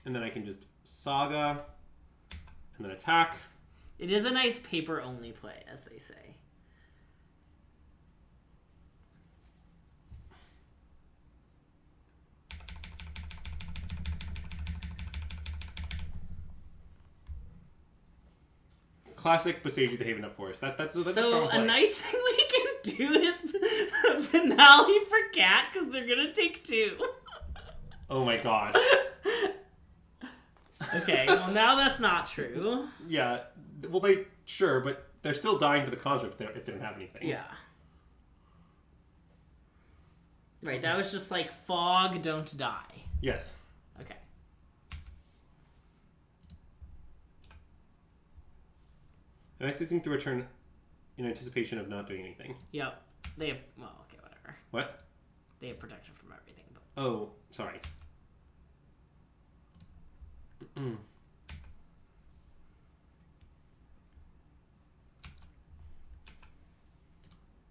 And then I can just Saga, and then attack. It is a nice paper-only play, as they say. Classic Boseiju the Haven Up Forest. That's a strong play. So a nice thing we can do is finale for Cat, because they're going to take 2. Oh my god. Okay, well now that's not true. Yeah, well sure, but they're still dying to the construct if they don't have anything. Yeah. Right, that was just like fog, don't die. Yes. Okay. And I seem to return in anticipation of not doing anything. Yep. They have... Well, okay, whatever. What? They have protection from everything, but... Oh, sorry.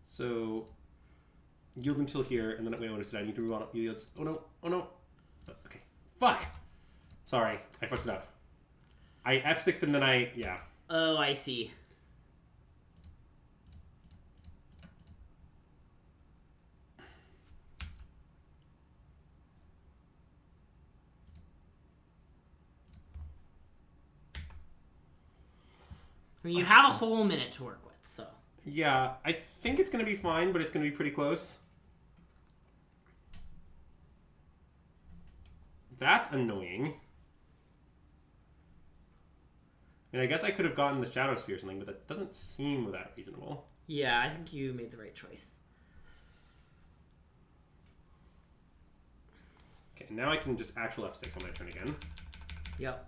So, yield until here, and then wait, what is it? I need to reroll yields. Oh no, oh no. Okay. Fuck! Sorry, I fucked it up. I F6'd and then yeah. Oh, I see. I mean, you have a whole minute to work with, so... Yeah, I think it's going to be fine, but it's going to be pretty close. That's annoying. And I guess I could have gotten the Shadow Sphere or something, but that doesn't seem that reasonable. Yeah, I think you made the right choice. Okay, now I can just actual F6 on my turn again. Yep.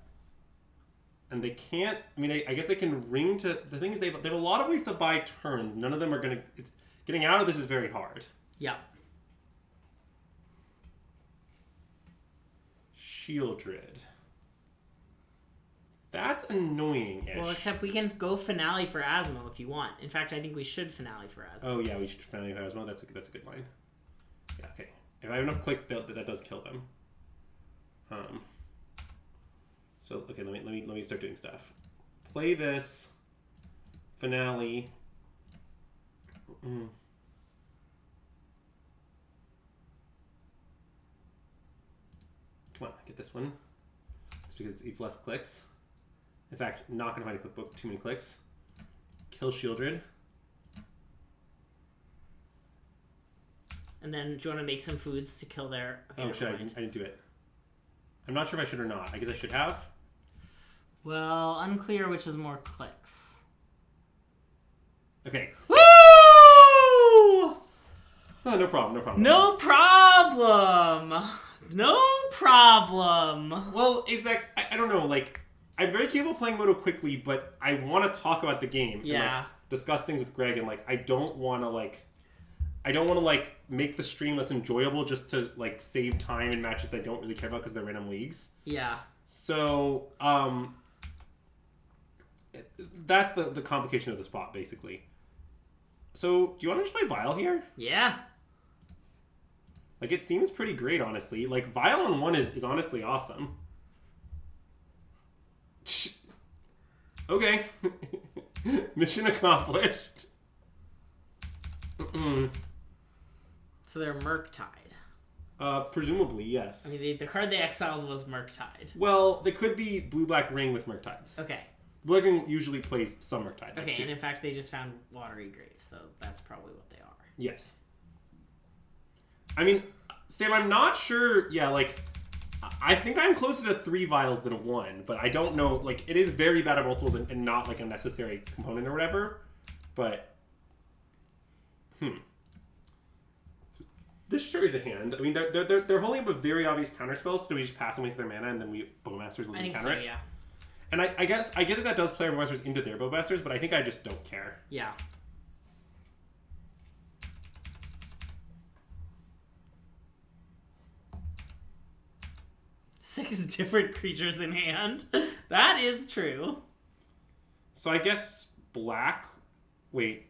And they can't... I mean, I guess they can ring to... The thing is, they have a lot of ways to buy turns. None of them are going to... Getting out of this is very hard. Yeah. Shieldred. That's annoying-ish. Well, except we can go finale for Asmo if you want. In fact, I think we should finale for Asmo. Oh, yeah, we should finale for Asmo. That's a good line. Yeah, okay. If I have enough clicks, that does kill them. So, okay, let me start doing stuff. Play this. Finale. Come on, get this one. Just because it's less clicks. In fact, not going to find a cookbook. Too many clicks. Kill Shieldred. And then, do you want to make some foods to kill their... Okay, oh, shit, I didn't do it. I'm not sure if I should or not. I guess I should have. Well, unclear which is more clicks. Okay. Woo! Oh, no problem, no problem. No problem! No problem! Well, Azex, I don't know, like, I'm very capable of playing Moto quickly, but I want to talk about the game. Yeah. And, like, discuss things with Greg, and, like, I don't want to, make the stream less enjoyable just to, like, save time in matches that I don't really care about because they're random leagues. Yeah. So, that's the complication of the spot, basically. So, do you want to just play Vile here? Yeah. Like, it seems pretty great, honestly. Like, Vile on 1 is honestly awesome. Okay. Mission accomplished. So they're Murktide. Presumably, yes. I mean, the card they exiled was Murktide. Well, they could be Blue-Black Ring with Murktides. Okay. Blue-Black Ring usually plays some Murktide. Okay, and in fact, they just found Watery Grave, so that's probably what they are. Yes. I mean, Sam, I'm not sure... Yeah, like... I think I'm closer to 3 vials than 1, but I don't know... Like, it is very bad at multiples and not, like, a necessary component or whatever. But... This sure is a hand. I mean, they're holding up a very obvious counter spells, so we just pass them waste their mana, and then we Bowmasters and counter so, it. Yeah. And I guess I get that does play our Bowmasters into their Bowmasters, but I think I just don't care. Yeah. Six different creatures in hand. That is true. So I guess black. White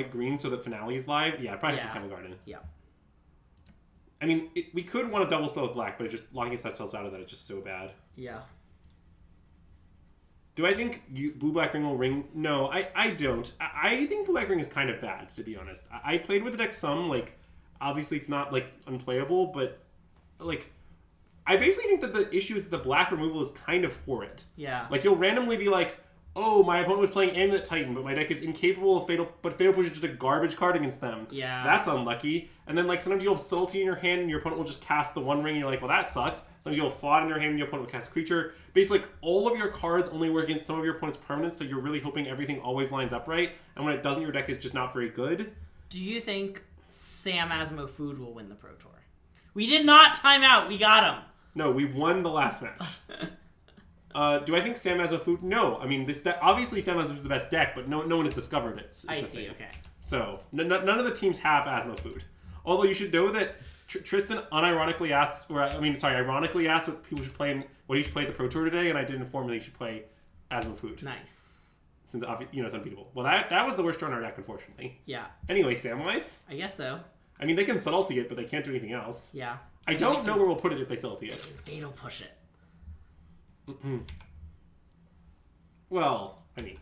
green, so that finale is live. Yeah, probably some Camel Garden. Yeah. I mean, we could want to double spell with black, but it just locking his set cells out of that is just so bad. Yeah. Do I think blue-black ring will ring? No, I don't. I think blue-black ring is kind of bad, to be honest. I played with the deck some, like, obviously it's not, like, unplayable, but, like, I basically think that the issue is that the black removal is kind of horrid. Yeah. Like, you'll randomly be like, oh, my opponent was playing Amulet Titan, but my deck is incapable of Fatal... But Fatal Push is just a garbage card against them. Yeah. That's unlucky. And then, like, sometimes you'll have Salty in your hand, and your opponent will just cast the One Ring, and you're like, well, that sucks. Sometimes you'll have Fought in your hand, and your opponent will cast a creature. Basically, like, all of your cards only work against some of your opponent's permanents, so you're really hoping everything always lines up right. And when it doesn't, your deck is just not very good. Do you think Sam Asmo Food will win the Pro Tour? We did not time out. We got him. No, we won the last match. Do I think Sam Asmo Food? No. I mean, this obviously Sam Asmo is the best deck, but no one has discovered it. I see, okay. So, none of the teams have Asmo Food. Although you should know that Tristan ironically asked what people should play what he should play at the Pro Tour today, and I did inform that he should play Asmo Food. Nice. Since, it's unbeatable. Well, that was the worst turn on our deck, unfortunately. Yeah. Anyway, Samwise? I guess so. I mean, they can subtlety it, but they can't do anything else. Yeah. I don't know where we'll put it if they subtlety it. They can fatal push it. Well, I mean,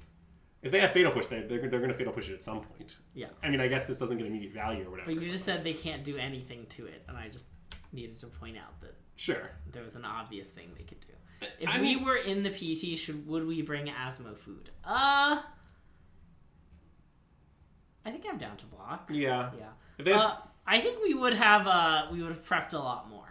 if they have fatal push, they're going to fatal push it at some point. Yeah. I mean, I guess this doesn't get immediate value or whatever. But you just said they can't do anything to it, and I just needed to point out that sure there was an obvious thing they could do. If we were in the PT, would we bring Asmo Food? I think I'm down to block. Yeah. Yeah. If they had, I think we would have prepped a lot more.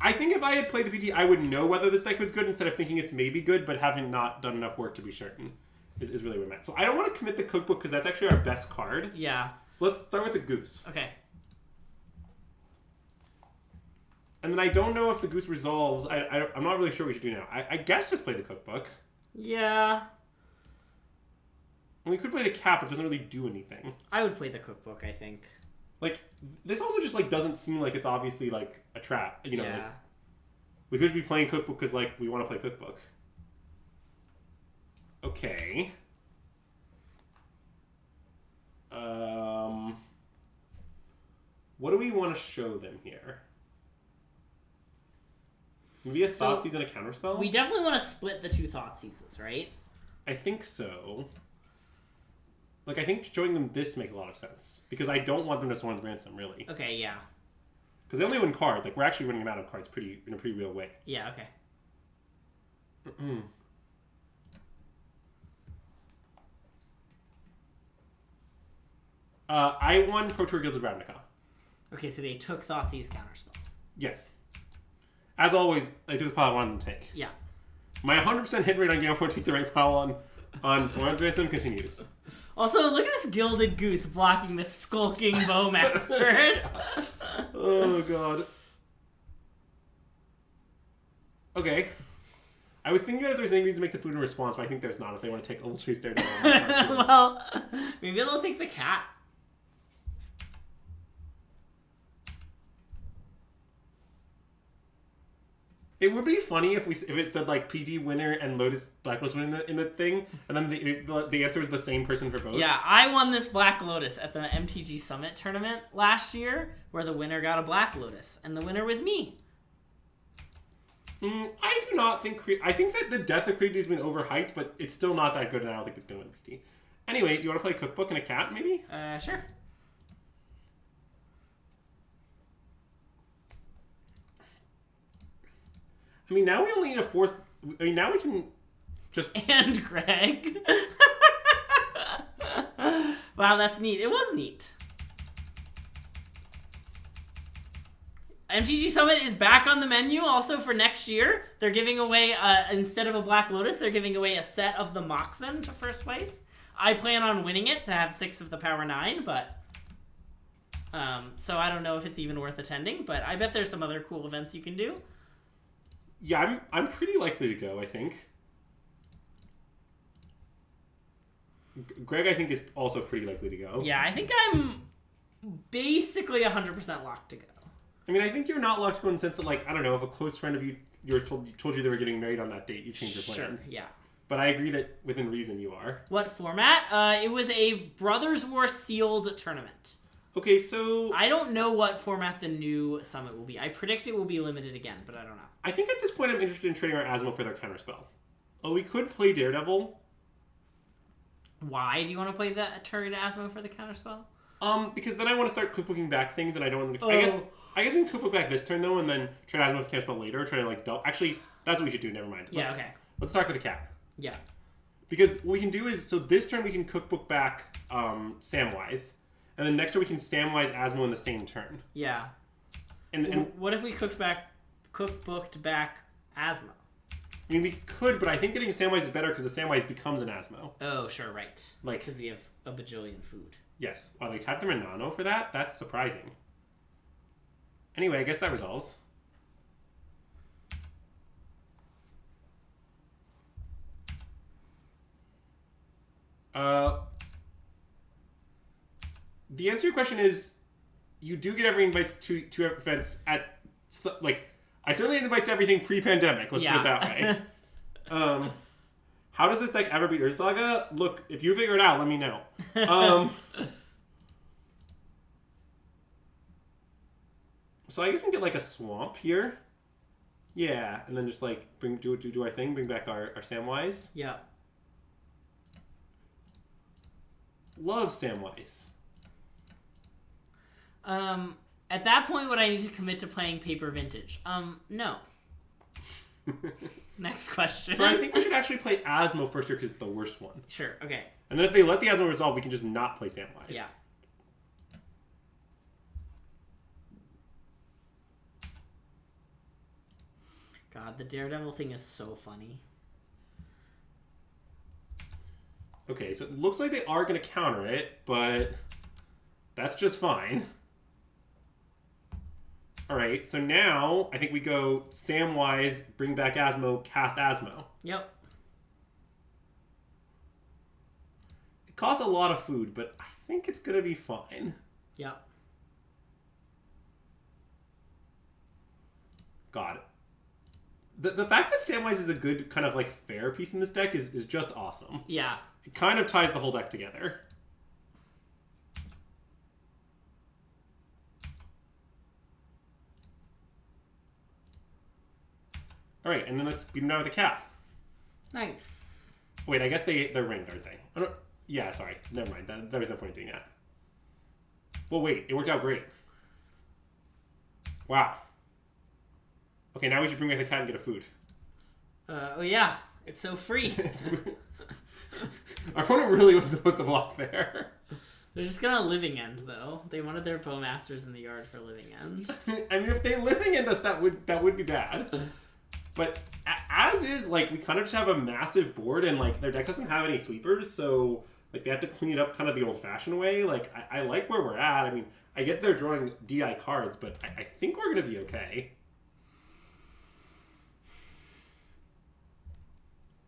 I think if I had played the PT, I would know whether this deck was good instead of thinking it's maybe good, but having not done enough work to be certain is really what I meant. So I don't want to commit the cookbook because that's actually our best card. Yeah. So let's start with the goose. Okay. And then I don't know if the goose resolves. I'm not really sure what we should do now. I guess just play the cookbook. Yeah. And we could play the cap, but it doesn't really do anything. I would play the cookbook, I think. Like, this also just, doesn't seem like it's obviously, a trap. You know, yeah. We could be playing cookbook because, we want to play cookbook. Okay. What do we want to show them here? Maybe a Thoughtseize and a counterspell? We definitely want to split the two Thoughtseizes, right? I think so. I think showing them this makes a lot of sense. Because I don't want them to Sworn's Ransom, really. Okay, yeah. Because they only win cards. We're actually running them out of cards in a pretty real way. Yeah, okay. I won Pro Tour Guilds of Ravnica. Okay, so they took Thoughtseize counterspell. Yes. As always, I took the pile I wanted them to take. Yeah. My 100% hit rate on Game 4 take the right pile on Sworn's Ransom continues. Also, look at this Gilded Goose blocking the skulking Bowmasters. Oh, God. Okay. I was thinking that if there's any reason to make the food in response, but I think there's not if they want to take Old Chase there. Well, maybe they'll take the cat. It would be funny if it said PD winner and Lotus Black Lotus winner in the thing, and then the answer was the same person for both. Yeah, I won this Black Lotus at the MTG Summit tournament last year, where the winner got a Black Lotus, and the winner was me. I do not think I think that the death of Creed has been overhyped, but it's still not that good, and I don't think it's going to win PT. Anyway, you want to play Cookbook and a cat, maybe? Sure. I mean, now we only need a fourth. I mean, now we can just... And Greg. Wow, that's neat. It was neat. MTG Summit is back on the menu also for next year. They're giving away, instead of a Black Lotus, they're giving away a set of the Moxen to first place. I plan on winning it to have 6 of the Power 9, but... so I don't know if it's even worth attending, but I bet there's some other cool events you can do. Yeah, I'm pretty likely to go, I think. Greg, I think, is also pretty likely to go. Yeah, I think I'm basically 100% locked to go. I mean, I think you're not locked to go in the sense that, I don't know, if a close friend of you told you they were getting married on that date, you change your plans. Sure, yeah. But I agree that within reason you are. What format? It was a Brothers War sealed tournament. Okay, so... I don't know what format the new Summit will be. I predict it will be limited again, but I don't know. I think at this point I'm interested in trading our Asmo for their counterspell. Oh, we could play Daredevil. Why do you want to play that target Asmo for the counterspell? Because then I want to start cookbooking back things, and I don't want them to... I guess we can cookbook back this turn, though, and then trade Asmo with counterspell later, or try to, double... Actually, that's what we should do, never mind. Okay. Let's start with the cat. Yeah. Because what we can do is... So this turn we can cookbook back Samwise, and then next turn we can Samwise Asmo in the same turn. Yeah. And what if we cookbooked back Asmo? I mean, we could, but I think getting Samwise is better because the Samwise becomes an Asmo. Oh, sure, right. Because we have a bajillion food. Yes. Wow, they tapped their Nano for that? That's surprising. Anyway, I guess that resolves. The answer to your question is you do get every invite to events at, like, I certainly had invites to everything pre-pandemic, let's put it that way. How does this deck ever beat Urza Saga? Look, if you figure it out, let me know. So I guess we can get like a swamp here. Yeah, and then just like do our thing, bring back our Samwise. Yeah. Love Samwise. At that point, would I need to commit to playing Paper Vintage? No. Next question. So I think we should actually play Asmo first here because it's the worst one. Sure, okay. And then if they let the Asmo resolve, we can just not play Samwise. Yeah. God, the Daredevil thing is so funny. Okay, so it looks like they are going to counter it, but that's just fine. Alright, so now I think we go Samwise, bring back Asmo, cast Asmo. Yep. It costs a lot of food, but I think it's going to be fine. Yep. God. The fact that Samwise is a good kind of like fair piece in this deck is just awesome. Yeah. It kind of ties the whole deck together. Alright, and then let's beat him down with a cat. Nice. Wait, I guess they're ringed, aren't they? I don't, yeah, sorry. Never mind. There was no point in doing that. Well, wait. It worked out great. Wow. Okay, now we should bring back the cat and get a food. Oh yeah. It's so free. Our opponent really was supposed to block there. They're just gonna living end though. They wanted their bowmasters in the yard for living end. I mean, if they living end us, that would be bad. But as is, like, we kind of just have a massive board, and like their deck doesn't have any sweepers, so like they have to clean it up kind of the old-fashioned way. Like I like where we're at. I mean, I get they're drawing DI cards, but I think we're gonna be okay.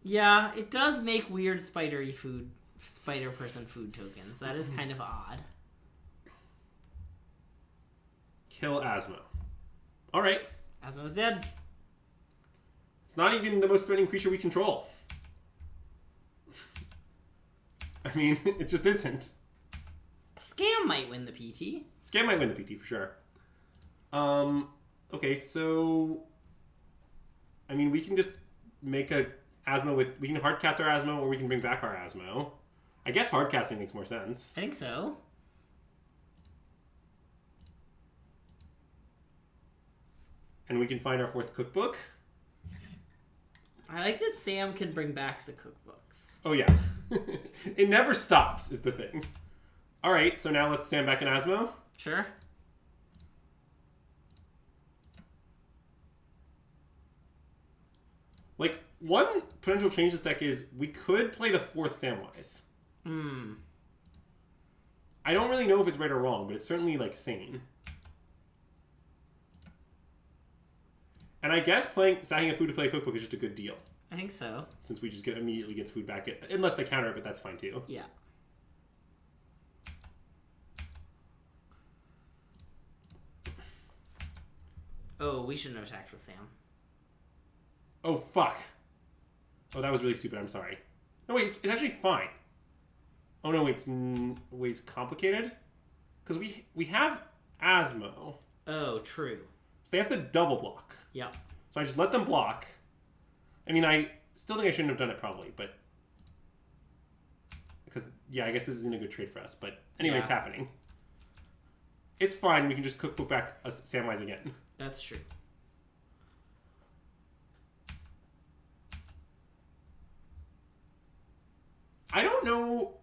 Yeah, it does make weird spider person food tokens. That is kind of odd. Kill Asmo. Alright. Asmo's dead. It's not even the most threatening creature we control. I mean, it just isn't. Scam might win the PT. Scam might win the PT for sure. Okay, so I mean, we can just make a Asmo with... We can hardcast our Asmo, or we can bring back our Asmo. I guess hardcasting makes more sense. I think so. And we can find our fourth cookbook. I like that Sam can bring back the cookbooks. Oh, yeah. It never stops, is the thing. Alright, so now let's Sam back in Asmo. Sure. Like, one potential change to this deck is we could play the fourth Samwise. I don't really know if it's right or wrong, but it's certainly, like, sane. And I guess sacking a food to play a cookbook is just a good deal. I think so. Since we just immediately get the food back. Unless they counter it, but that's fine too. Yeah. Oh, we shouldn't have attacked with Sam. Oh, fuck. Oh, that was really stupid. I'm sorry. No, wait. It's actually fine. Oh, no, wait. It's complicated? Because we have Asmo. Oh, true. So they have to double block. Yep. So I just let them block. I mean, I still think I shouldn't have done it probably, but... Because, yeah, I guess this isn't a good trade for us. But anyway, It's happening. It's fine. We can just cookbook back Samwise again. That's true. I don't know.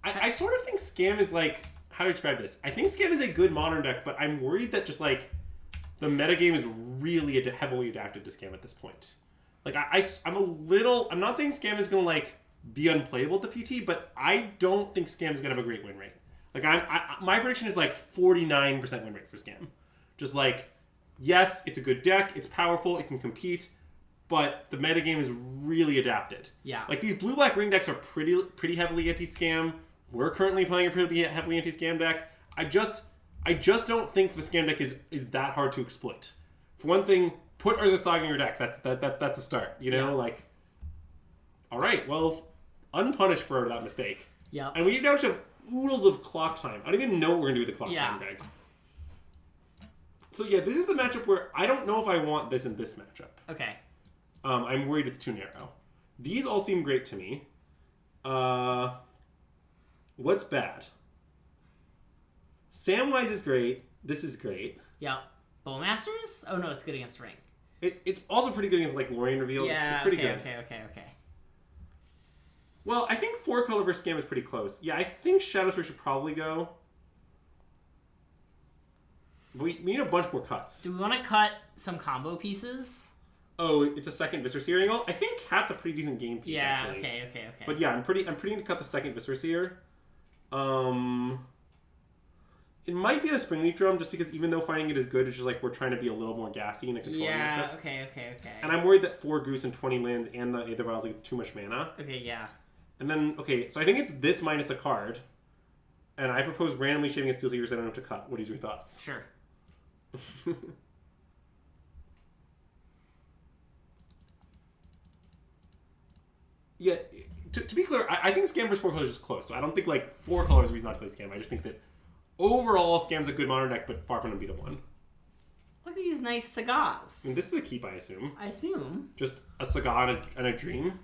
I sort of think Scam is like... How do I describe this? I think Scam is a good modern deck, but I'm worried that just like... The metagame is really heavily adapted to Scam at this point. Like, I'm a little... I'm not saying Scam is going to, like, be unplayable at the PT, but I don't think Scam is going to have a great win rate. Like, my prediction is, like, 49% win rate for Scam. Just like, yes, it's a good deck, it's powerful, it can compete, but the metagame is really adapted. Yeah. Like, these blue-black ring decks are pretty heavily anti-scam. We're currently playing a pretty heavily anti-scam deck. I just don't think the scam deck is that hard to exploit. For one thing, put Urza Saga in your deck. That's a start. You know, like, all right, well, unpunished for that mistake. Yeah. And we now have oodles of clock time. I don't even know what we're gonna do with the clock time, Greg. So yeah, this is the matchup where I don't know if I want this in this matchup. Okay. I'm worried it's too narrow. These all seem great to me. What's bad? Samwise is great. This is great. Yeah. Bowmasters? Oh no, it's good against Ring. It's also pretty good against like Lorien Reveal. Yeah, it's pretty okay, good. Okay. Well, I think 4-color versus Scam is pretty close. Yeah, I think Shadowsphere should probably go. But we need a bunch more cuts. Do we want to cut some combo pieces? Oh, it's a second Viscer Seer angle? I think Cat's a pretty decent game piece, actually. Yeah, okay. But yeah, I'm pretty to cut the second Viscer Seer. It might be the Springleaf Drum, just because even though finding it is good, it's just like we're trying to be a little more gassy in a control matchup. Okay. And I'm worried that 4 Goose and 20 lands and the Aether Vials like too much mana. Okay, yeah. And then, okay, so I think it's this minus a card. And I propose randomly shaving a Steel Seekers I don't have to cut. What are your thoughts? Sure. Yeah, to be clear, I think Scam versus 4 colors is close. So I don't think like 4 colors is a reason not to play Scam. I just think that overall Scam's a good modern deck, but far from an unbeatable one. Look at these nice cigars. I mean, this is a keep, I assume. I assume. Just a cigar and a dream.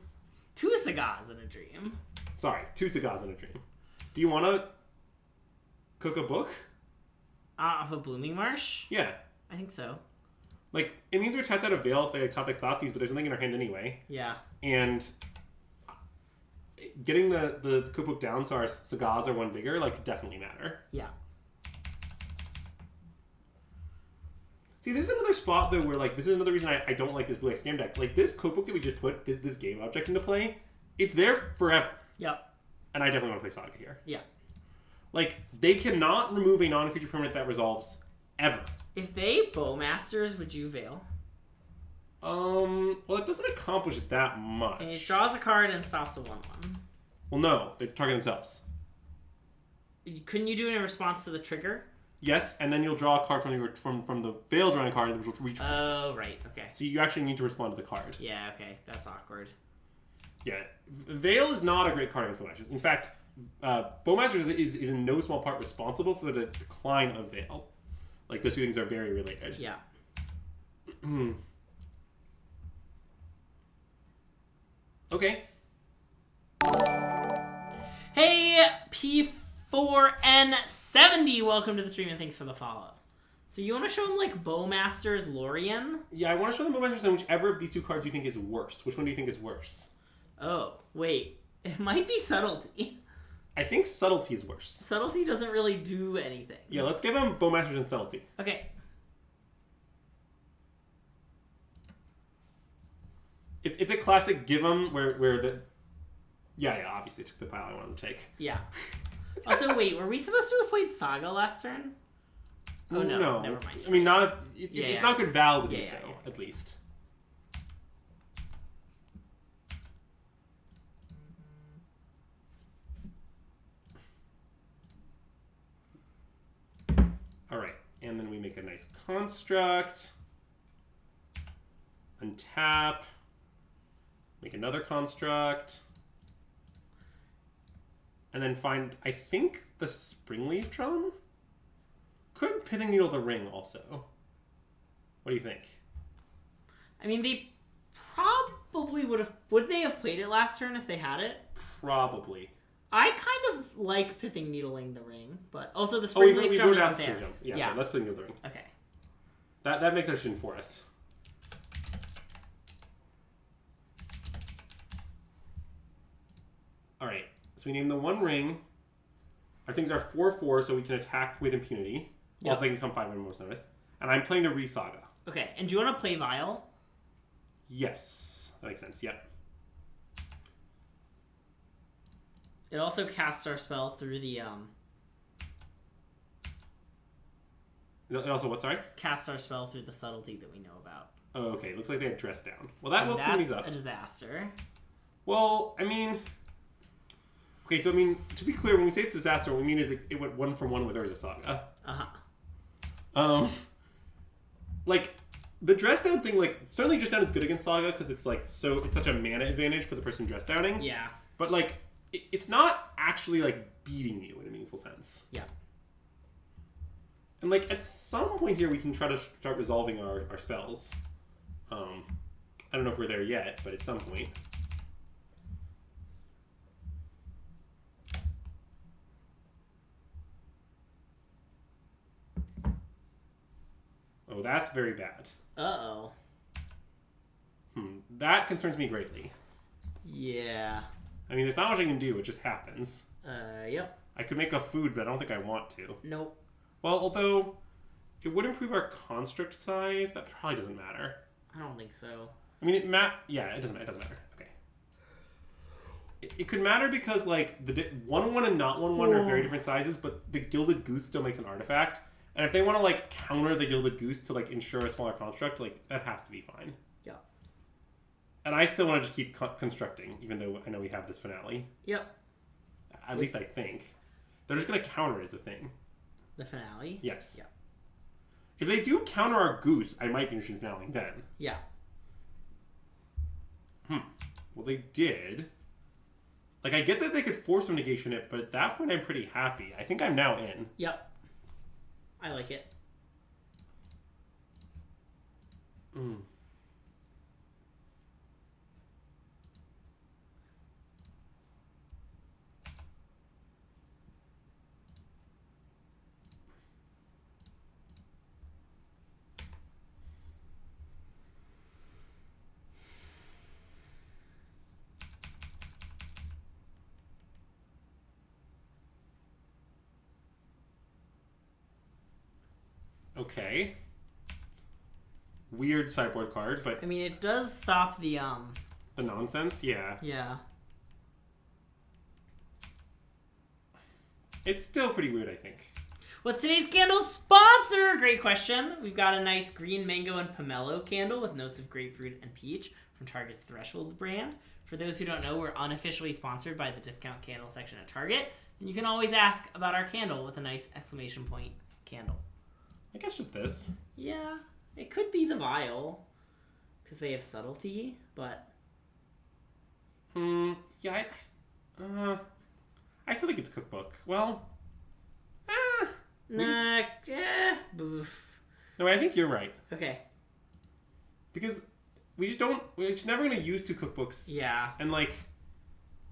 2 cigars and a dream. Sorry, 2 cigars and a dream. Do you want to cook a book? Of a Blooming Marsh? Yeah. I think so. Like, it means we're tapped out of Veil if they like, top like Thoughtseize, but there's nothing in our hand anyway. Yeah. And getting the cookbook down so our cigars are one bigger, like, definitely matter. Yeah. See, this is another spot, though, where, like, this is another reason I don't like this Blue X Scam deck. Like, this cookbook that we just put this game object into play, it's there forever. Yep. And I definitely want to play Saga here. Yeah. Like, they cannot remove a non-creature permanent that resolves, ever. If they Bowmasters, would you Veil? Well, it doesn't accomplish that much. And it draws a card and stops a 1/1. Well, no. They target themselves. Couldn't you do it in response to the trigger? Yes, and then you'll draw a card from the Veil drawing card, which will reach. Oh, right. Okay. So you actually need to respond to the card. Yeah, okay. That's awkward. Yeah. Veil is not a great card against Bowmasters. In fact, Bowmasters is in no small part responsible for the decline of Veil. Like, those two things are very related. Yeah. Okay. Hey, P4N70, welcome to the stream and thanks for the follow. So you want to show them like Bowmasters Lorien? Yeah, I want to show them Bowmasters and whichever of these two cards you think is worse. Which one do you think is worse? Oh, wait. It might be Subtlety. I think Subtlety is worse. Subtlety doesn't really do anything. Yeah, let's give them Bowmasters and Subtlety. Okay. It's a classic give them where the... Yeah, obviously took the pile I wanted to take. Yeah. Also, wait, were we supposed to have played Saga last turn? Oh, no. Never mind. I mean, not if... It's not good value to do so, yeah. at least. Alright, and then we make a nice construct. Untap. Make another construct. And then find, I think, the Springleaf Drum? Could Pithing Needle the Ring also? What do you think? I mean, they probably would have... Would they have played it last turn if they had it? Probably. I kind of like Pithing Needling the Ring, but also the We Springleaf Drum go isn't down to there. Springleaf Drum. Yeah, let's Pithing Needle the Ring. Okay. That makes our decision for us. Alright, so we name the one ring. Our things are 4/4, so we can attack with impunity. Yep. Also, they can come 5 when most notice. And I'm playing to Resaga. Okay, and do you want to play Vial? Yes, that makes sense, yep. It also casts our spell through the It also what? Sorry. Cast our spell through the subtlety that we know about. Oh, okay. Looks like they had dressed down. Well, that will clean these up. That's a disaster. Well, I mean, okay. So I mean, to be clear, when we say it's a disaster, what we mean is it went 1-for-1 with Urza Saga. Like the dress down thing, like certainly dress down is good against Saga because it's like it's such a mana advantage for the person dress downing. Yeah. But like it's not actually like beating you in a meaningful sense. Yeah. And like at some point here, we can try to start resolving our spells. I don't know if we're there yet, but at some point. Oh, that's very bad. Uh-oh. That concerns me greatly. Yeah. I mean, there's not much I can do. It just happens. Yep. I could make a food, but I don't think I want to. Nope. Well, although it would improve our construct size, that probably doesn't matter. I don't think so. I mean, yeah, it doesn't matter. Okay. It could matter because, like, the 1/1 and not 1/1 are very different sizes, but the Gilded Goose still makes an artifact. And if they want to, like, counter the Gilded Goose to, like, ensure a smaller construct, like, that has to be fine. Yeah. And I still want to just keep constructing, even though I know we have this finale. Yep. At least I think. They're just going to counter is the thing. The finale? Yes. Yeah. If they do counter our goose, I might be interested in finale then. Yeah. Well, they did. Like, I get that they could force some negation it, but at that point, I'm pretty happy. I think I'm now in. Yep. I like it. Okay. Weird sideboard card, but I mean, it does stop the nonsense, yeah. Yeah. It's still pretty weird, I think. What's today's candle sponsor? Great question. We've got a nice green mango and pomelo candle with notes of grapefruit and peach from Target's Threshold brand. For those who don't know, we're unofficially sponsored by the discount candle section at Target, and you can always ask about our candle with a nice exclamation point candle. I guess just this. Yeah, it could be the vial because they have subtlety, but Yeah, I still think it's cookbook. Well, nah, boof. No, I think you're right. Okay. Because we're just never going to use two cookbooks. Yeah. And, like,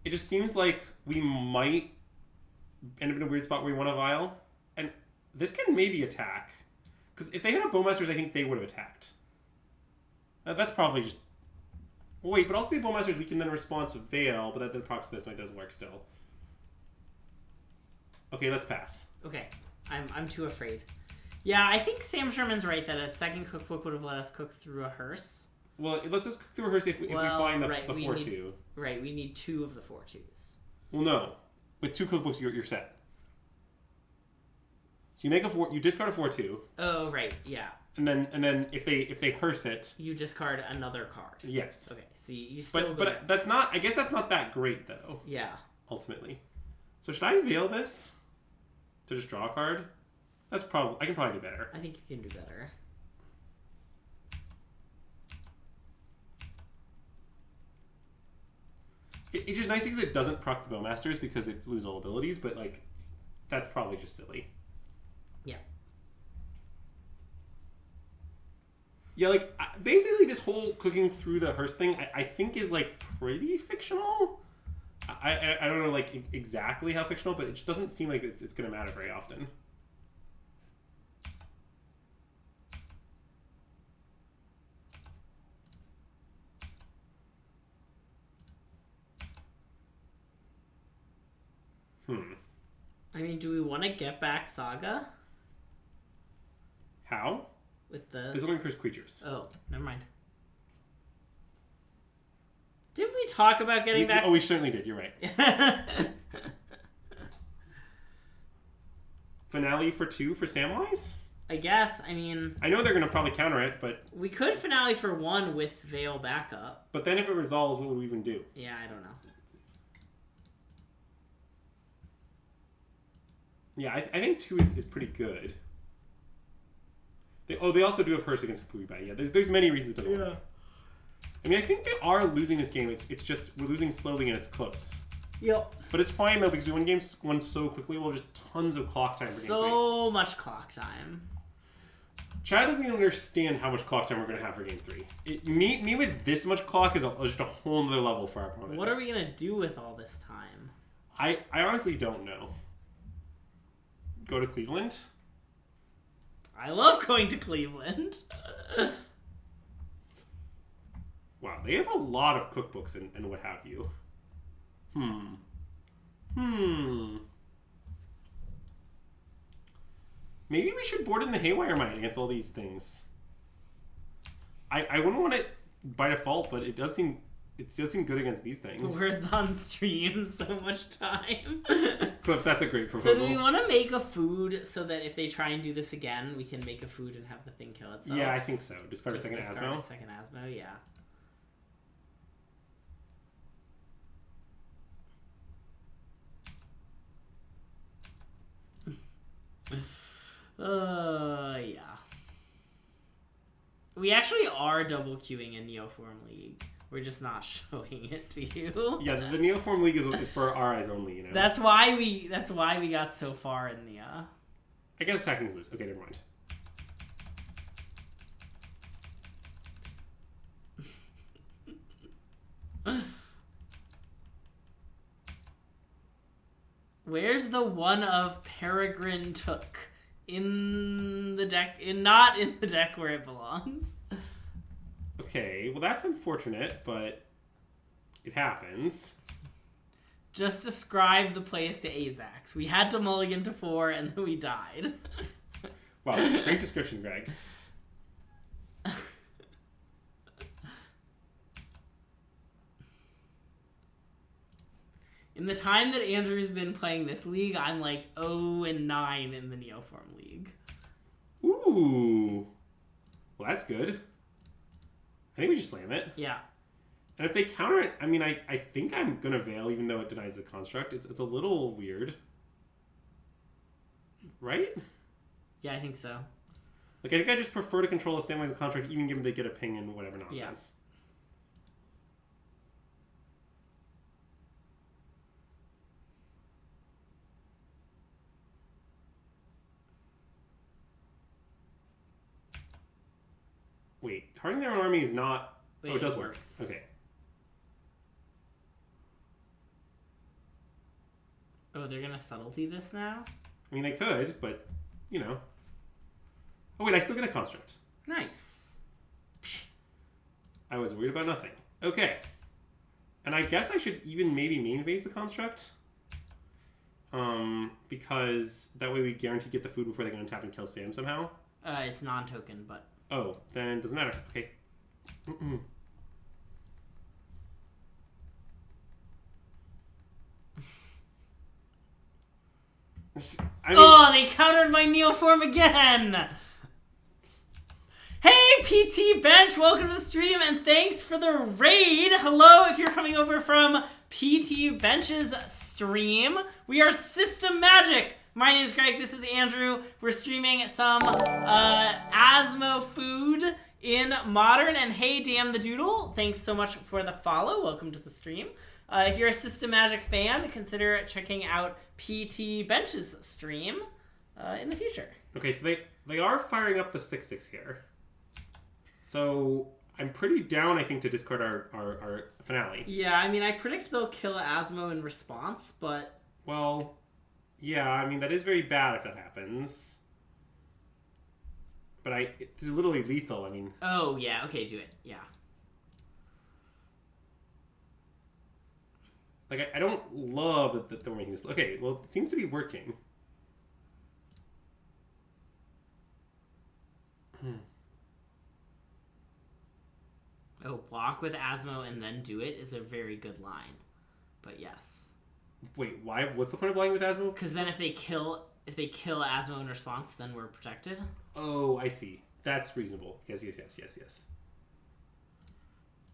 it just seems like we might end up in a weird spot where we want a vial. And this can maybe attack. Because if they had a Bowmasters, I think they would have attacked. That's probably just... Well, wait, but also the Bowmasters, we can then respond to Veil, but that then procs this, and it doesn't work still. Okay, let's pass. Okay. I'm too afraid. Yeah, I think Sam Sherman's right that a second cookbook would have let us cook through a hearse. Well, let's just cook through a hearse if we find the 4-2. Right, we need 2 of the 4-2s. Well, no. With 2 cookbooks, you're set. So you make you discard a 4-2. Oh, right, yeah. And then if they hearse it, you discard another card. Yes. Okay. See, you still. But that's not. I guess that's not that great though. Yeah. Ultimately. So should I veil this to just draw a card? I can probably do better. I think you can do better. It's just nice because it doesn't proc the Bowmasters because it's lose all abilities, but like that's probably just silly. Yeah. Yeah, like, basically this whole cooking through the hearse thing, I think is, like, pretty fictional. I don't know, like, exactly how fictional, but it just doesn't seem like it's going to matter very often. I mean, do we want to get back Saga? How? With the... There's only cursed creatures. Oh, never mind. Did we talk about getting back... Oh, we certainly did. You're right. Finale for 2 for Samwise? I guess. I mean, I know they're going to probably counter it, but... we could finale for 1 with Veil backup. But then if it resolves, what would we even do? Yeah, I don't know. Yeah, I think 2 is pretty good. They also do have Hearse against Puibai. Yeah, there's many reasons it doesn't work. I mean, I think they are losing this game. It's just we're losing slowly and it's close. Yep. But it's fine though because we win games won so quickly. We'll have just tons of clock time for game 3. So much clock time. Chad doesn't even understand how much clock time we're going to have for game 3. Me with this much clock is just a whole other level for our opponent. What are we gonna do with all this time? I honestly don't know. Go to Cleveland? I love going to Cleveland. Wow, they have a lot of cookbooks and what have you. Maybe we should board in the Haywire Mine against all these things. I wouldn't want it by default, but it does seem good against these things. Words on stream, so much time. Cliff, that's a great proposal. So do we want to make a food so that if they try and do this again, we can make a food and have the thing kill itself? Yeah, I think so. Discard a second Asmo. A second Asmo, yeah. Yeah. We actually are double queuing in Neoform League. We're just not showing it to you. Yeah, the Neoform League is for our eyes only, you know. That's why we got so far in the I guess attacking's loose. Okay, never mind. Where's the one of Peregrine Took? In the deck, not in the deck where it belongs. Okay, well that's unfortunate, but it happens. Just describe the plays to Azax. We had to mulligan to 4 and then we died. Wow, great description, Greg. In the time that Andrew's been playing this league, I'm like 0-9 in the Neoform League. Ooh. Well, that's good. I think we just slam it. Yeah. And if they counter it, I mean, I think I'm going to Veil, even though it denies the construct. It's a little weird. Right? Yeah, I think so. Like, I think I just prefer to control the same as a contract, even given they get a ping and whatever nonsense. Yeah. Wait, targeting their own army is not... Wait, oh, it does work. Works. Okay. Oh, they're gonna subtlety this now? I mean, they could, but, you know. Oh, wait, I still get a construct. Nice. Psh. I was worried about nothing. Okay. And I guess I should even maybe main phase the construct. Because that way we guarantee get the food before they can untap and kill Sam somehow. It's non-token, but... Oh, then it doesn't matter. Okay. They countered my Neoform again! Hey, PT Bench! Welcome to the stream, and thanks for the raid! Hello, if you're coming over from PT Bench's stream. We are System Magic! My name's Greg, this is Andrew. We're streaming some Asmo Food in Modern, and hey, Damn the Doodle, thanks so much for the follow. Welcome to the stream. If you're a System Magic fan, consider checking out PT Bench's stream in the future. Okay, so they are firing up the 6/6 here. So I'm pretty down, I think, to discard our finale. Yeah, I mean, I predict they'll kill Asmo in response, but... Well, yeah, I mean, that is very bad if that happens. But this is literally lethal, I mean... Oh, yeah, okay, do it, yeah. Like, I don't love that we're making this... Okay, well, it seems to be working. Oh, block with Asmo and then do it is a very good line. But yes. Wait, why? What's the point of blocking with Asmo? Because then if if they kill Asmo in response, then we're protected. Oh, I see. That's reasonable. Yes.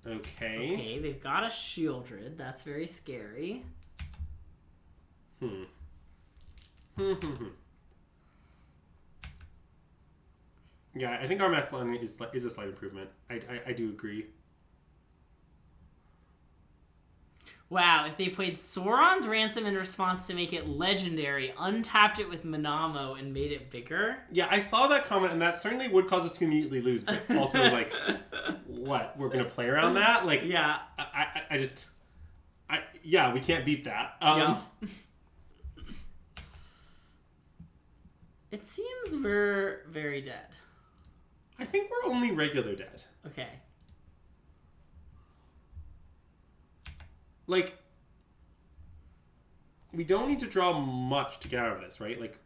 Okay. Okay, they've got a Shieldred. That's very scary. Yeah, I think our math line is a slight improvement. I do agree. Wow, if they played Sauron's Ransom in response to make it legendary, untapped it with Manamo, and made it bigger. Yeah, I saw that comment, and that certainly would cause us to immediately lose. But also, like, what? We're gonna play around that? Like, yeah. Yeah, we can't beat that. Yeah. It seems we're very dead. I think we're only regular dead. Okay. Like, we don't need to draw much to get out of this, right? Like,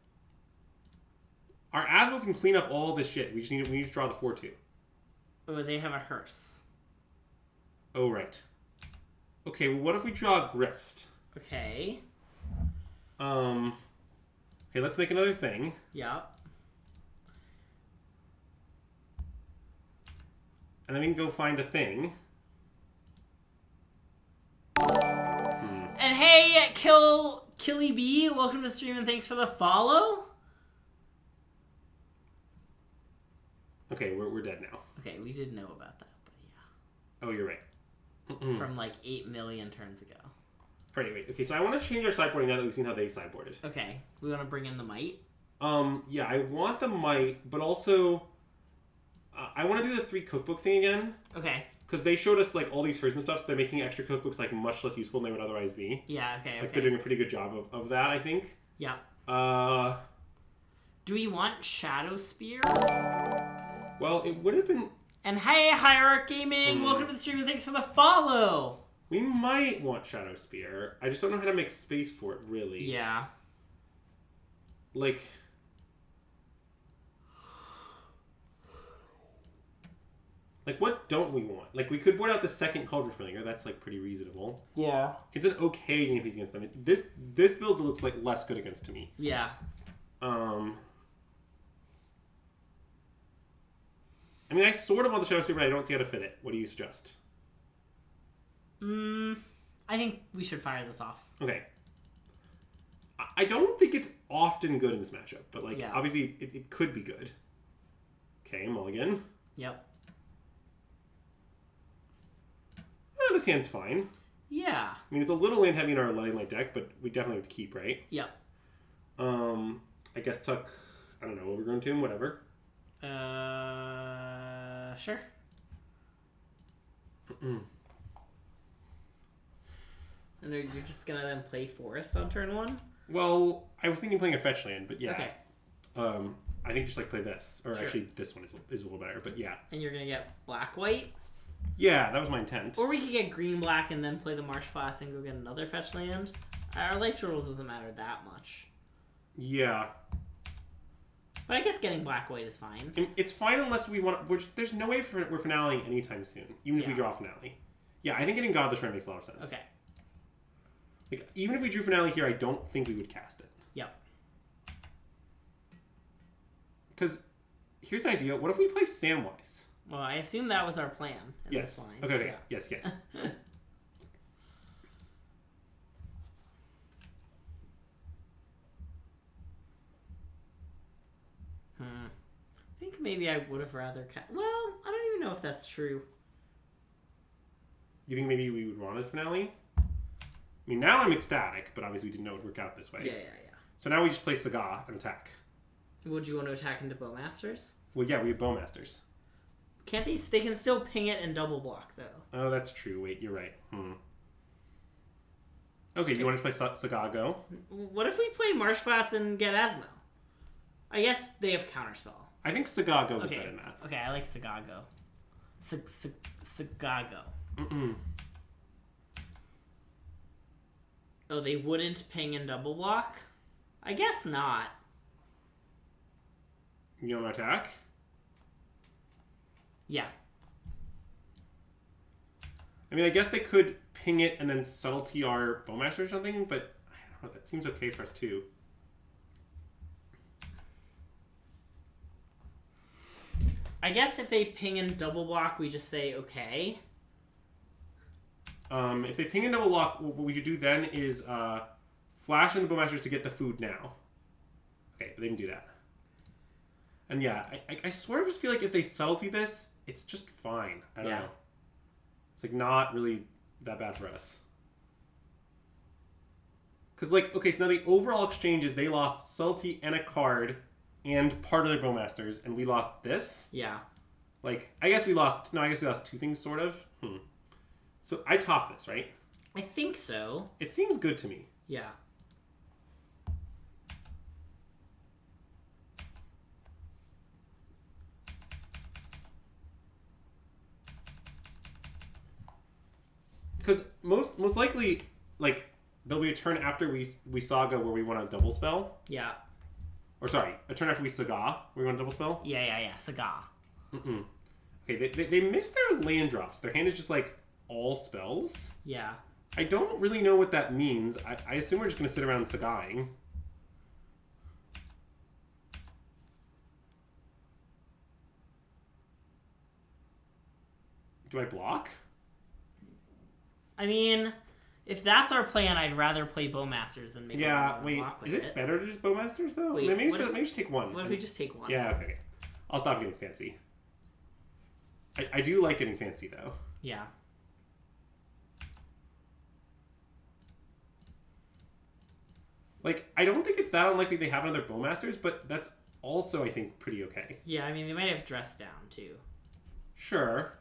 our Asmo can clean up all this shit. We need to draw the 4/2. Oh, they have a hearse. Oh, right. Okay, well, what if we draw a Grist? Okay. Okay, let's make another thing. Yeah. And then we can go find a thing. And hey, Killy B, welcome to the stream and thanks for the follow. Okay, we're dead now. Okay, we did know about that, but yeah. Oh, you're right. From like 8 million turns ago. Alright, wait. Okay, so I want to change our sideboarding now that we've seen how they sideboarded. Okay, we want to bring in the might. Yeah, I want the might, but also I want to do the 3 cookbook thing again. Okay. Because they showed us like all these herds and stuff, so they're making extra cookbooks like much less useful than they would otherwise be. Yeah. Okay. Like they're doing a pretty good job of that, I think. Yeah. Do we want Shadow Spear? Well, it would have been. And hey, Hierarch Gaming, welcome to the stream and thanks for the follow. We might want Shadow Spear. I just don't know how to make space for it, really. Yeah. Like. Like, what don't we want? Like, we could board out the second Cauldron Familiar. That's, like, pretty reasonable. Yeah. It's an okay game piece against them. This build looks, like, less good against to me. Yeah. I mean, I sort of want the Shadow Spear, but I don't see how to fit it. What do you suggest? I think we should fire this off. Okay. I don't think it's often good in this matchup, but, like, obviously, it could be good. Okay, mulligan. Yep. This hand's fine. Yeah. I mean, it's a little land heavy in our light deck, but we definitely have to keep, right? Yep. I guess tuck, I don't know, Overgrown Tomb, whatever. Sure. And you're just gonna then play Forest on turn 1? Well, I was thinking playing a fetch land, but yeah. Okay. I think just like play this. Or sure. Actually, this one is a little better, but yeah. And you're gonna get black-white? Yeah, that was my intent. Or we could get green-black and then play the Marsh Flats and go get another fetch land. Our life total doesn't matter that much. Yeah. But I guess getting black-white is fine. It's fine unless we want... There's no way we're finaling anytime soon, even if we draw finale. Yeah, I think getting Godless Rend makes a lot of sense. Okay. Like, even if we drew finale here, I don't think we would cast it. Yep. Because, here's an idea. What if we play Samwise? Well, I assume that was our plan. Yes. This line. Okay. Yeah. Yes. I think maybe I would have rather... Well, I don't even know if that's true. You think maybe we would want a finale? I mean, now I'm ecstatic, but obviously we didn't know it would work out this way. Yeah. So now we just play Saga and attack. Would you want to attack into Bowmasters? Well, yeah, we have Bowmasters. Can't these... They can still ping it and double block, though. Oh, that's true. Wait, you're right. Okay, do you want to play Saga Go? What if we play Marsh Flats and get Asmo? I guess they have Counterspell. I think Saga Go is better than that. Okay, I like Sagago. Sagago. Oh, they wouldn't ping and double block? I guess not. You want to attack? Yeah. I mean, I guess they could ping it and then subtlety our Bowmaster or something, but I don't know, that seems okay for us too. I guess if they ping in double block, we just say okay. If they ping in double block, what we could do then is flash in the Bowmasters to get the food now. Okay, but they didn't do that. And yeah, I sort of just feel like if they subtlety this, it's just fine. I don't know. It's like not really that bad for us. Because like, okay, so now the overall exchange is they lost subtlety and a card and part of their Bowmasters, and we lost this. Yeah. Like, I guess we lost two things, sort of. So I top this, right? I think so. It seems good to me. Yeah. Because most likely, like, there'll be a turn after we Saga where we want to double spell. Yeah. Or sorry, a turn after we Saga where we want to double spell. Yeah. Saga. Okay, they missed their land drops. Their hand is just like all spells. Yeah. I don't really know what that means. I assume we're just going to sit around Sagaing. Do I block? I mean, if that's our plan, I'd rather play Bowmasters than make Yeah, wait. block with Is it better to just Bowmasters, though? Wait, maybe just take one. What if we just take one? Yeah, okay. I'll stop getting fancy. I do like getting fancy, though. Yeah. Like, I don't think it's that unlikely they have another Bowmasters, but that's also, I think, pretty okay. Yeah, I mean, they might have Dress Down, too. Sure.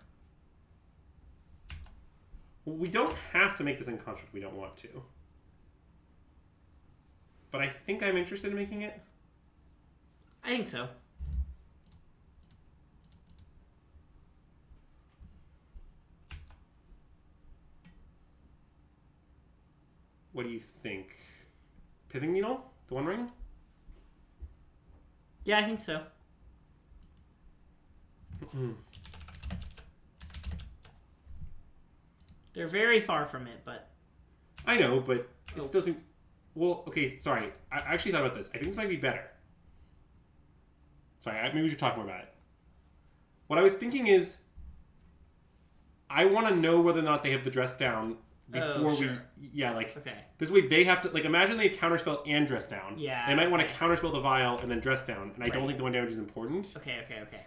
We don't have to make this in construct if we don't want to. But I think I'm interested in making it. I think so. What do you think? Pithing Needle? The One Ring? Yeah, I think so. They're very far from it, but... I know, but it still seems... Well, okay, sorry. I actually thought about this. I think this might be better. Sorry, maybe we should talk more about it. What I was thinking is... I want to know whether or not they have the Dress Down before we... Yeah, like... Okay. This way they have to... Like, imagine they counterspell and Dress Down. Yeah. They might want to counterspell the Vial and then Dress Down, and I don't think the one damage is important. Okay.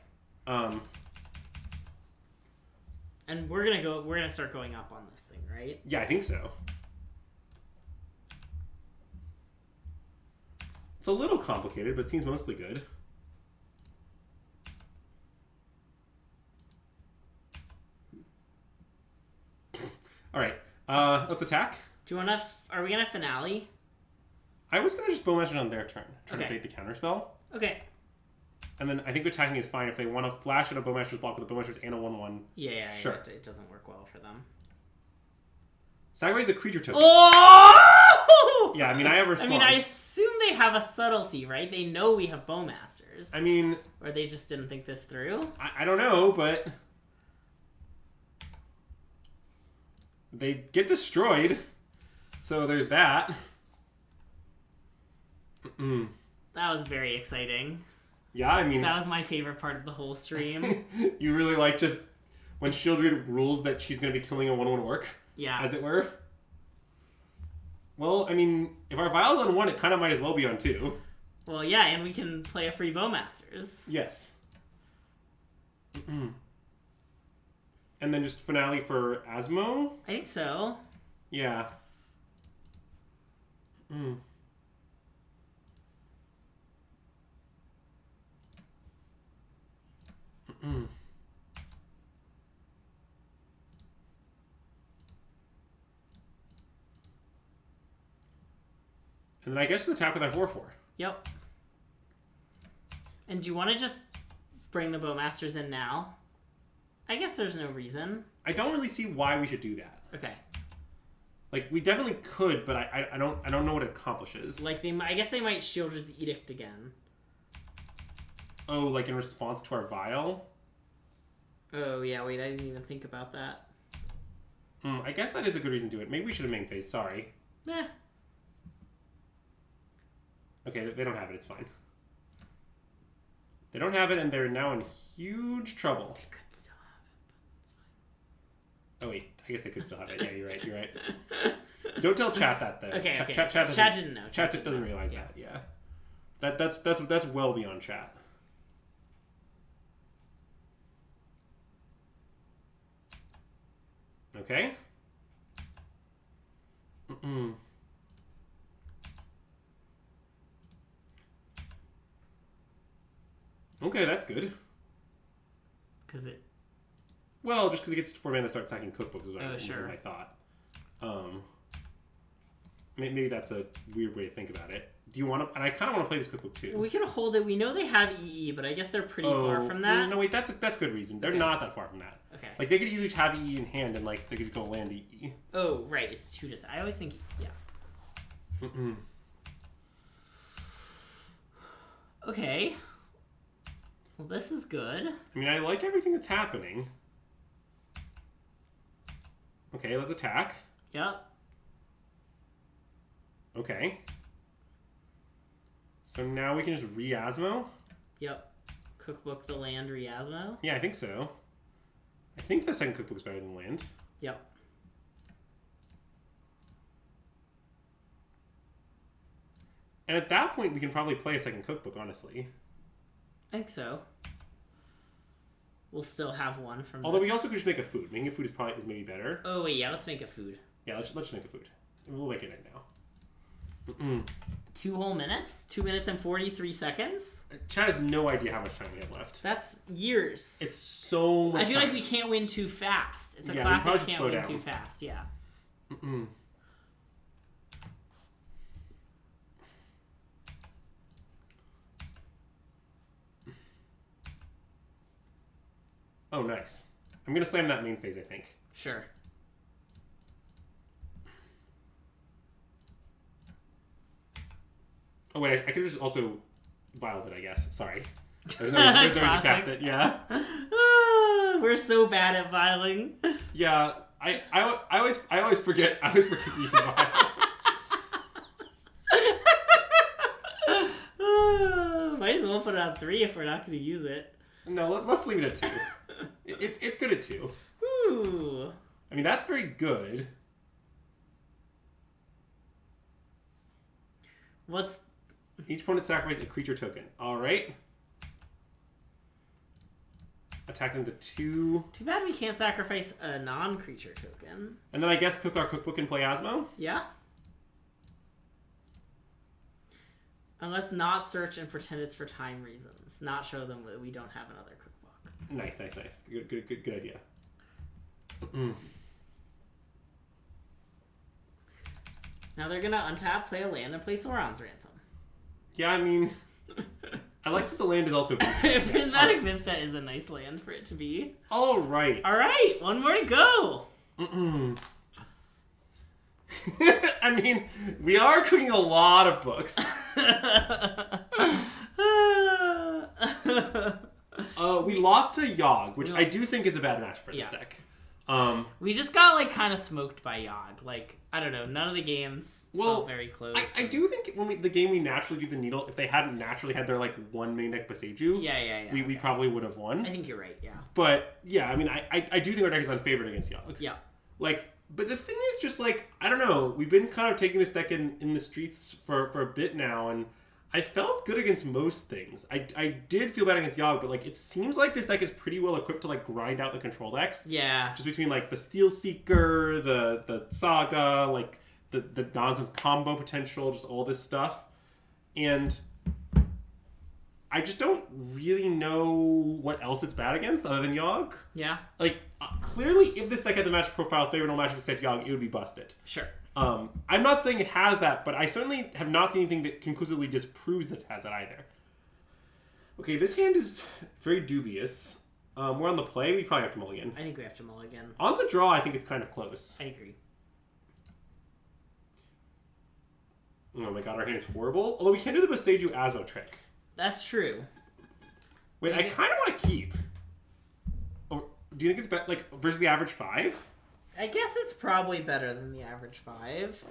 And we're gonna start going up on this thing, right? Yeah, I think so. It's a little complicated, but it seems mostly good. All right, let's attack. Do you wanna? Are we gonna finale? I was gonna just Bowmaster on their turn, trying to Okay. bait the counterspell. Okay. And then I think attacking is fine if they want to flash at a Bowmaster's block with a Bowmaster's and a 1/1. Yeah. Sure. It doesn't work well for them. Sideways a creature token. Oh! Yeah, I mean, I have response. I mean, I assume they have a subtlety, right? They know we have Bowmasters. I mean... Or they just didn't think this through? I don't know, but... They get destroyed. So there's that. That was very exciting. Yeah, I mean... That was my favorite part of the whole stream. You really like just... When Shieldred rules that she's going to be killing a 1/1 orc? Yeah. As it were? Well, I mean, if our Vial's on 1, it kind of might as well be on 2. Well, yeah, and we can play a free Bowmasters. Yes. And then just finale for Asmo? I think so. Yeah. And then I guess to attack with our 4/4. Yep. And do you want to just bring the Bowmasters in now? I guess there's no reason. I don't really see why we should do that. Okay. Like, we definitely could, but I don't know what it accomplishes. Like, I guess they might Shieldred's Edict again. Oh, like in response to our Vial? Oh, yeah, wait, I didn't even think about that. I guess that is a good reason to do it. Maybe we should have main phase, sorry. Eh. Okay, they don't have it, it's fine. They don't have it, and they're now in huge trouble. They could still have it, but it's fine. Oh wait, I guess they could still have it. Yeah, you're right. You're right. Don't tell chat that though. Okay, okay. Chat Didn't know. Chat doesn't realize that. Yeah. That's well beyond chat. Okay. Okay, that's good. Because it... Well, just because it gets 4 mana to start sacking cookbooks is what I thought. Maybe that's a weird way to think about it. Do you want to... And I kind of want to play this cookbook too. We can hold it. We know they have EE, but I guess they're pretty far from that. No, wait, that's good reason. They're not that far from that. Okay. Like, they could easily have EE in hand and, like, they could go land EE. Oh, right. It's 2 to... I always think... Yeah. Okay. Well, this is good. I mean, I like everything that's happening. Okay, let's attack. Yep. Okay. So now we can just re-Asmo? Yep. Cookbook the land, re-Asmo? Yeah, I think so. I think the second cookbook's better than land. Yep. And at that point, we can probably play a second cookbook, honestly. I think so. We'll still have one from Although this. we also could just make a food. Making a food is maybe better. Oh, wait, yeah, let's make a food. Yeah, let's just make a food. We'll make it right now. 2 whole minutes? 2 minutes and 43 seconds? Chad has no idea how much time we have left. That's years. It's so much I feel time. like we can't win too fast. It's a Yeah, classic can't win too fast, yeah. Oh, nice. I'm going to slam that main phase, I think. Sure. Oh, wait, I could just also violate it, I guess. Sorry. There's no reason to cast it, yeah. We're so bad at viling. Yeah, I always forget to use vial. Might as well put it on 3 if we're not going to use it. No, let's leave it at 2. It's good at 2. Ooh. I mean, that's very good. What's... Each opponent sacrifices a creature token. All right. Attack them to 2. Too bad we can't sacrifice a non-creature token. And then I guess cook our cookbook and play Asmo? Yeah. Unless not search and pretend it's for time reasons. Not show them that we don't have another cookbook. Nice. Good idea. Now they're going to untap, play a land, and play Sauron's Ransom. Yeah, I mean... I like that the land is also Vista. Prismatic Vista is a nice land for it to be. All right. All right, one more to go. I mean, we are cooking a lot of books. We lost to Yogg, which I do think is a bad match for this deck. We just got like kind of smoked by Yogg. Like, I don't know, none of the games felt very close. I do think when the game we naturally do the needle, if they hadn't naturally had their like one main deck Boseiju, we probably would have won. I think you're right, yeah. But yeah, I mean, I do think our deck is unfavored against Yogg. Yeah. Like, but the thing is just like, I don't know, we've been kind of taking this deck in the streets for a bit now, and I felt good against most things. I did feel bad against Yogg, but like it seems like this deck is pretty well equipped to like grind out the control decks. Yeah. Just between like the Steel Seeker, the Saga, like the nonsense combo potential, just all this stuff. And I just don't really know what else it's bad against other than Yogg. Yeah. Like clearly if this deck had the match profile favorable matchup except Yogg, it would be busted. Sure. I'm not saying it has that, but I certainly have not seen anything that conclusively disproves that it has that either. Okay, this hand is very dubious. We're on the play. We probably have to mulligan. I think we have to mulligan. On the draw, I think it's kind of close. I agree. Oh my god, our hand is horrible. Although we can do the Boseiju Asmo trick. That's true. Wait, I kind of want to keep. Or do you think it's better, like versus the average 5? I guess it's probably better than the average 5.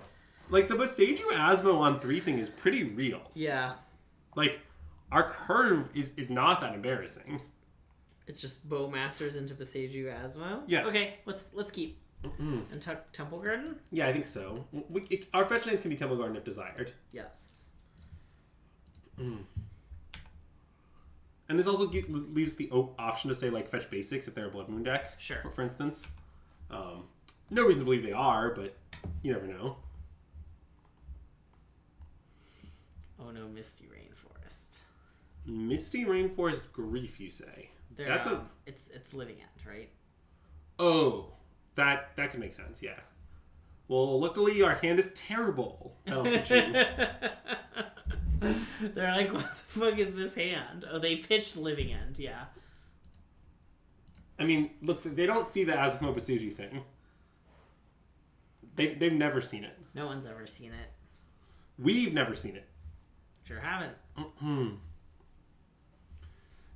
Like, the Boseiju Asmo on 3 thing is pretty real. Yeah. Like, our curve is not that embarrassing. It's just Bowmasters into Beseiju Asmo? Yes. Okay, let's keep. And Temple Garden? Yeah, I think so. Our fetch lands can be Temple Garden if desired. Yes. And this also leaves the option to say, like, fetch basics if they're a Blood Moon deck. Sure. For instance. No reason to believe they are, but you never know. Oh no, Misty Rainforest. Misty Rainforest Grief, you say? That's it's Living End, right? Oh, that could make sense, yeah. Well, luckily our hand is terrible. That'll teach you. They're like, what the fuck is this hand? Oh, they pitched Living End, yeah. I mean, look, they don't see the Asmo Beseiju thing. They've never seen it. No one's ever seen it. We've never seen it. Sure haven't.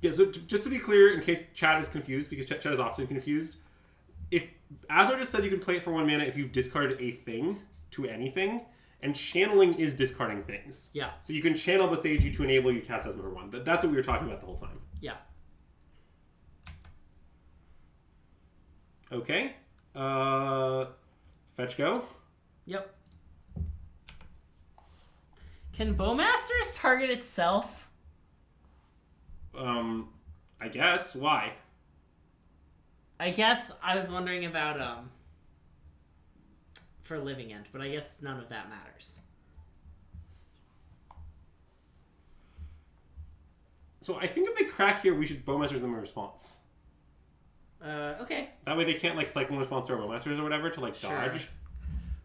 Yeah, so just to be clear, in case Chad is confused, because Chad is often confused, if Asmo just says you can play it for 1 mana if you've discarded a thing to anything, and channeling is discarding things. Yeah. So you can channel Beseiju to enable you to cast Asmo for 1. That's what we were talking about the whole time. Yeah. Okay. Fetch go. Yep. Can Bowmasters target itself? I guess. Why? I guess I was wondering about for Living End, but I guess none of that matters. So I think if they crack here, we should Bowmasters them in response. Okay. That way they can't like cycle in response to our Bowmasters or whatever to like Sure. dodge.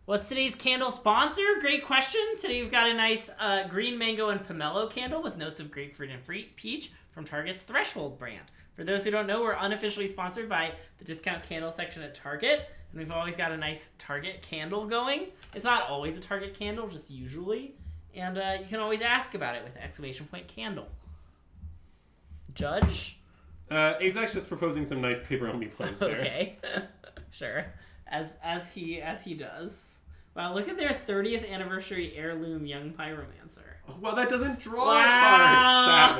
What's today's candle sponsor? Great question. Today we've got a nice green mango and pomelo candle with notes of grapefruit and peach from Target's Threshold brand. For those who don't know, we're unofficially sponsored by the discount candle section at Target, and we've always got a nice Target candle going. It's not always a Target candle, just usually, and you can always ask about it with !candle. Judge? Exec's just proposing some nice paper-only plays there. Okay, sure. As he does. Wow, look at their 30th anniversary heirloom young pyromancer. Well, that doesn't draw a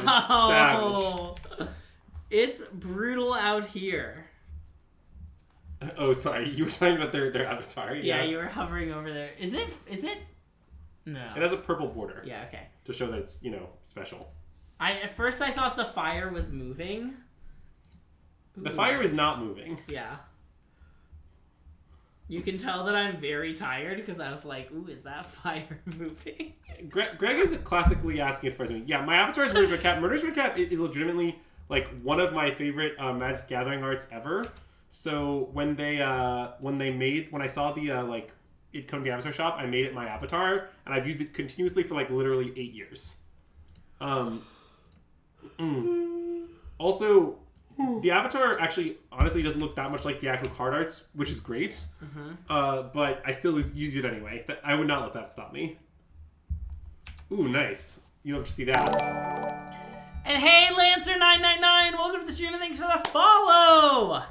card. Savage. It's brutal out here. Oh, sorry. You were talking about their avatar. Yeah, you were hovering over there. Is it? No. It has a purple border. Yeah, okay. To show that it's, special. At first I thought the fire was moving. The fire is not moving. Yeah. You can tell that I'm very tired because I was like, ooh, is that fire moving? Greg is classically asking if fires moving. Yeah, my avatar is Murder's Red Cap. Murder's Red Cap is legitimately like one of my favorite Magic Gathering arts ever. So when I saw the it come to the avatar shop, I made it my avatar, and I've used it continuously for like literally 8 years. Also, the avatar actually honestly doesn't look that much like the actual card arts, which is great. But I still use it anyway. I would not let that stop me. Ooh, nice. You'll have to see that. And hey, Lancer999, welcome to the stream and thanks for the follow!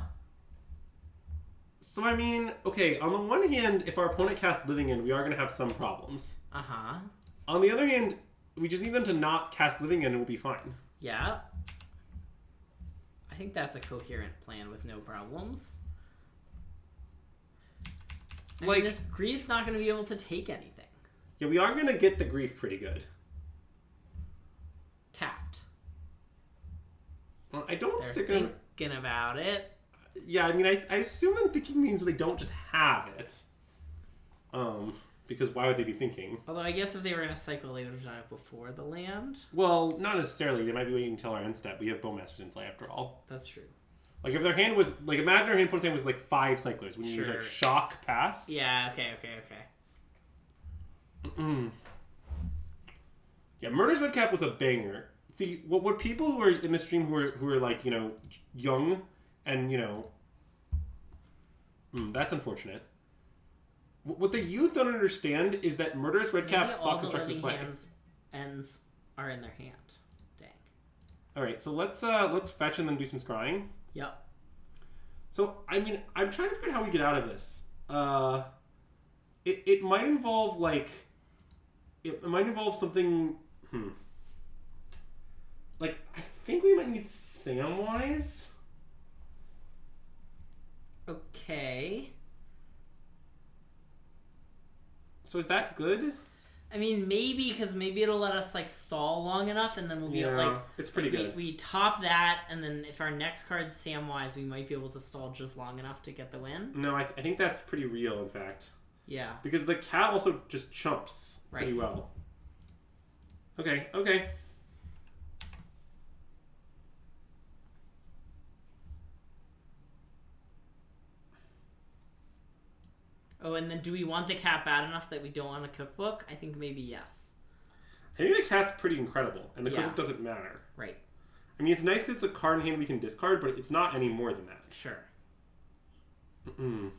So, I mean, okay, on the one hand, if our opponent casts Living End, we are going to have some problems. Uh-huh. On the other hand, we just need them to not cast Living End and we'll be fine. Yeah. I think that's a coherent plan with no problems. I mean, this Grief's not going to be able to take anything. Yeah, we are going to get the Grief pretty good. Tapped. Well, I don't think they're going to... thinking about it. Yeah, I mean, I assume them thinking means they don't just have it. Because why would they be thinking? Although I guess if they were in a cycle, they would have done it before the land. Well, not necessarily. They might be waiting until our end step. We have Bowmasters in play after all. That's true. Like, if their hand was... Like, imagine our hand opponent's hand was, like, 5 cyclers. When you use, like, Shock, Pass. Yeah, okay. Yeah, Murder's Red Cap was a banger. See, what people who are in the stream who are like, young and, that's unfortunate. What the youth don't understand is that Murderous Red Cap saw constructed play. Ends are in their hand. Dang. All right, so let's fetch and then do some scrying. Yep. So I mean, I'm trying to figure out how we get out of this. It might involve it might involve something. like, I think we might need Samwise. Okay. So is that good? I mean, maybe, because maybe it'll let us, like, stall long enough, and then we'll be like... it's pretty good. We top that, and then if our next card's Samwise, we might be able to stall just long enough to get the win. No, I think that's pretty real, in fact. Yeah. Because the cat also just chumps pretty well. Okay. Oh, and then do we want the cat bad enough that we don't want a cookbook? I think maybe yes. I think the cat's pretty incredible, and the cookbook doesn't matter. Right. I mean, it's nice because it's a card in hand we can discard, but it's not any more than that. Sure. Wait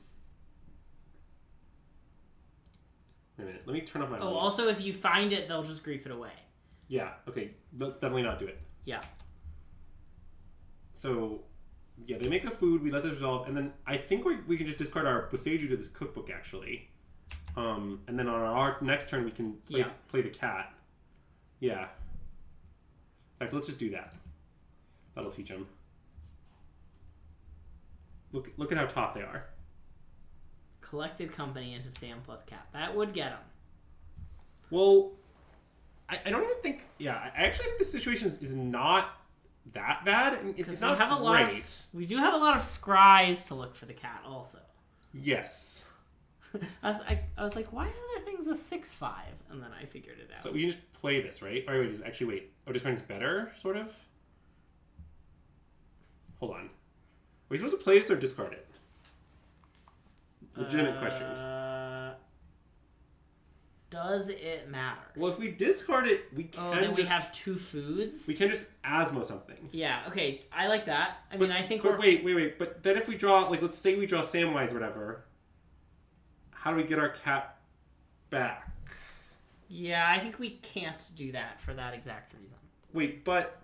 a minute. Let me turn off my... Oh, also, if you find it, they'll just grief it away. Yeah, okay. Let's definitely not do it. Yeah. So... yeah, they make a food, we let this resolve, and then I think we can just discard our Boseiju to this cookbook, actually. And then on our next turn, we can play the cat. Yeah. In fact, let's just do that. That'll teach them. Look at how top they are. Collected company into Sam plus cat. That would get them. Well, I don't even think... yeah, I actually think this situation is not... that bad? It's not great. We do have a lot of scries to look for the cat, also. Yes. I was like, why are there things a 6/5? And then I figured it out. So we can just play this, right? Or wait, wait. Oh, discarding's better, sort of? Hold on. Are we supposed to play this or discard it? Legitimate question. Does it matter? Well, if we discard it, we can then we have two foods? We can just Asmo something. Yeah, okay. I like that. I mean, I think But wait. But then if we draw, like, let's say we draw Samwise or whatever, how do we get our cat back? Yeah, I think we can't do that for that exact reason. Wait, but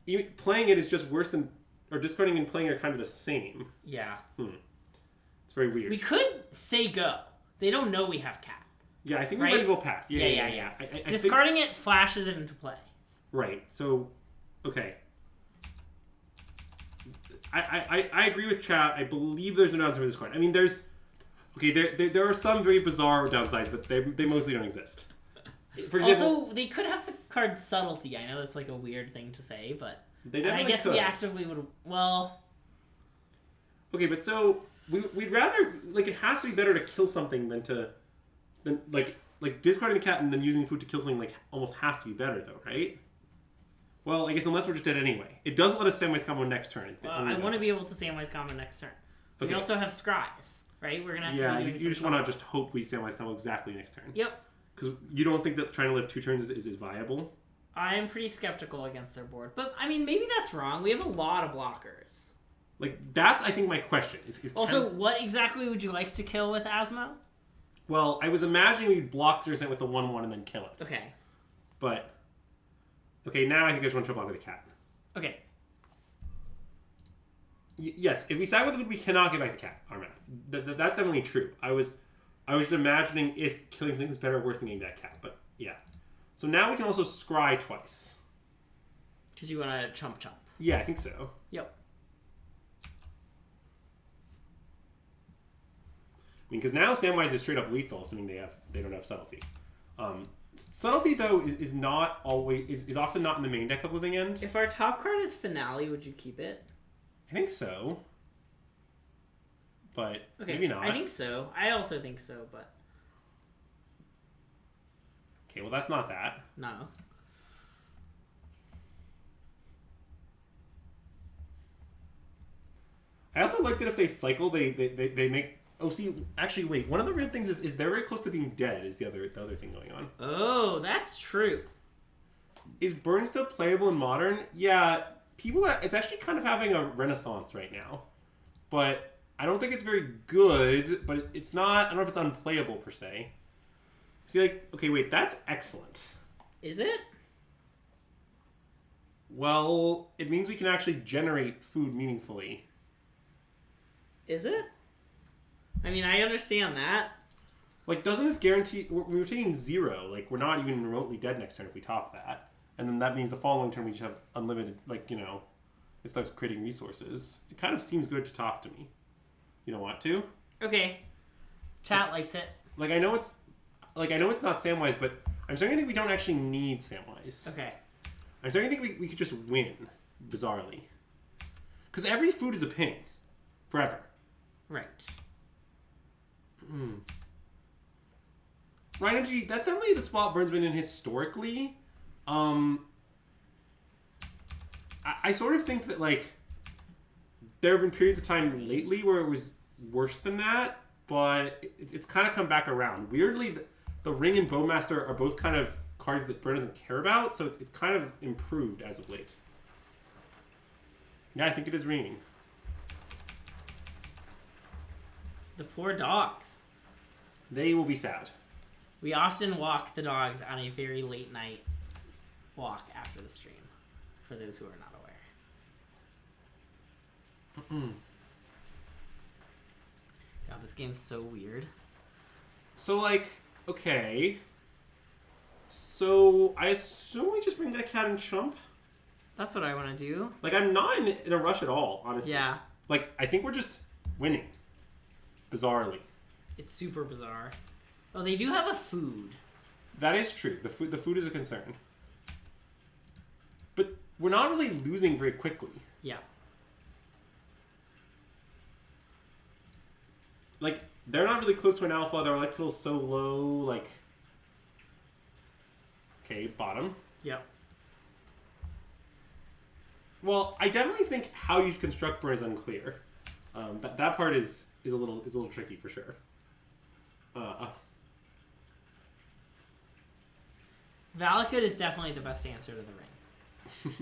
even playing it is just worse than... or discarding and playing are kind of the same. Yeah. It's very weird. We could say go. They don't know we have cat. Yeah, I think we might as well pass. Yeah. I Discarding it flashes it into play. Right. So, okay. I agree with chat. I believe there's no downside for this card. I mean, there's... okay, there are some very bizarre downsides, but they mostly don't exist. For example, also, they could have the card subtlety. I know that's like a weird thing to say, but they definitely I guess could. we actively would... well... okay, but so... we'd rather... like, it has to be better to kill something than to... like discarding the cat and then using the food to kill something, like, almost has to be better, though, right? Well, I guess unless we're just dead anyway. It doesn't let us Samwise combo next turn. I want to be able to Samwise combo next turn. Okay. We also have scries, right? We're going to have to be doing you just want to just hope we Samwise combo exactly next turn. Yep. Because you don't think that trying to live 2 turns is viable? I'm pretty skeptical against their board. But, I mean, maybe that's wrong. We have a lot of blockers. Like, that's, I think, my question. Is also, what exactly would you like to kill with Asmo? Well, I was imagining we'd block 3% with the 1/1 and then kill it. Okay. But, okay, now I think I just want to block with a cat. Okay. Yes, if we side with the food, we cannot get back the cat. Our math. That's definitely true. I was just imagining if killing something was better or worse than getting that cat. But, yeah. So now we can also scry twice. Because you want to chump. Yeah, I think so. Yep. I mean, because now Samwise is straight up lethal, assuming they don't have subtlety. Subtlety though is not always is often not in the main deck of Living End. If our top card is Finale, would you keep it? I think so, but maybe not. I think so. I also think so, but okay. Well, that's not that. No. I also like that if they cycle, they make. Oh, see, actually, wait. One of the weird things is they're very close to being dead. Is the other thing going on? Oh, that's true. Is Burn still playable in Modern? Yeah, it's actually kind of having a renaissance right now, but I don't think it's very good. But it's not. I don't know if it's unplayable per se. See, like, okay, wait, that's excellent. Is it? Well, it means we can actually generate food meaningfully. Is it? I mean, I understand that. Like, doesn't this guarantee... we're taking 0. Like, we're not even remotely dead next turn if we top that. and then that means the following turn we just have unlimited, like, you know, it starts creating resources. It kind of seems good to talk to me. You don't want to? Okay. Chat likes it. Like, I know it's not Samwise, but I'm starting to think we don't actually need Samwise. Okay. I'm starting to think we could just win, bizarrely. Because every food is a ping. Forever. Right. Rhino G, that's definitely the spot Burns been in historically. I sort of think that, like, there have been periods of time lately where it was worse than that, but it's kind of come back around. Weirdly, the Ring and Bowmaster are both kind of cards that Burn doesn't care about, so it's kind of improved as of late. Yeah, I think it is ringing. The poor dogs. They will be sad. We often walk the dogs on a very late night walk after the stream, for those who are not aware. God, this game's so weird. So, like, okay. So, I assume we just bring that cat and chump? That's what I want to do. Like, I'm not in a rush at all, honestly. Yeah. Like, I think we're just winning. Bizarrely. It's super bizarre. Oh, they do have a food. That is true. The food is a concern. But we're not really losing very quickly. Yeah. Like, they're not really close to an alpha. Their electable's so low, like... Okay, bottom. Yep. Well, I definitely think how you construct burn is unclear. That part is a little tricky for sure. Valakut is definitely the best answer to the ring.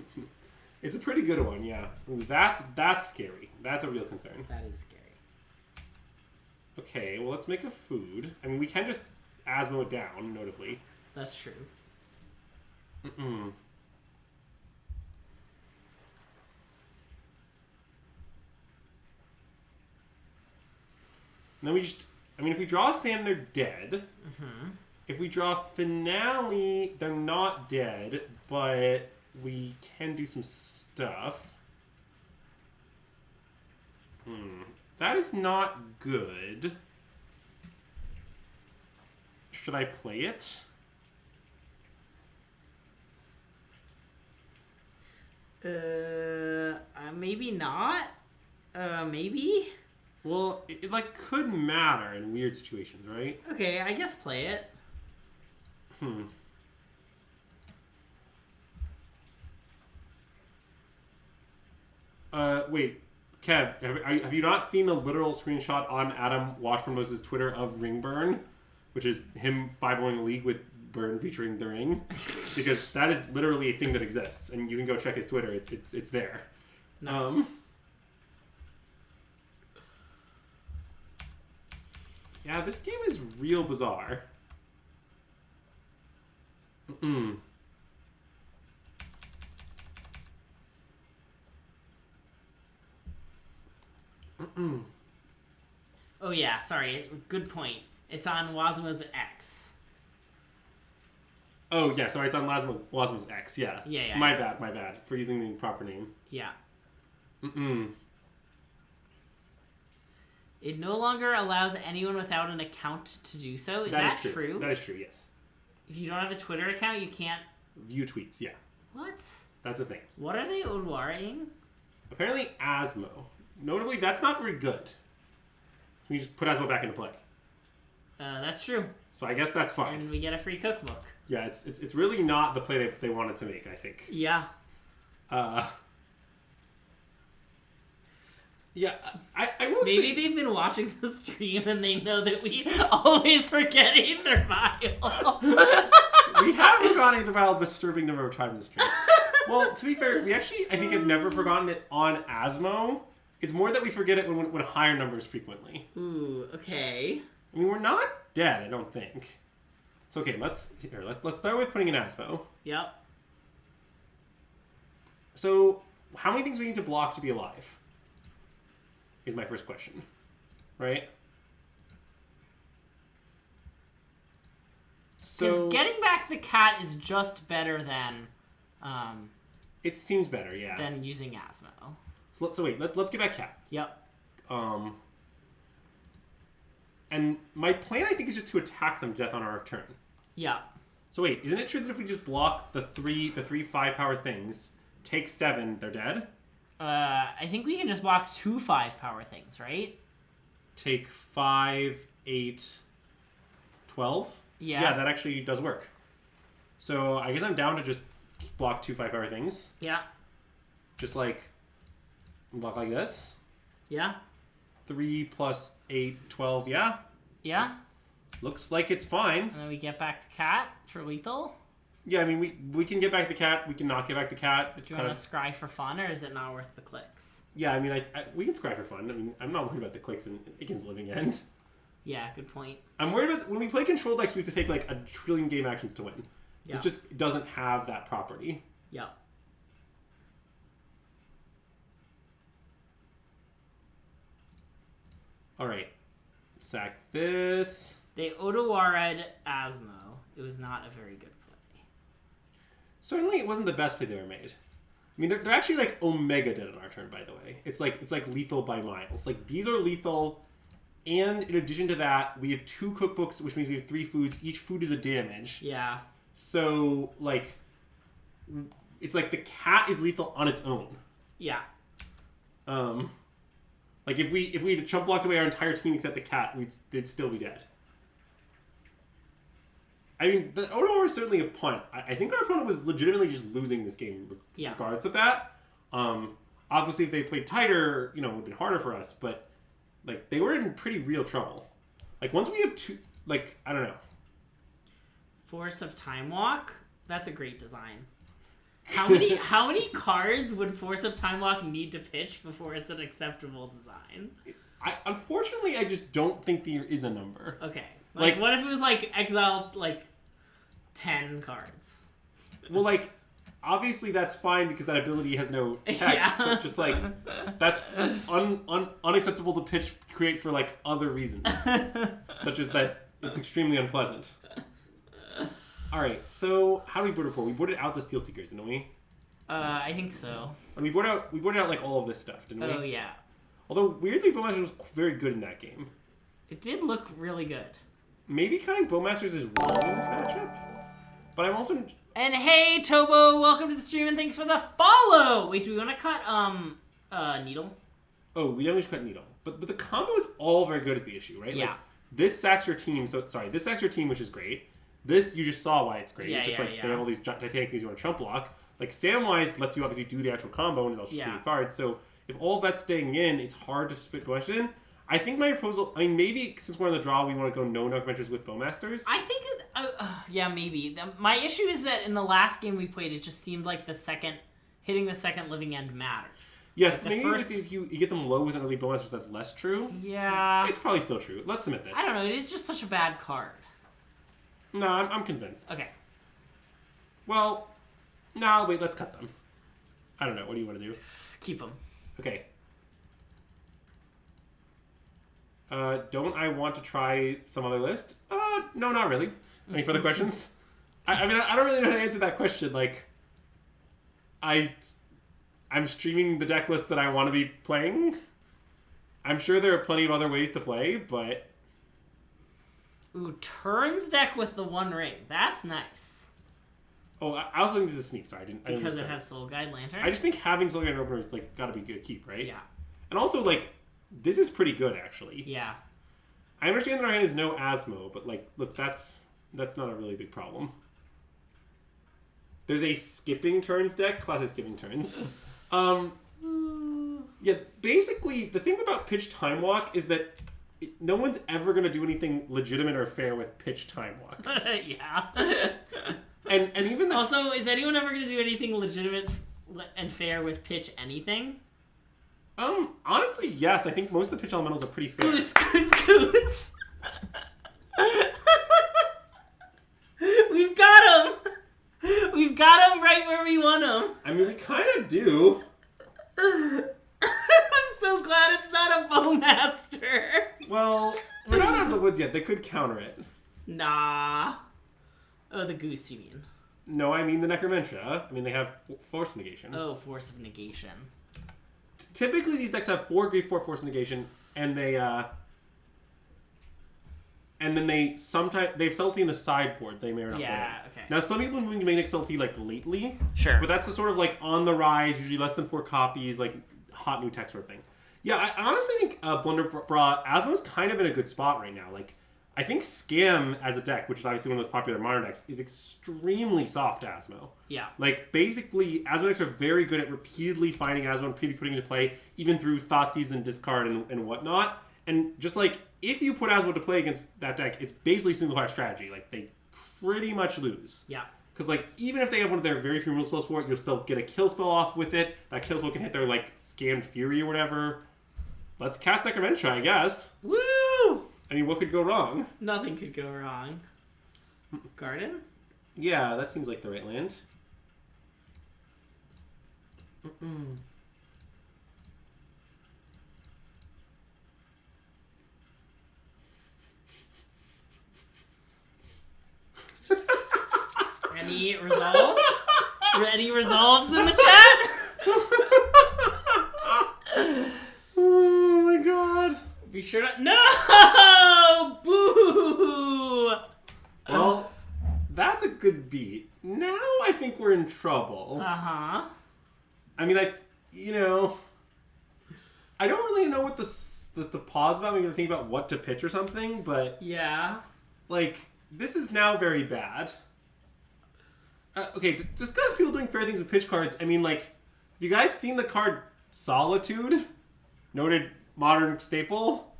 It's a pretty good one, yeah. Ooh, that's scary. That's a real concern. That is scary. Okay, well, let's make a food. I mean, we can just Asmo it down, notably. That's true. And then we just... I mean, if we draw Sam, they're dead. If we draw Finale, they're not dead, but we can do some stuff. That is not good. Should I play it? Maybe not. Maybe? Well, it like could matter in weird situations, right? Okay, I guess play it. Wait, Kev, have you not seen the literal screenshot on Adam Washburn-Mose's Twitter of Ringburn, which is him 5-0ing a league with Burn featuring the Ring? Because that is literally a thing that exists, and you can go check his Twitter. It's there. Nice. Yeah, this game is real bizarre. Oh yeah, sorry. Good point. It's on Wazma's X. Oh yeah, sorry, it's on Lasmo's X. Yeah. Yeah. My bad for using the proper name. Yeah. It no longer allows anyone without an account to do so. Is that true? That is true, yes. If you don't have a Twitter account, you can't... View tweets, yeah. What? That's a thing. What are they Odwaring? Apparently Asmo. Notably, that's not very good. We just put Asmo back into play. That's true. So I guess that's fine. And we get a free cookbook. Yeah, it's really not the play they wanted to make, I think. Yeah. Yeah, I will Maybe say... they've been watching the stream and they know that we always forget Aether Vial. We have forgotten Aether Vial a disturbing number of times this stream. Well, to be fair, we actually, I think, have never forgotten it on Asmo. It's more that we forget it when higher numbers frequently. Ooh, okay. I mean, we're not dead, I don't think. So, okay, let's start with putting in Asmo. Yep. So, how many things do we need to block to be alive? Is my first question. Right? Because So getting back the cat is just better than It seems better, yeah. than using Asmo. So wait, let's get back cat. Yep. And my plan, I think, is just to attack them to death on our turn. Yeah. So wait, isn't it true that if we just block the three 5-power things, take 7, they're dead? I think we can just block 2 5-power things, right? Take 5, 8, 12? Yeah. Yeah, that actually does work. So I guess I'm down to just block 2 5-power things. Yeah. Just like block like this. Yeah. 3 plus 8, 12, yeah. Yeah. Looks like it's fine. And then we get back the cat for lethal. Yeah, I mean, we can get back the cat. We can not get back the cat. It's Do you want to scry for fun, or is it not worth the clicks? Yeah, I mean, we can scry for fun. I mean, I'm not worried about the clicks against Living End. Yeah, good point. I'm worried about when we play control decks, we have to take like a trillion game actions to win. Yeah. It just doesn't have that property. Yep. All right, sack this. They Odowared Asmo. It was not a very good play. Certainly, it wasn't the best play they ever made. I mean, they're actually like Omega did on our turn, by the way. It's like lethal by miles. Like these are lethal, and in addition to that, we have 2 cookbooks, which means we have 3 foods. Each food is a damage. Yeah. So like, it's like the cat is lethal on its own. Yeah. Like if we chump blocked away our entire team except the cat, they'd still be dead. I mean, the Odo was certainly a punt. I think our opponent was legitimately just losing this game, regardless of that. Obviously, if they played tighter, it would have been harder for us. But like, they were in pretty real trouble. Like once we have 2, like I don't know. Force of Time Walk. That's a great design. How many cards would Force of Time Walk need to pitch before it's an acceptable design? Unfortunately, I just don't think there is a number. Okay. Like what if it was like exile 10 cards? Well, like obviously that's fine because that ability has no text. Yeah. But just like that's unacceptable to create for like other reasons, such as that it's extremely unpleasant. All right, so how do we board it for? We boarded out the Steel Seekers, didn't we? I think so. And we boarded out like all of this stuff, didn't we? Oh yeah. Although weirdly, Bowmaster was very good in that game. It did look really good. Maybe counting Bowmasters is wrong in this matchup, but I'm also. And hey, Tobo, welcome to the stream and thanks for the follow. Wait, do we want to cut Needle? Oh, we don't need to cut Needle, but the combo is all very good is the issue, right? Yeah. Like, this sacks your team. This sacks your team, which is great. This, you just saw why it's great. Yeah, it's just yeah. They have all these Titanic things you want to chump block. Like, Samwise lets you obviously do the actual combo and is also shooting cards. So, if all of that's staying in, it's hard to spit Bowmasters in. I think my proposal, maybe since we're on the draw, we want to go no Adventures with Bowmasters. I think, yeah, maybe. My issue is that in the last game we played, it just seemed like hitting the second living end mattered. Yes, but maybe if you get them low with an early Bowmasters, that's less true. Yeah. It's probably still true. Let's submit this. I don't know, it is just such a bad card. No, I'm convinced. Okay. Well, no, wait, let's cut them. I don't know. What do you want to do? Keep them. Okay. Don't I want to try some other list? No, not really. Any further questions? I mean, I don't really know how to answer that question. Like, I'm streaming the deck list that I want to be playing. I'm sure there are plenty of other ways to play, but... Ooh, Turns deck with the One Ring. That's nice. Oh, I also think this is a sneak, so I didn't... Because it has Soul Guide Lantern? I just think having Soul Guide Opener is, like, gotta be good keep, right? Yeah. And also, like, this is pretty good, actually. Yeah. I understand that our hand is no Asmo, but, like, look, that's not a really big problem. There's a skipping turns deck, classic skipping turns. Yeah, basically, the thing about Pitch Time Walk is that no one's ever going to do anything legitimate or fair with Pitch Time Walk. Yeah. And even the... Also, is anyone ever going to do anything legitimate and fair with Pitch anything? Honestly, yes. I think most of the pitch elementals are pretty fair. Goose. We've got him. We've got him right where we want him. I mean, we kind of do. I'm so glad it's not a Bowmaster. Well, we're not out of the woods yet. They could counter it. Nah. Oh, the goose, you mean? No, I mean the Necromentia. I mean, they have Force Negation. Oh, Force of Negation. Typically, these decks have 4 Grief, 4 Force Negation, and they, and then they sometimes, they have Subtlety in the sideboard. They may or not put in. Okay. Now, some people have made Subtlety, like, lately. Sure. But that's the sort of, like, on the rise, usually less than 4 copies, like, hot new tech sort of thing. Yeah, I honestly think Blunderbra, Asmo's kind of in a good spot right now. Like, I think Scam as a deck, which is obviously one of the most popular modern decks, is extremely soft to Asmo. Yeah. Like, basically, Asmo decks are very good at repeatedly finding Asmo and repeatedly putting it into play, even through Thoughtseize and discard and whatnot. And just, like, if you put Asmo to play against that deck, it's basically single-fire strategy. Like, they pretty much lose. Yeah. Because, like, even if they have one of their very few removal spells for it, you'll still get a kill spell off with it. That kill spell can hit their, like, Scammed Fury or whatever. Let's cast Necromentia, I guess. Woo! I mean, what could go wrong? Nothing could go wrong. Garden? Yeah, that seems like the right land. Any resolves? Any resolves in the chat? Oh my god. Be sure to... No! Boo! Well, that's a good beat. Now I think we're in trouble. Uh-huh. I mean, I don't really know what the pause about. Maybe think about what to pitch or something, but... Yeah. Like, this is now very bad. Okay, to discuss people doing fair things with pitch cards, I mean, like, have you guys seen the card Solitude? Noted modern staple?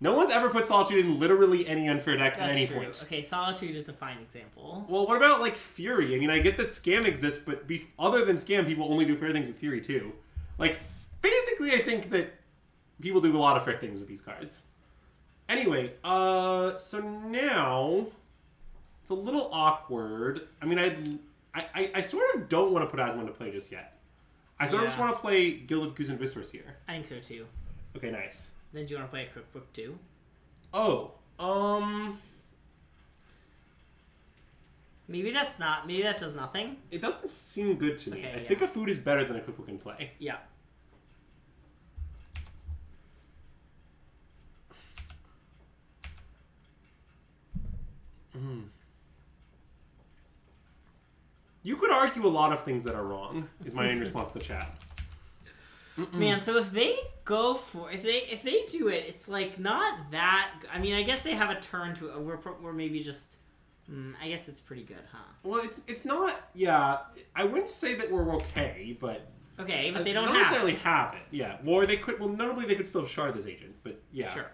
No one's ever put Solitude in literally any unfair deck at any point. Okay, Solitude is a fine example. Well, what about, like, Fury? I mean, I get that Scam exists, but other than Scam, people only do fair things with Fury, too. Like, basically, I think that people do a lot of fair things with these cards. Anyway, so now it's a little awkward. I mean, I sort of don't want to put Asmo into play just yet. I sort of just want to play Gilded Goose and Viscera here. I think so too. Okay, nice. Then do you want to play a cookbook too? Oh, maybe that's not. Maybe that does nothing. it doesn't seem good to me. Okay, I think a food is better than a cookbook in play. Yeah. You could argue a lot of things that are wrong, is my main response to the chat. Man, so if they go for if they do it, it's like not that. I mean, I guess they have a turn to. We're maybe just. I guess it's pretty good, huh? Well, it's not. Yeah, I wouldn't say that we're okay, but okay, but they don't necessarily have it. Yeah, or they could. Well, notably they could still shard this agent, but yeah. Sure.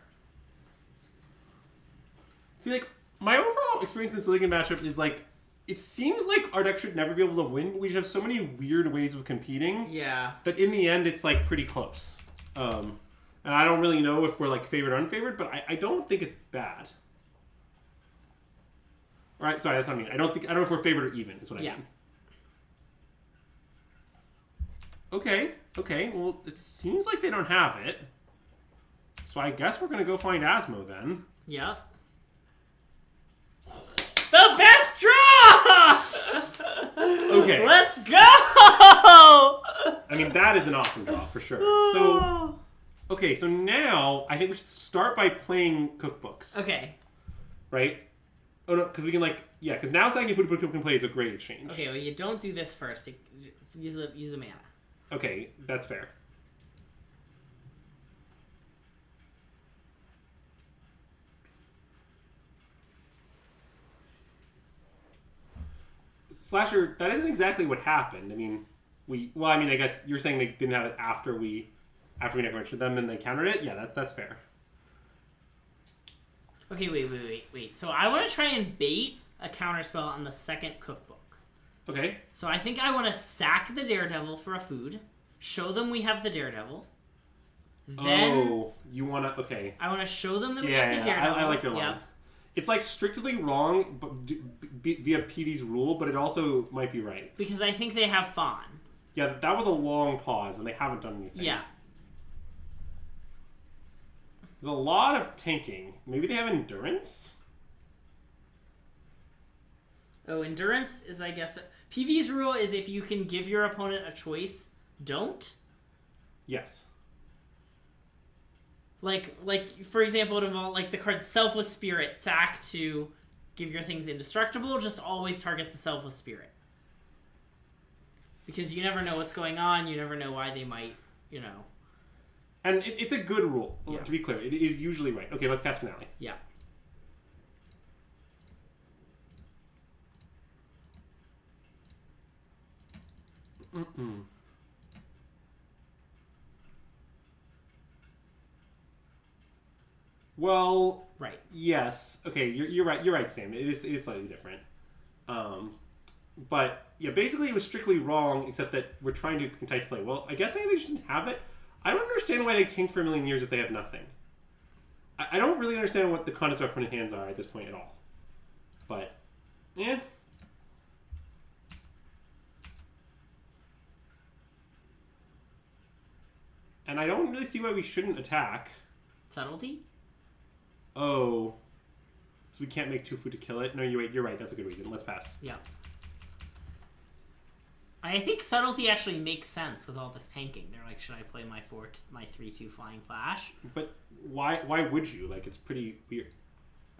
See, like my overall experience in this Ligan matchup is like. It seems like our deck should never be able to win, but we just have so many weird ways of competing. Yeah. That in the end, it's like pretty close. And I don't really know if we're like favored or unfavored, but I don't think it's bad. All right, sorry, that's what I mean. I don't know if we're favored or even. Is what I mean. Okay. Well, it seems like they don't have it, so I guess we're gonna go find Asmo then. Yeah. The best draw! Okay. Let's go! I mean, that is an awesome draw for sure. So, okay, so now I think we should start by playing cookbooks. Okay. Right? Oh, no, because we can, like, yeah, because now Sagging Food Cook can play is a great exchange. Okay, well, you don't do this first. Use a mana. Okay, that's fair. Slasher, that isn't exactly what happened. I mean, I guess you're saying they didn't have it after we necromanted them and they countered it? Yeah, that's fair. Okay, wait. So I want to try and bait a counterspell on the second cookbook. Okay. So I think I want to sack the Daredevil for a food, show them we have the Daredevil. Then you want to... Okay. I want to show them that we have the Daredevil. I like your line. Yep. It's like strictly via PD's rule, but it also might be right. Because I think they have Fawn. Yeah, that was a long pause, and they haven't done anything. Yeah. There's a lot of tanking. Maybe they have endurance? Oh, endurance is, I guess... Pv's rule is if you can give your opponent a choice, don't. Yes. Like for example, it involves like the card Selfless Spirit, sack to give your things indestructible. Just always target the Selfless Spirit. Because you never know what's going on. You never know why they might, And it's a good rule, Yeah. to be clear. It is usually right. Okay, let's pass finale. Yeah. Mm-mm. Well, Right. yes. Okay, you're right. You're right, Sam. It is slightly different. But yeah, basically it was strictly wrong, except that we're trying to entice play. Well, I guess they shouldn't have it. I don't understand why they tank for a million years if they have nothing. I don't really understand what the concepts of opponent hands are at this point at all. But, yeah. And I don't really see why we shouldn't attack. Subtlety? Oh. So we can't make 2 food to kill it? No, you're right. That's a good reason. Let's pass. Yeah. I think subtlety actually makes sense with all this tanking. They're like, should I play my 3/2 flying flash? But why would you? Like, it's pretty weird.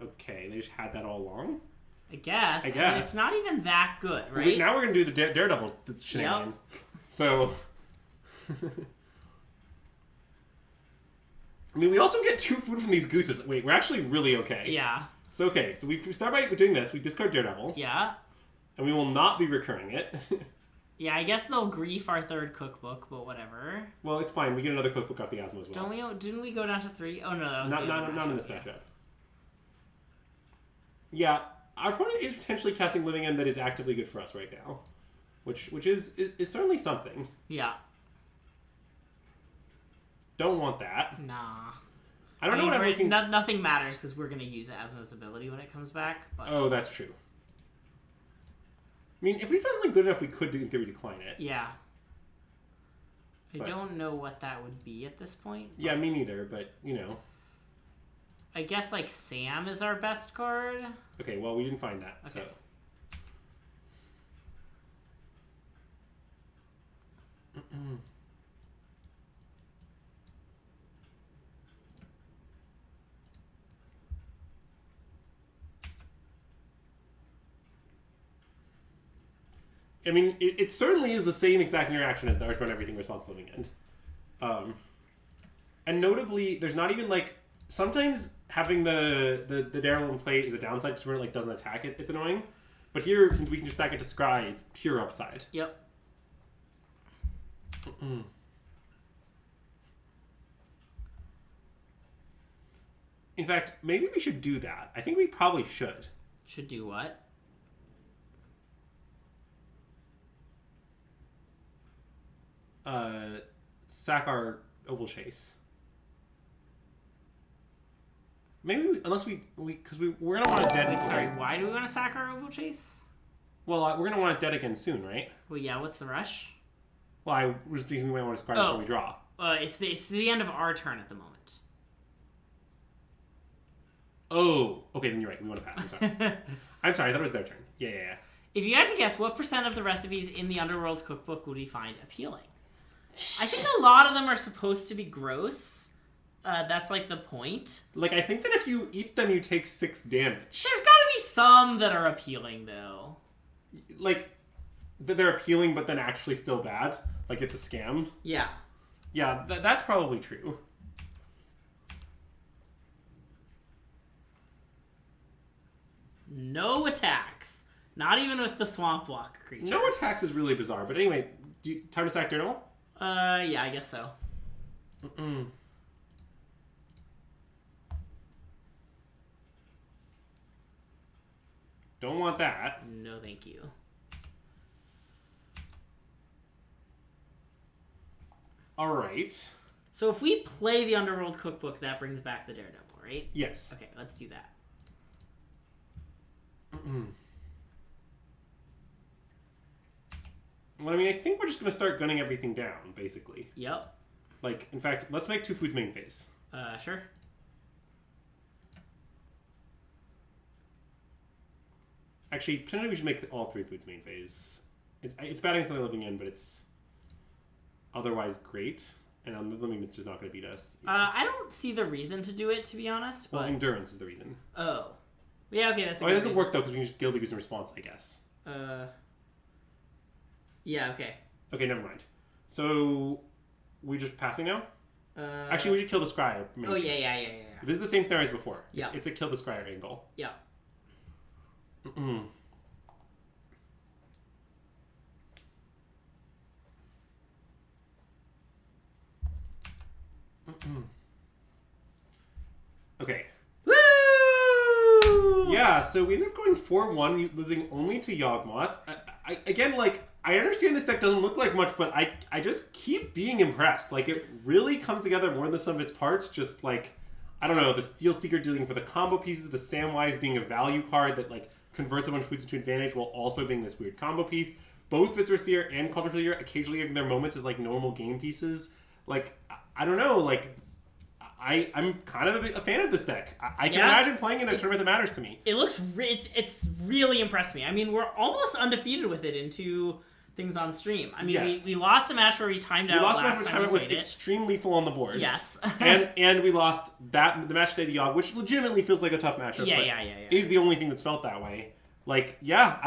Okay, they just had that all along? I guess. I guess. And it's not even that good, right? Now we're going to do the Daredevil shenanigan. Yep. So... I mean, we also get 2 food from these gooses. Wait, we're actually really okay. Yeah. So, okay, so we start by doing this. We discard Daredevil. Yeah. And we will not be recurring it. Yeah, I guess they'll grief our 3rd cookbook, but whatever. Well, it's fine. We get another cookbook off the Asmo as well. Didn't we go down to 3? Oh, no, that was not in this matchup. Yeah, our opponent is potentially casting Living End that is actively good for us right now. Which is certainly something. Yeah. Don't want that. Nah. I don't know what I'm making... Nothing matters because we're going to use Asmo's ability when it comes back. But... Oh, that's true. I mean, if we found something good enough, we could, in theory, decline it. Yeah. I don't know what that would be at this point. Yeah, me neither, but, I guess, like, Sam is our best card. Okay, well, we didn't find that, okay. So... I mean, it certainly is the same exact interaction as the Archburn Everything response Living End. And notably, there's not even, like... Sometimes having the Daryl in play is a downside because when it, doesn't attack it, it's annoying. But here, since we can just sack it to Scry, it's pure upside. Yep. In fact, maybe we should do that. I think we probably should. Should do what? Sack our Oval Chase. Maybe unless because we're gonna want it dead. Wait, sorry. Why do we want to sack our Oval Chase? Well, we're gonna want it dead again soon, right? Well, yeah. What's the rush? Well, I was thinking we might want to discard before we draw. It's the end of our turn at the moment. Oh, okay. Then you're right. We want to pass. I'm sorry. I'm sorry. I thought it was their turn. Yeah. If you had to guess, what % of the recipes in the Underworld cookbook would we find appealing? I think a lot of them are supposed to be gross. That's like the point. Like, I think that if you eat them, you take 6 damage. There's gotta be some that are appealing, though. Like, that they're appealing, but then actually still bad. Like, it's a scam. Yeah. Yeah, that's probably true. No attacks. Not even with the Swamp Walk creature. No attacks is really bizarre. But anyway, time to sack Daredevil? Yeah, I guess so. Don't want that. No, thank you. Alright. So if we play the Underworld Cookbook, that brings back the Daredevil, right? Yes. Okay, let's do that. Well, I mean, I think we're just going to start gunning everything down, basically. Yep. Like, in fact, let's make 2 foods main phase. Sure. Actually, potentially we should make all 3 foods main phase. It's bad against something living in, but it's otherwise great. And on the limit, it's just not going to beat us. I don't see the reason to do it, to be honest. But... Well, endurance is the reason. Oh. Yeah, okay, that's a it good doesn't reason. work, though, because we can just Gilded Goose in response, I guess. Yeah, okay. Okay, never mind. So, we just passing now? Actually, we should kill the Scryer. Oh, yeah. This is the same scenario as before. Yeah. It's a kill the Scryer angle. Yeah. Mm-mm. Okay. Woo! Yeah, so we ended up going 4-1, losing only to Yawgmoth. I understand this deck doesn't look like much, but I just keep being impressed. Like, it really comes together more than the sum of its parts. Just, like, I don't know, the Steel Seeker dealing for the combo pieces, the Samwise being a value card that, like, converts a bunch of foods into advantage while also being this weird combo piece. Both Vizier and Cauldron of the Year occasionally having their moments as, like, normal game pieces. Like, I don't know, like... I'm kind of a fan of this deck. I can imagine playing in a tournament that matters to me. It looks... It's really impressed me. I mean, we're almost undefeated with it in 2 things on stream. I mean, yes. we lost a match where we timed out last time we played it. Extreme lethal on the board. Yes. and we lost the match today to Yogg, which legitimately feels like a tough matchup. Yeah. Is the only thing that's felt that way. Like, yeah,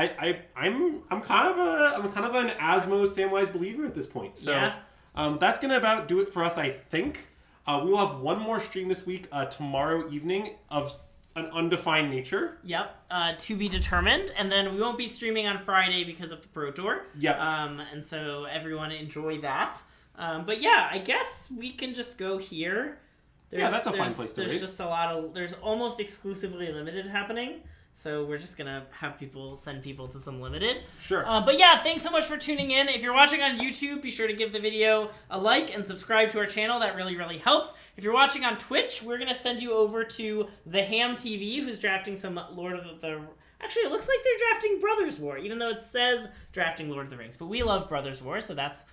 I'm kind of an Asmo Samwise believer at this point. So that's gonna about do it for us, I think. We will have one more stream this week, tomorrow evening, of an undefined nature. Yep, to be determined. And then we won't be streaming on Friday because of the Pro Tour. Yep. And so everyone enjoy that. But yeah, I guess we can just go here. That's a fine place to There's rate. just a lot of... There's almost exclusively limited happening. So we're just going to have send people to some limited. Sure. But yeah, thanks so much for tuning in. If you're watching on YouTube, be sure to give the video a like and subscribe to our channel. That really, really helps. If you're watching on Twitch, we're going to send you over to the Ham TV, who's drafting some Lord of the... Actually, it looks like they're drafting Brothers War, even though it says drafting Lord of the Rings. But we love Brothers War, so that's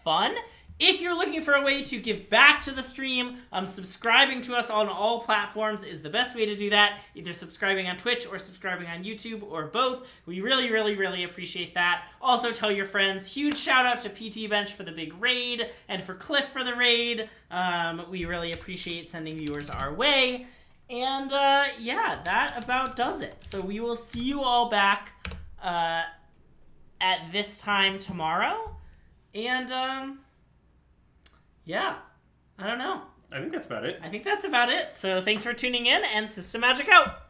fun. If you're looking for a way to give back to the stream, subscribing to us on all platforms is the best way to do that. Either subscribing on Twitch or subscribing on YouTube or both. We really, really, really appreciate that. Also, tell your friends. Huge shout out to PT Bench for the big raid and for Cliff for the raid. We really appreciate sending viewers our way. And yeah, that about does it. So we will see you all back at this time tomorrow. And yeah, I don't know. I think that's about it. So thanks for tuning in, and System Magic out!